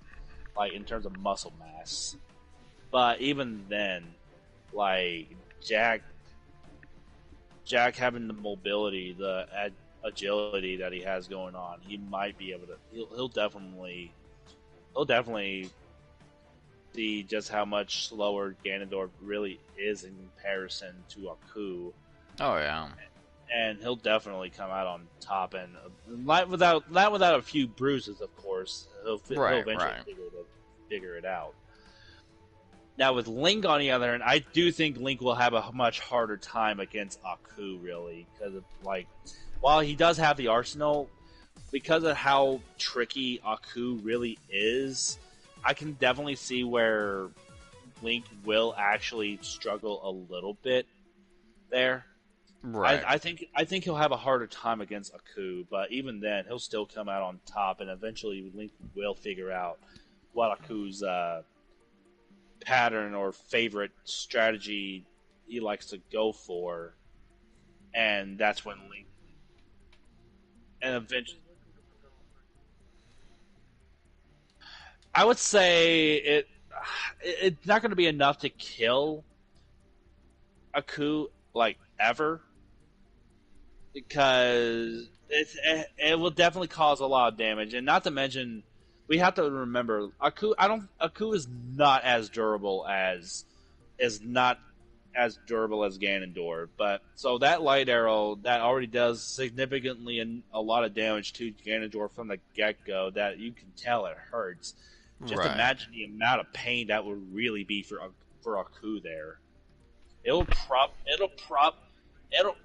like in terms of muscle mass. But even then, like Jack, Jack having the mobility, the agility that he has going on, he might be able to. He'll definitely see just how much slower Ganondorf really is in comparison to Aku, Oh yeah. and he'll definitely come out on top. And not without a few bruises, of course. He'll Right. eventually Right. figure it out. Now with Link on the other hand, I do think Link will have a much harder time against Aku, really, because like while he does have the arsenal, because of how tricky Aku really is, I can definitely see where Link will actually struggle a little bit there. Right. I think he'll have a harder time against Aku, but even then he'll still come out on top, and eventually Link will figure out what Aku's pattern or favorite strategy he likes to go for, and that's when Link and eventually I would say it's not going to be enough to kill Aku like ever because it will definitely cause a lot of damage, and not to mention we have to remember Aku is not as durable as is not as durable as Ganondorf, but so that light arrow that already does significantly a lot of damage to Ganondorf from the get go that you can tell it hurts. Just Right. imagine the amount of pain that would really be for Aku there. It'll prop it'll prop it'll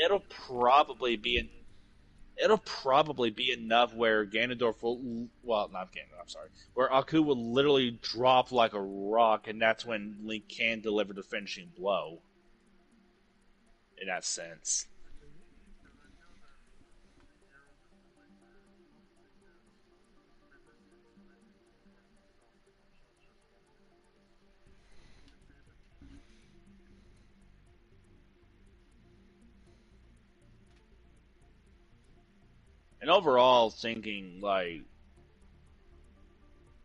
it'll probably be an it'll probably be enough where Ganondorf will well not Ganondorf I'm sorry where Aku will literally drop like a rock, and that's when Link can deliver the finishing blow. In that sense.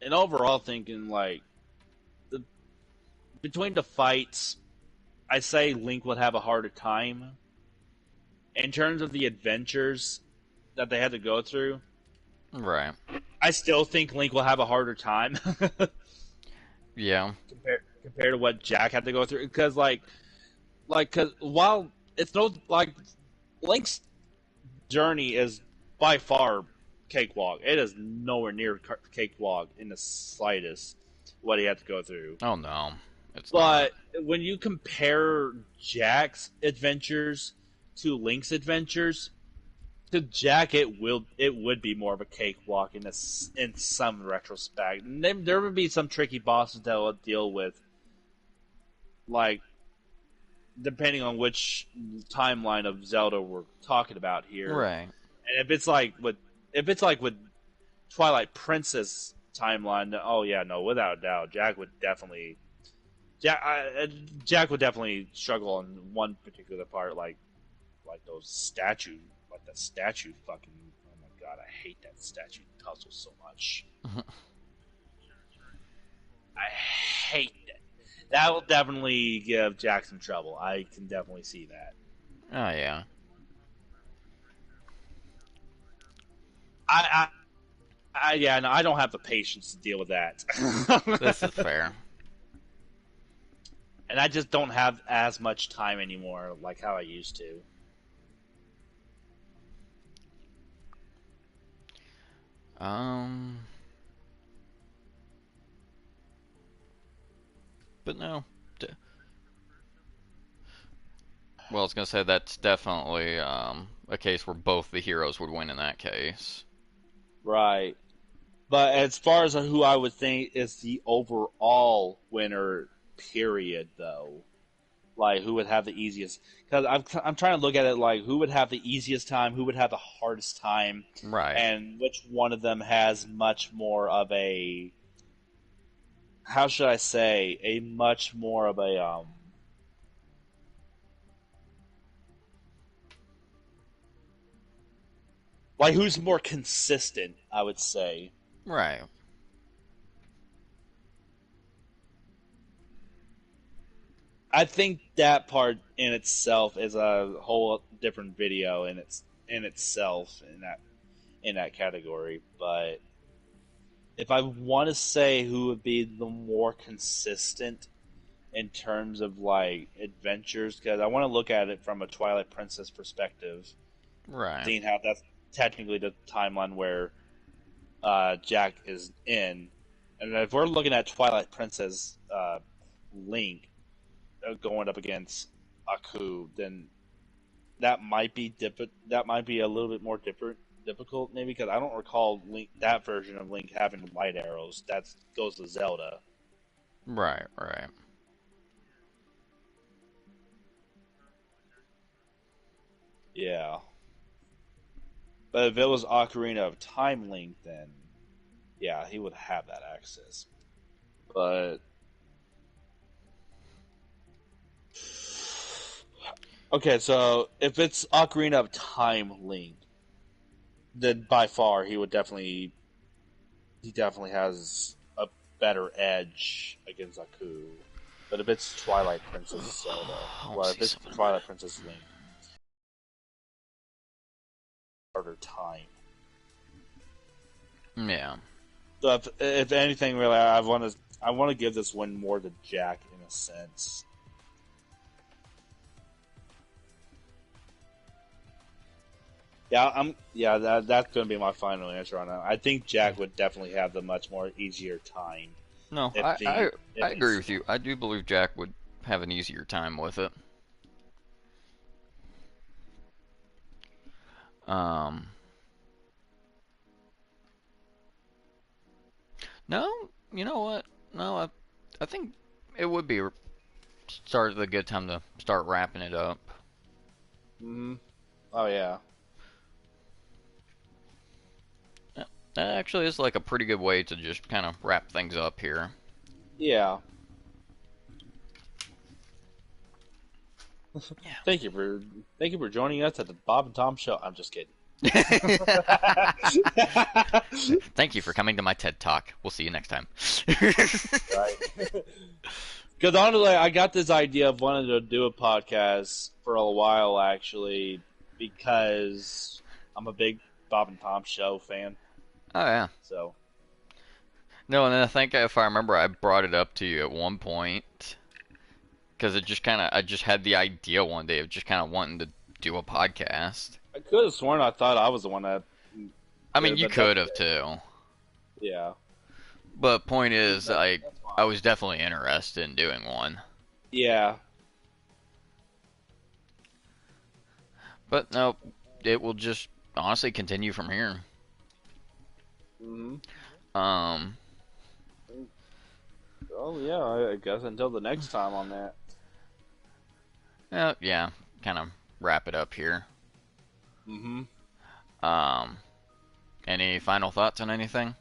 And overall thinking like the between the fights, I say Link would have a harder time. In terms of the adventures that they had to go through, Right. I still think Link will have a harder time Yeah. compared to what Jack had to go through. Because cause while it's no like Link's journey is by far cakewalk. It is nowhere near cakewalk in the slightest what he had to go through. Oh no. It's not. But when you compare Jack's adventures to Link's adventures, to Jack it would be more of a cakewalk in some retrospect. And there would be some tricky bosses that will deal with, like depending on which timeline of Zelda we're talking about here. Right. And if it's like with Twilight Princess timeline, then, oh yeah, no, without a doubt, Jack would definitely struggle on one particular part, like those statue, like that statue fucking. Oh my god, I hate that statue puzzle so much. I hate that. That will definitely give Jack some trouble. I can definitely see that. Oh yeah. I, yeah, no, I don't have the patience to deal with that. This is fair. And I just don't have as much time anymore, like how I used to. Um, but no. Well, I was gonna say that's definitely a case where both the heroes would win in that case. Right. But as far as who I would think is the overall winner, period, though, like who would have the easiest? Because I'm trying to look at it like who would have the easiest time, who would have the hardest time, Right. and which one of them has much more of a, how should I say, a much more of a like who's more consistent, I would say. Right. I think that part in itself is a whole different video in itself in that category. But if I want to say who would be the more consistent in terms of like adventures, because I want to look at it from a Twilight Princess perspective, Right. seeing how that's technically the timeline where Jack is in, and if we're looking at Twilight Princess Link going up against Aku, then that might be a little bit more difficult maybe because I don't recall Link that version of Link having light arrows. That goes to Zelda. Right. Right. Yeah, but if it was Ocarina of Time Link, then yeah, he would have that access. But okay, so if it's Ocarina of Time Link, then by far he definitely has a better edge against Aku. But if it's Twilight Princess Zelda, I don't well, if see it's something. Twilight Princess Link, harder time. Yeah. So if anything, really, I want to give this win more to Jack in a sense. Yeah, that's going to be my final answer on that. I think Jack would definitely have the much more easier time No, if the I if agree it's with you. I do believe Jack would have an easier time with it. Um, no, you know what? No, I think it would be start a good time to start wrapping it up. mm, oh yeah. Yeah, that actually is like a pretty good way to just kind of wrap things up here. Yeah. Yeah. Thank you for joining us at the Bob and Tom Show. I'm just kidding. Thank you for coming to my TED Talk. We'll see you next time. Right. Because honestly, I got this idea of wanting to do a podcast for a while, actually, because I'm a big Bob and Tom Show fan. Oh yeah. So No, and I think if I remember, I brought it up to you at one point because it just kind of I just had the idea one day of just kind of wanting to do a podcast. I could have sworn I thought I was the one that I mean, did, you but that's could have okay. too. Yeah, But point is, that's I fine. was definitely interested in doing one. Yeah. But no, it will just honestly continue from here. Hmm. Um, Oh yeah, I guess until the next time on that. yeah, kind of wrap it up here. Hmm. Um, any final thoughts on anything?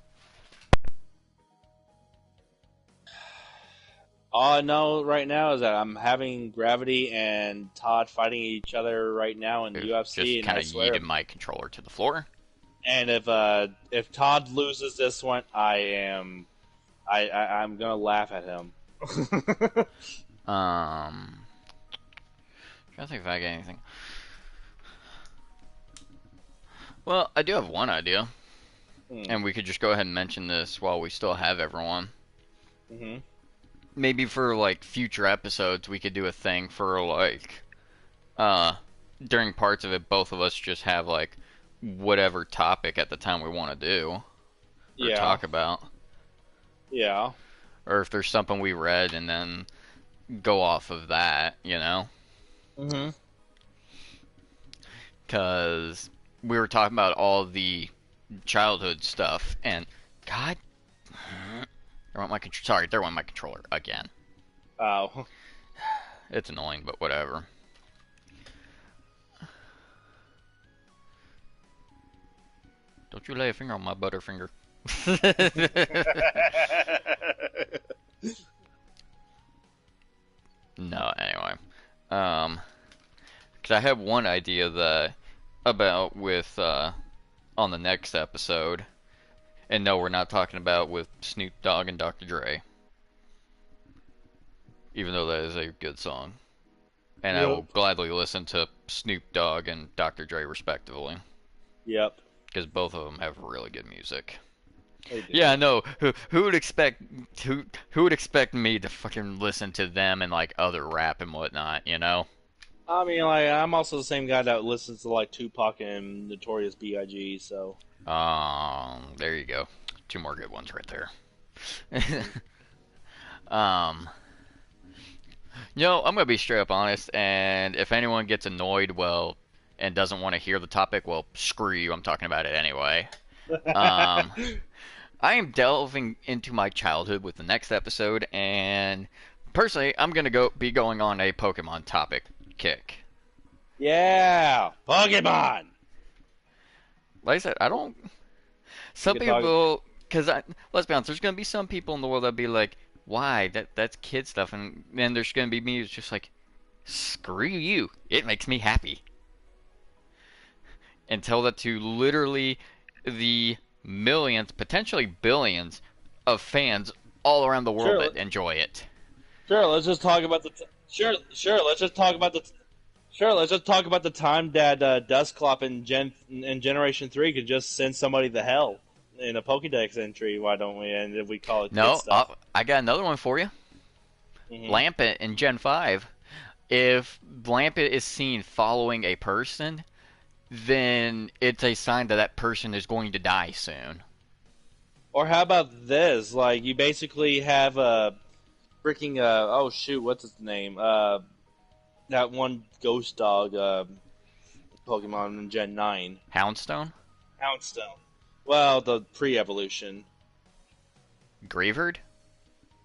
All I know right now is that I'm having Gravity and Todd fighting each other right now in UFC, Just and kind I of swear, yeeted my controller to the floor. and if Todd loses this one, I'm gonna laugh at him. Trying to think if I got anything. Well, I do have one idea, Hmm. and we could just go ahead and mention this while we still have everyone. Hmm. Maybe for like future episodes, we could do a thing for like, uh, during parts of it, both of us just have like whatever topic at the time we want to do. or Yeah. talk about, Yeah. or if there's something we read and then go off of that, you know? Mm-hmm. Because we were talking about all the childhood stuff, and God, there went my controller again. Oh. It's annoying, but whatever. Don't you lay a finger on my butterfinger. No, anyway. Um, because I have one idea that about with on the next episode, and no, we're not talking about with Snoop Dogg and Dr. Dre, even though that is a good song, and I Yep. will gladly listen to Snoop Dogg and Dr. Dre respectively, Yep. because both of them have really good music. They do. Yeah, no. Who would expect who would expect me to fucking listen to them and like other rap and whatnot? You know. I mean, like, I'm also the same guy that listens to like Tupac and Notorious B.I.G. So. There you go. Two more good ones right there. Mhm. um, I'm gonna be straight up honest, and if anyone gets annoyed, well, and doesn't want to hear the topic, well, screw you. I'm talking about it anyway. Um, I am delving into my childhood with the next episode, and personally, I'm gonna be going on a Pokemon topic kick. Yeah, Pokemon. Like I said, I don't. We Some could talk. people, because let's be honest, there's gonna be some people in the world that be like, "Why? That's kid stuff," and then there's gonna be me who's just like, "Screw you! It makes me happy." And tell that to literally the millions, potentially billions, of fans all around the world Sure, that enjoy it. sure. Let's just talk about the. Sure, sure. Let's just talk about the. Sure, let's just talk about the time that Dusclops in Generation 3 could just send somebody to hell in a Pokédex entry. Why don't we? And if we call it kid No, stuff. I got another one for you. Hmm. Lampet in Gen 5. If Lampet is seen following a person, then it's a sign that that person is going to die soon. Or how about this? Like, you basically have a freaking, oh shoot, what's its name? That one ghost dog Pokemon in Gen 9. Houndstone? Houndstone. Well, the pre evolution. Greavard?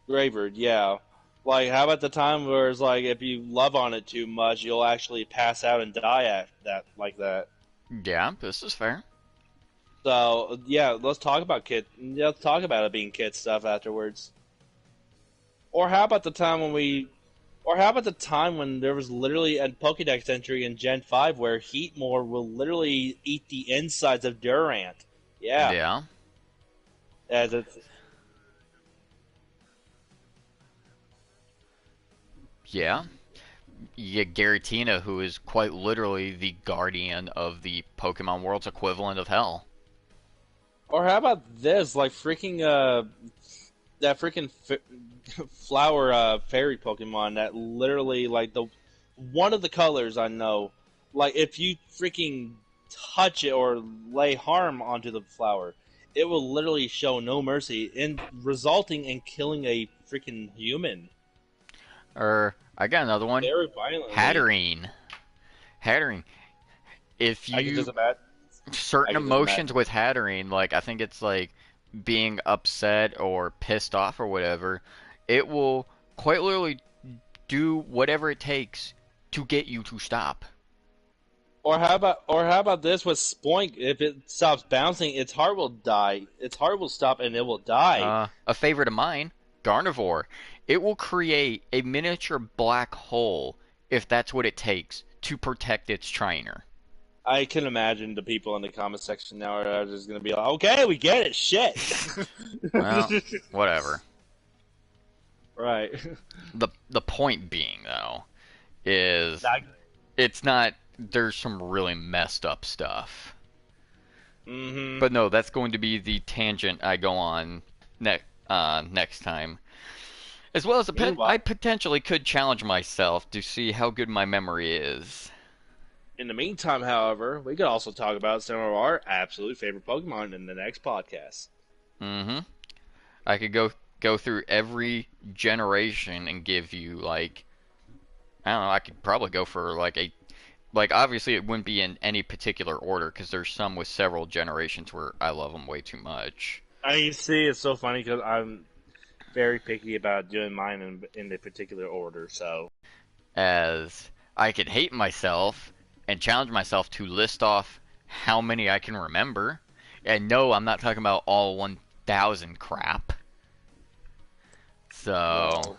Graveyard, yeah. Like, how about the time where it's like, if you love on it too much, you'll actually pass out and die at that, like that. Yeah, this is fair. So, yeah, let's talk about kid. Let's talk about it being kid stuff afterwards. Or how about the time when we. Or how about the time when there was literally a Pokédex entry in Gen 5 where Heatmore will literally eat the insides of Durant? Yeah. Yeah. As it's. Yeah. You get Garatina, who is quite literally the guardian of the Pokemon world's equivalent of hell. Or how about this? Like, freaking, that freaking flower fairy Pokemon that literally like the one of the colors I know, like if you freaking touch it or lay harm onto the flower, it will literally show no mercy, in resulting in killing a freaking human Or, I got another one. very violently. Hatterene. Hatterene. If I can you just imagine. I certain can just emotions imagine. with Hatterene, like I think it's like being upset or pissed off or whatever, it will quite literally do whatever it takes to get you to stop. Or how about this with Spoink? If it stops bouncing, its heart will die. Its heart will stop and it will die. A favorite of mine, Garnivore. It will create a miniature black hole if that's what it takes to protect its trainer. I can imagine the people in the comment section now are just going to be like, okay, we get it, shit. Well, whatever. Right. The point being though is That- it's not there's some really messed up stuff. Mhm. But no, that's going to be the tangent I go on next time. As well as I Meanwhile, potentially could challenge myself to see how good my memory is. in the meantime, however, we could also talk about some of our absolute favorite Pokemon in the next podcast. Mm-hmm. I could go through every generation and give you like I don't know. I could probably go for like obviously it wouldn't be in any particular order because there's some with several generations where I love them way too much. I see. It's so funny because I'm very picky about doing mine in a particular order. So As I could hate myself and challenge myself to list off how many I can remember. And no, I'm not talking about all 1,000 crap. So well,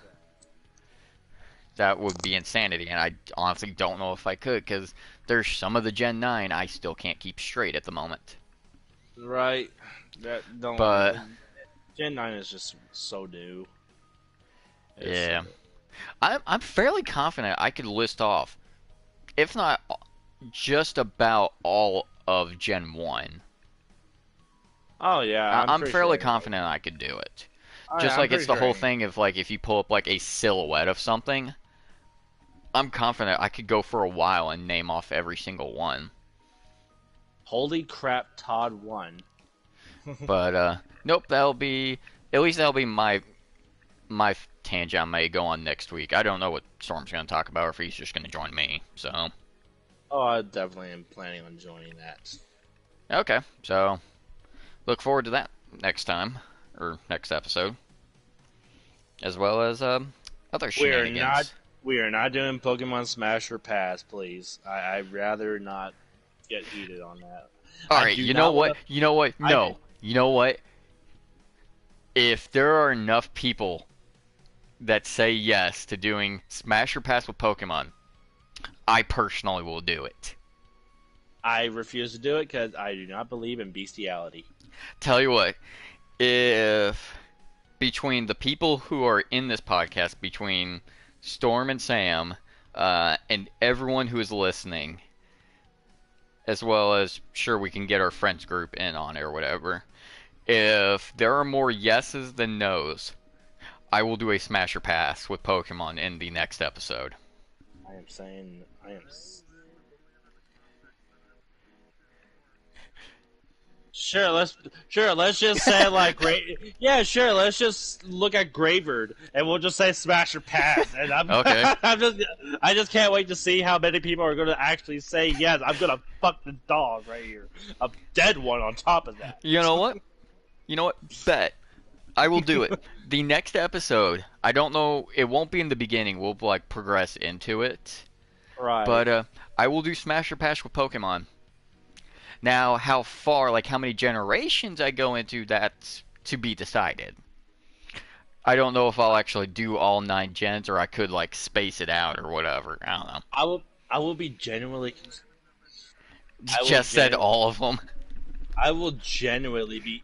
that would be insanity, and I honestly don't know if I could because there's some of the Gen 9 I still can't keep straight at the moment. right. That don't But Gen 9 is just so new. It's so yeah, new. I'm fairly confident I could list off, if not just about all of Gen 1. Oh yeah, I'm I'm pretty sure. fairly confident I could do it. Oh, yeah, Just I'm like it's pretty the sure. whole thing of like if you pull up like a silhouette of something, I'm confident I could go for a while and name off every single one. Holy crap, Todd won. But nope, that'll be my tangent I may go on next week. I don't know what Storm's going to talk about or if he's just going to join me. So, Oh, I definitely am planning on joining that. okay. So, look forward to that next time or next episode, as well as other We are not. shenanigans. We are not doing Pokemon Smash or Pass, please. I'd rather not get heated on that. All I right, do you know not what? want to. You know what? I No. You know what? If there are enough people that say yes to doing Smash or Pass with Pokemon, I personally will do it. I refuse to do it because I do not believe in bestiality. Tell you what, if between the people who are in this podcast, between Storm and Sam, and everyone who is listening, as well as sure we can get our friends group in on it or whatever, if there are more yeses than nos, I will do a Smash or Pass with Pokemon in the next episode. I am saying I am. Let's just say like yeah, sure. Let's just look at Graveyard and we'll just say Smash or Pass. And I'm Okay. I just can't wait to see how many people are going to actually say yes. I'm going to fuck the dog right here, a dead one on top of that. You know what? You know what? Bet. I will do it. The next episode, I don't know, it won't be in the beginning. We'll like progress into it. Right. But I will do Smash or Pass with Pokemon. Now, how far, like how many generations I go into, that's to be decided. I don't know if I'll actually do all 9 gens or I could like space it out or whatever. I don't know. I will be genuinely. I will Just said all of them. I will genuinely be.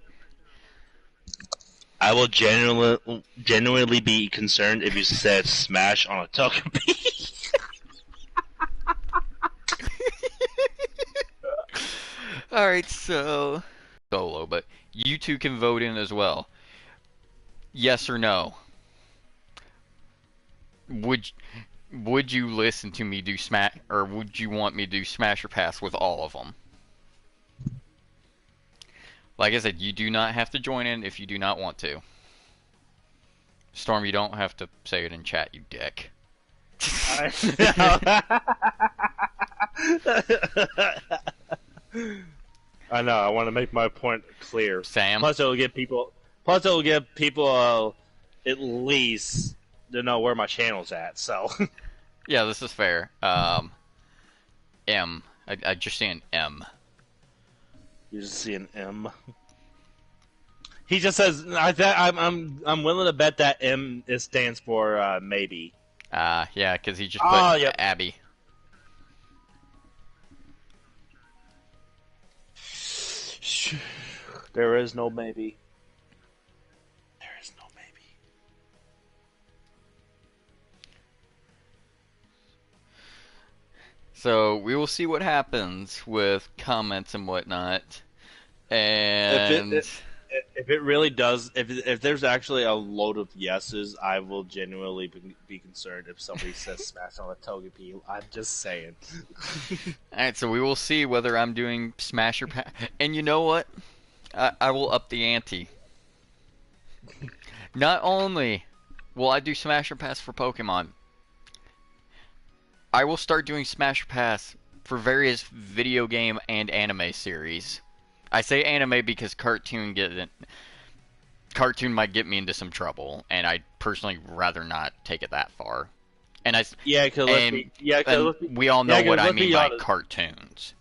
I will genuinely be concerned if you said Smash on a Togepi. Alright, so solo, but you two can vote in as well. Yes or no? Would would you listen to me do smash, or would you want me to do Smash or Pass with all of them? Like I said, you do not have to join in if you do not want to. Storm, you don't have to say it in chat, you dick. I know. I want to make my point clear. Sam? Plus, it'll give people. At least to know where my channel's at. So. Yeah, this is fair. M. I just see an M. You just see an M. He just says, I'm willing to bet that M stands for maybe. Yeah, because he just put yep. Abby. There is no maybe. There is no maybe. So we will see what happens with comments and whatnot. And If it really does, if there's actually a load of yeses, I will genuinely be concerned if somebody says Smash on a Togepi. I'm just saying. Alright, so we will see whether I'm doing Smash or Pass. And you know what? I will up the ante. Not only will I do Smasher Pass for Pokemon, I will start doing Smasher Pass for various video game and anime series. I say anime because cartoon might get me into some trouble, and I personally rather not take it that far. And I Yeah, cause let's and be yeah, cause and let's be we all know yeah, what cause I let's mean be by honest. cartoons.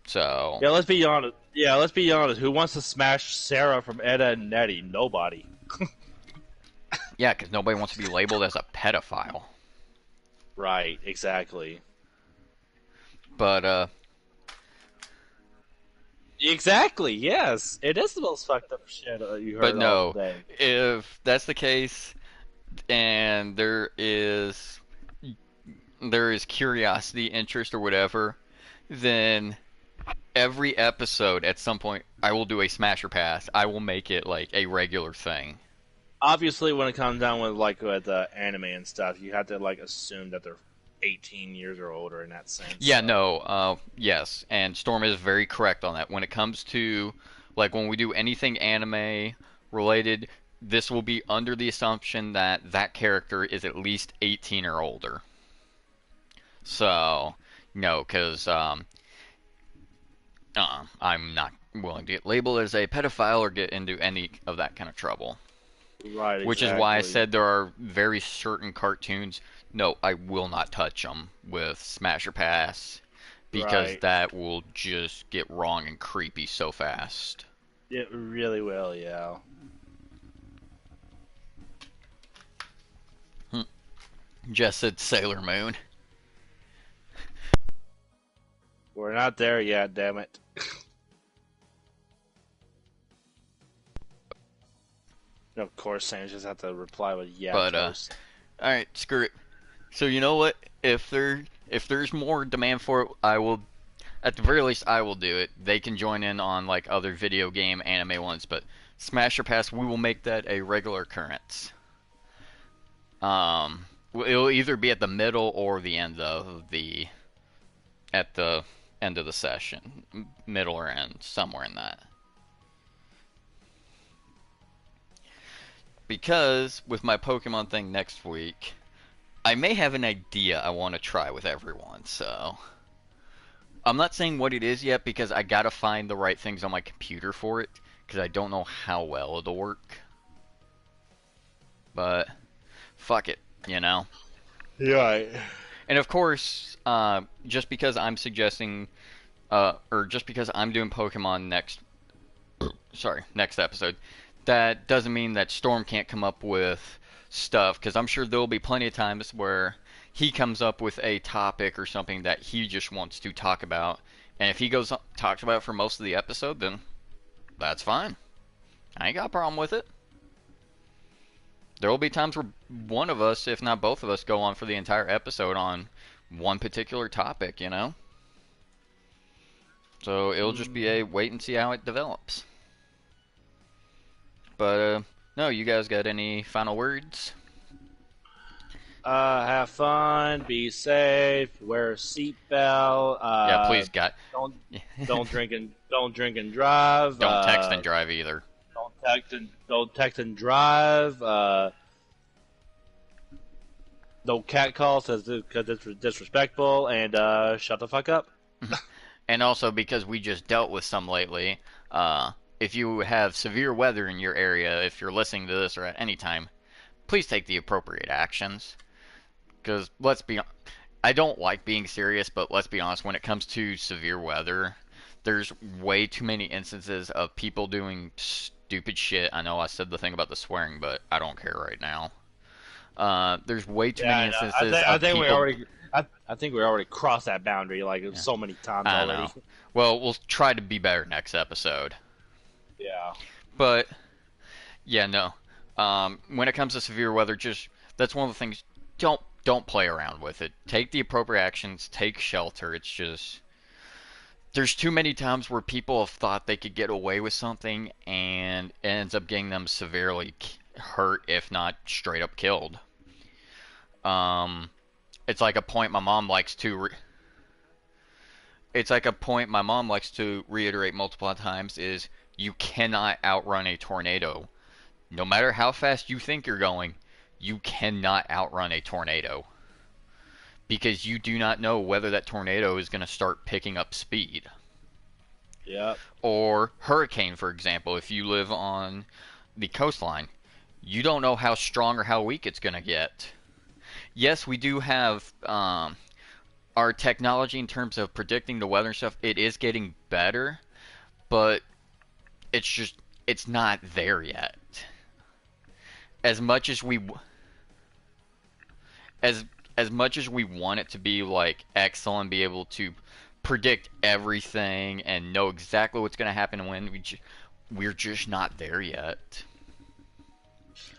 So Yeah, let's be honest. Yeah, let's be honest. Who wants to smash Sarah from Edda and Nettie? Nobody. yeah, because nobody wants to be labeled as a pedophile. Right. Exactly. But Exactly. Yes, it is the most fucked up shit you but heard all no, day. if that's the case, and there is curiosity, interest, or whatever, then every episode at some point I will do a Smasher Pass. I will make it like a regular thing. Obviously, when it comes down with anime and stuff, you have to like assume that they're 18 years or older in that sense. Yeah, So no, yes, and Storm is very correct on that. When it comes to like when we do anything anime related, this will be under the assumption that that character is at least 18 or older. So, no, because I'm not willing to get labeled as a pedophile or get into any of that kind of trouble. right, Which is why I exactly. said there are very certain cartoons. No, I will not touch them with Smasher Pass because Right. that will just get wrong and creepy so fast. It really will. Yeah. Hmm. Just said Sailor Moon. We're not there yet. Damn it. Of course, Sam just have to reply with yeah But first. all right, screw it. So you know what? If there's more demand for it, I will. At the very least, I will do it. They can join in on like other video game anime ones, but Smasher Pass, we will make that a regular occurrence. It'll either be at the middle or the end of the at the end of the session, middle or end, somewhere in that. Because with my Pokemon thing next week, I may have an idea I want to try with everyone. So I'm not saying what it is yet because I gotta find the right things on my computer for it because I don't know how well it'll work. But fuck it, you know. Yeah. Right. And of course, just because I'm suggesting, or just because I'm doing Pokemon next episode, that doesn't mean that Storm can't come up with stuff. Because I'm sure there'll be plenty of times where he comes up with a topic or something that he just wants to talk about, and if he goes talks about it for most of the episode, then that's fine. I ain't got a problem with it. There will be times where one of us, if not both of us, go on for the entire episode on one particular topic, you know? So it'll just be a wait and see how it develops. But, no, you guys got any final words? Have fun. Be safe. Wear a seatbelt. Yeah, please, God. Don't don't drink and drive. Don't text and drive either. Don't text and drive. No cat calls because it's disrespectful. And shut the fuck up. And also because we just dealt with some lately, if you have severe weather in your area, if you're listening to this or at any time, please take the appropriate actions. Because I don't like being serious, but let's be honest, when it comes to severe weather, there's way too many instances of people doing stupid shit. I know I said the thing about the swearing, but I don't care right now. There's way too Yeah, many I know. instances I of think we people. already. I think we already crossed that boundary like Yeah, so many times I already. know. Well, we'll try to be better next episode. Yeah. But yeah, no. When it comes to severe weather, just that's one of the things. Don't play around with it. Take the appropriate actions. Take shelter. It's just there's too many times where people have thought they could get away with something and it ends up getting them severely hurt, if not straight up killed. Um, it's like a point my mom likes to. It's like a point my mom likes to reiterate multiple times is you cannot outrun a tornado. No matter how fast you think you're going, you cannot outrun a tornado because you do not know whether that tornado is going to start picking up speed. Yep. Or hurricane, for example, if you live on the coastline, you don't know how strong or how weak it's going to get. Yes, we do have our technology in terms of predicting the weather and stuff. It is getting better, but it's not there yet. As much as we as as much as we want it to be like excellent, be able to predict everything and know exactly what's going to happen when we're just not there yet.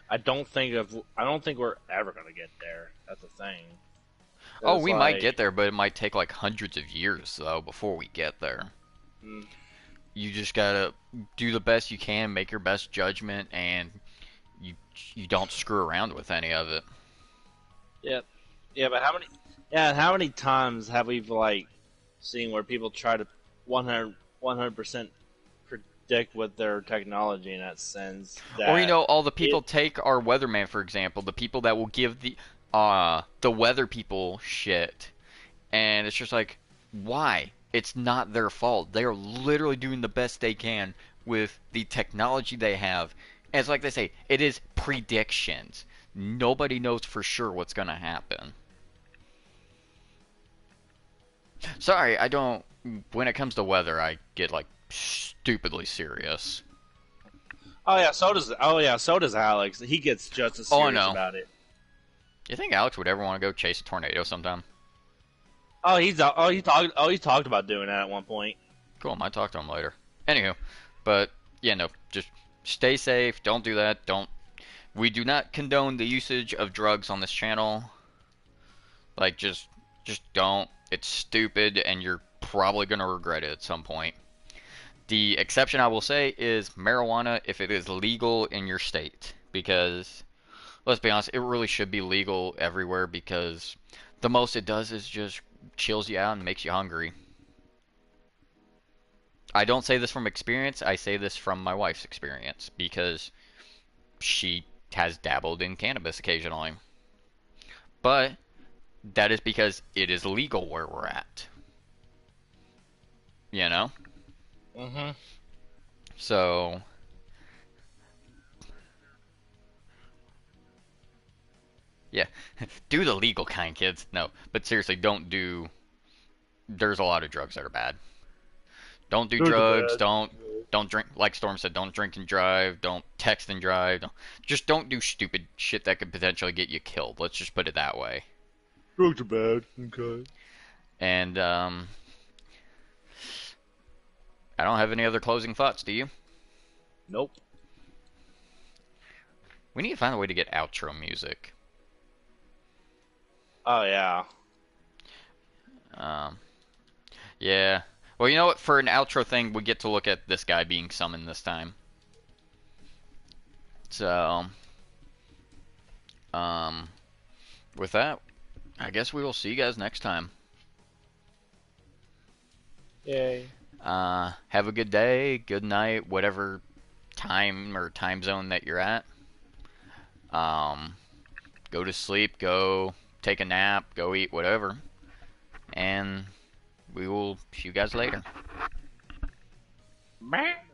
I don't think we're ever gonna get there. That's the thing. Oh, It's we might get like, there, but it might take like hundreds of years though before we get there. mm, You just gotta do the best you can, make your best judgment, and you you don't screw around with any of it. yeah, yeah. But how many times have we like seen where people try to 100% predict with their technology in that sense Or that all the it people take our weatherman for example, the people that will give the weather people shit, and it's just like, why? It's not their fault. They are literally doing the best they can with the technology they have. And it's like they say, it is predictions. Nobody knows for sure what's gonna happen. Sorry, I don't. When it comes to weather, I get like stupidly serious. oh yeah, so does Alex. He gets just as Oh serious no. about it. You think Alex would ever want to go chase a tornado sometime? He talked about doing that at one point. Cool, I might talk to him later. Anywho, but yeah, no, just stay safe. Don't do that. Don't. We do not condone the usage of drugs on this channel. Like, just don't. It's stupid, and you're probably gonna regret it at some point. The exception I will say is marijuana if it is legal in your state, because let's be honest, it really should be legal everywhere because the most it does is just chills you out and makes you hungry. I don't say this from experience, I say this from my wife's experience because she has dabbled in cannabis occasionally. But that is because it is legal where we're at. You know? Mm-hmm. So, yeah. Do the legal kind, kids. No, but seriously, don't do. There's a lot of drugs that are bad. Don't do Those are drugs. bad. Don't drink. Like Storm said, don't drink and drive. Don't text and drive. Just don't do stupid shit that could potentially get you killed. Let's just put it that way. Drugs are bad. Okay. And I don't have any other closing thoughts. Do you? Nope. We need to find a way to get outro music. Oh yeah. Um, yeah. Well, you know what? For an outro thing, we get to look at this guy being summoned this time. So, um, with that, I guess we will see you guys next time. Yay. Have a good day, good night, whatever time or time zone that you're at. Um, go to sleep, go take a nap, go eat, whatever. And we will see you guys later. Meh.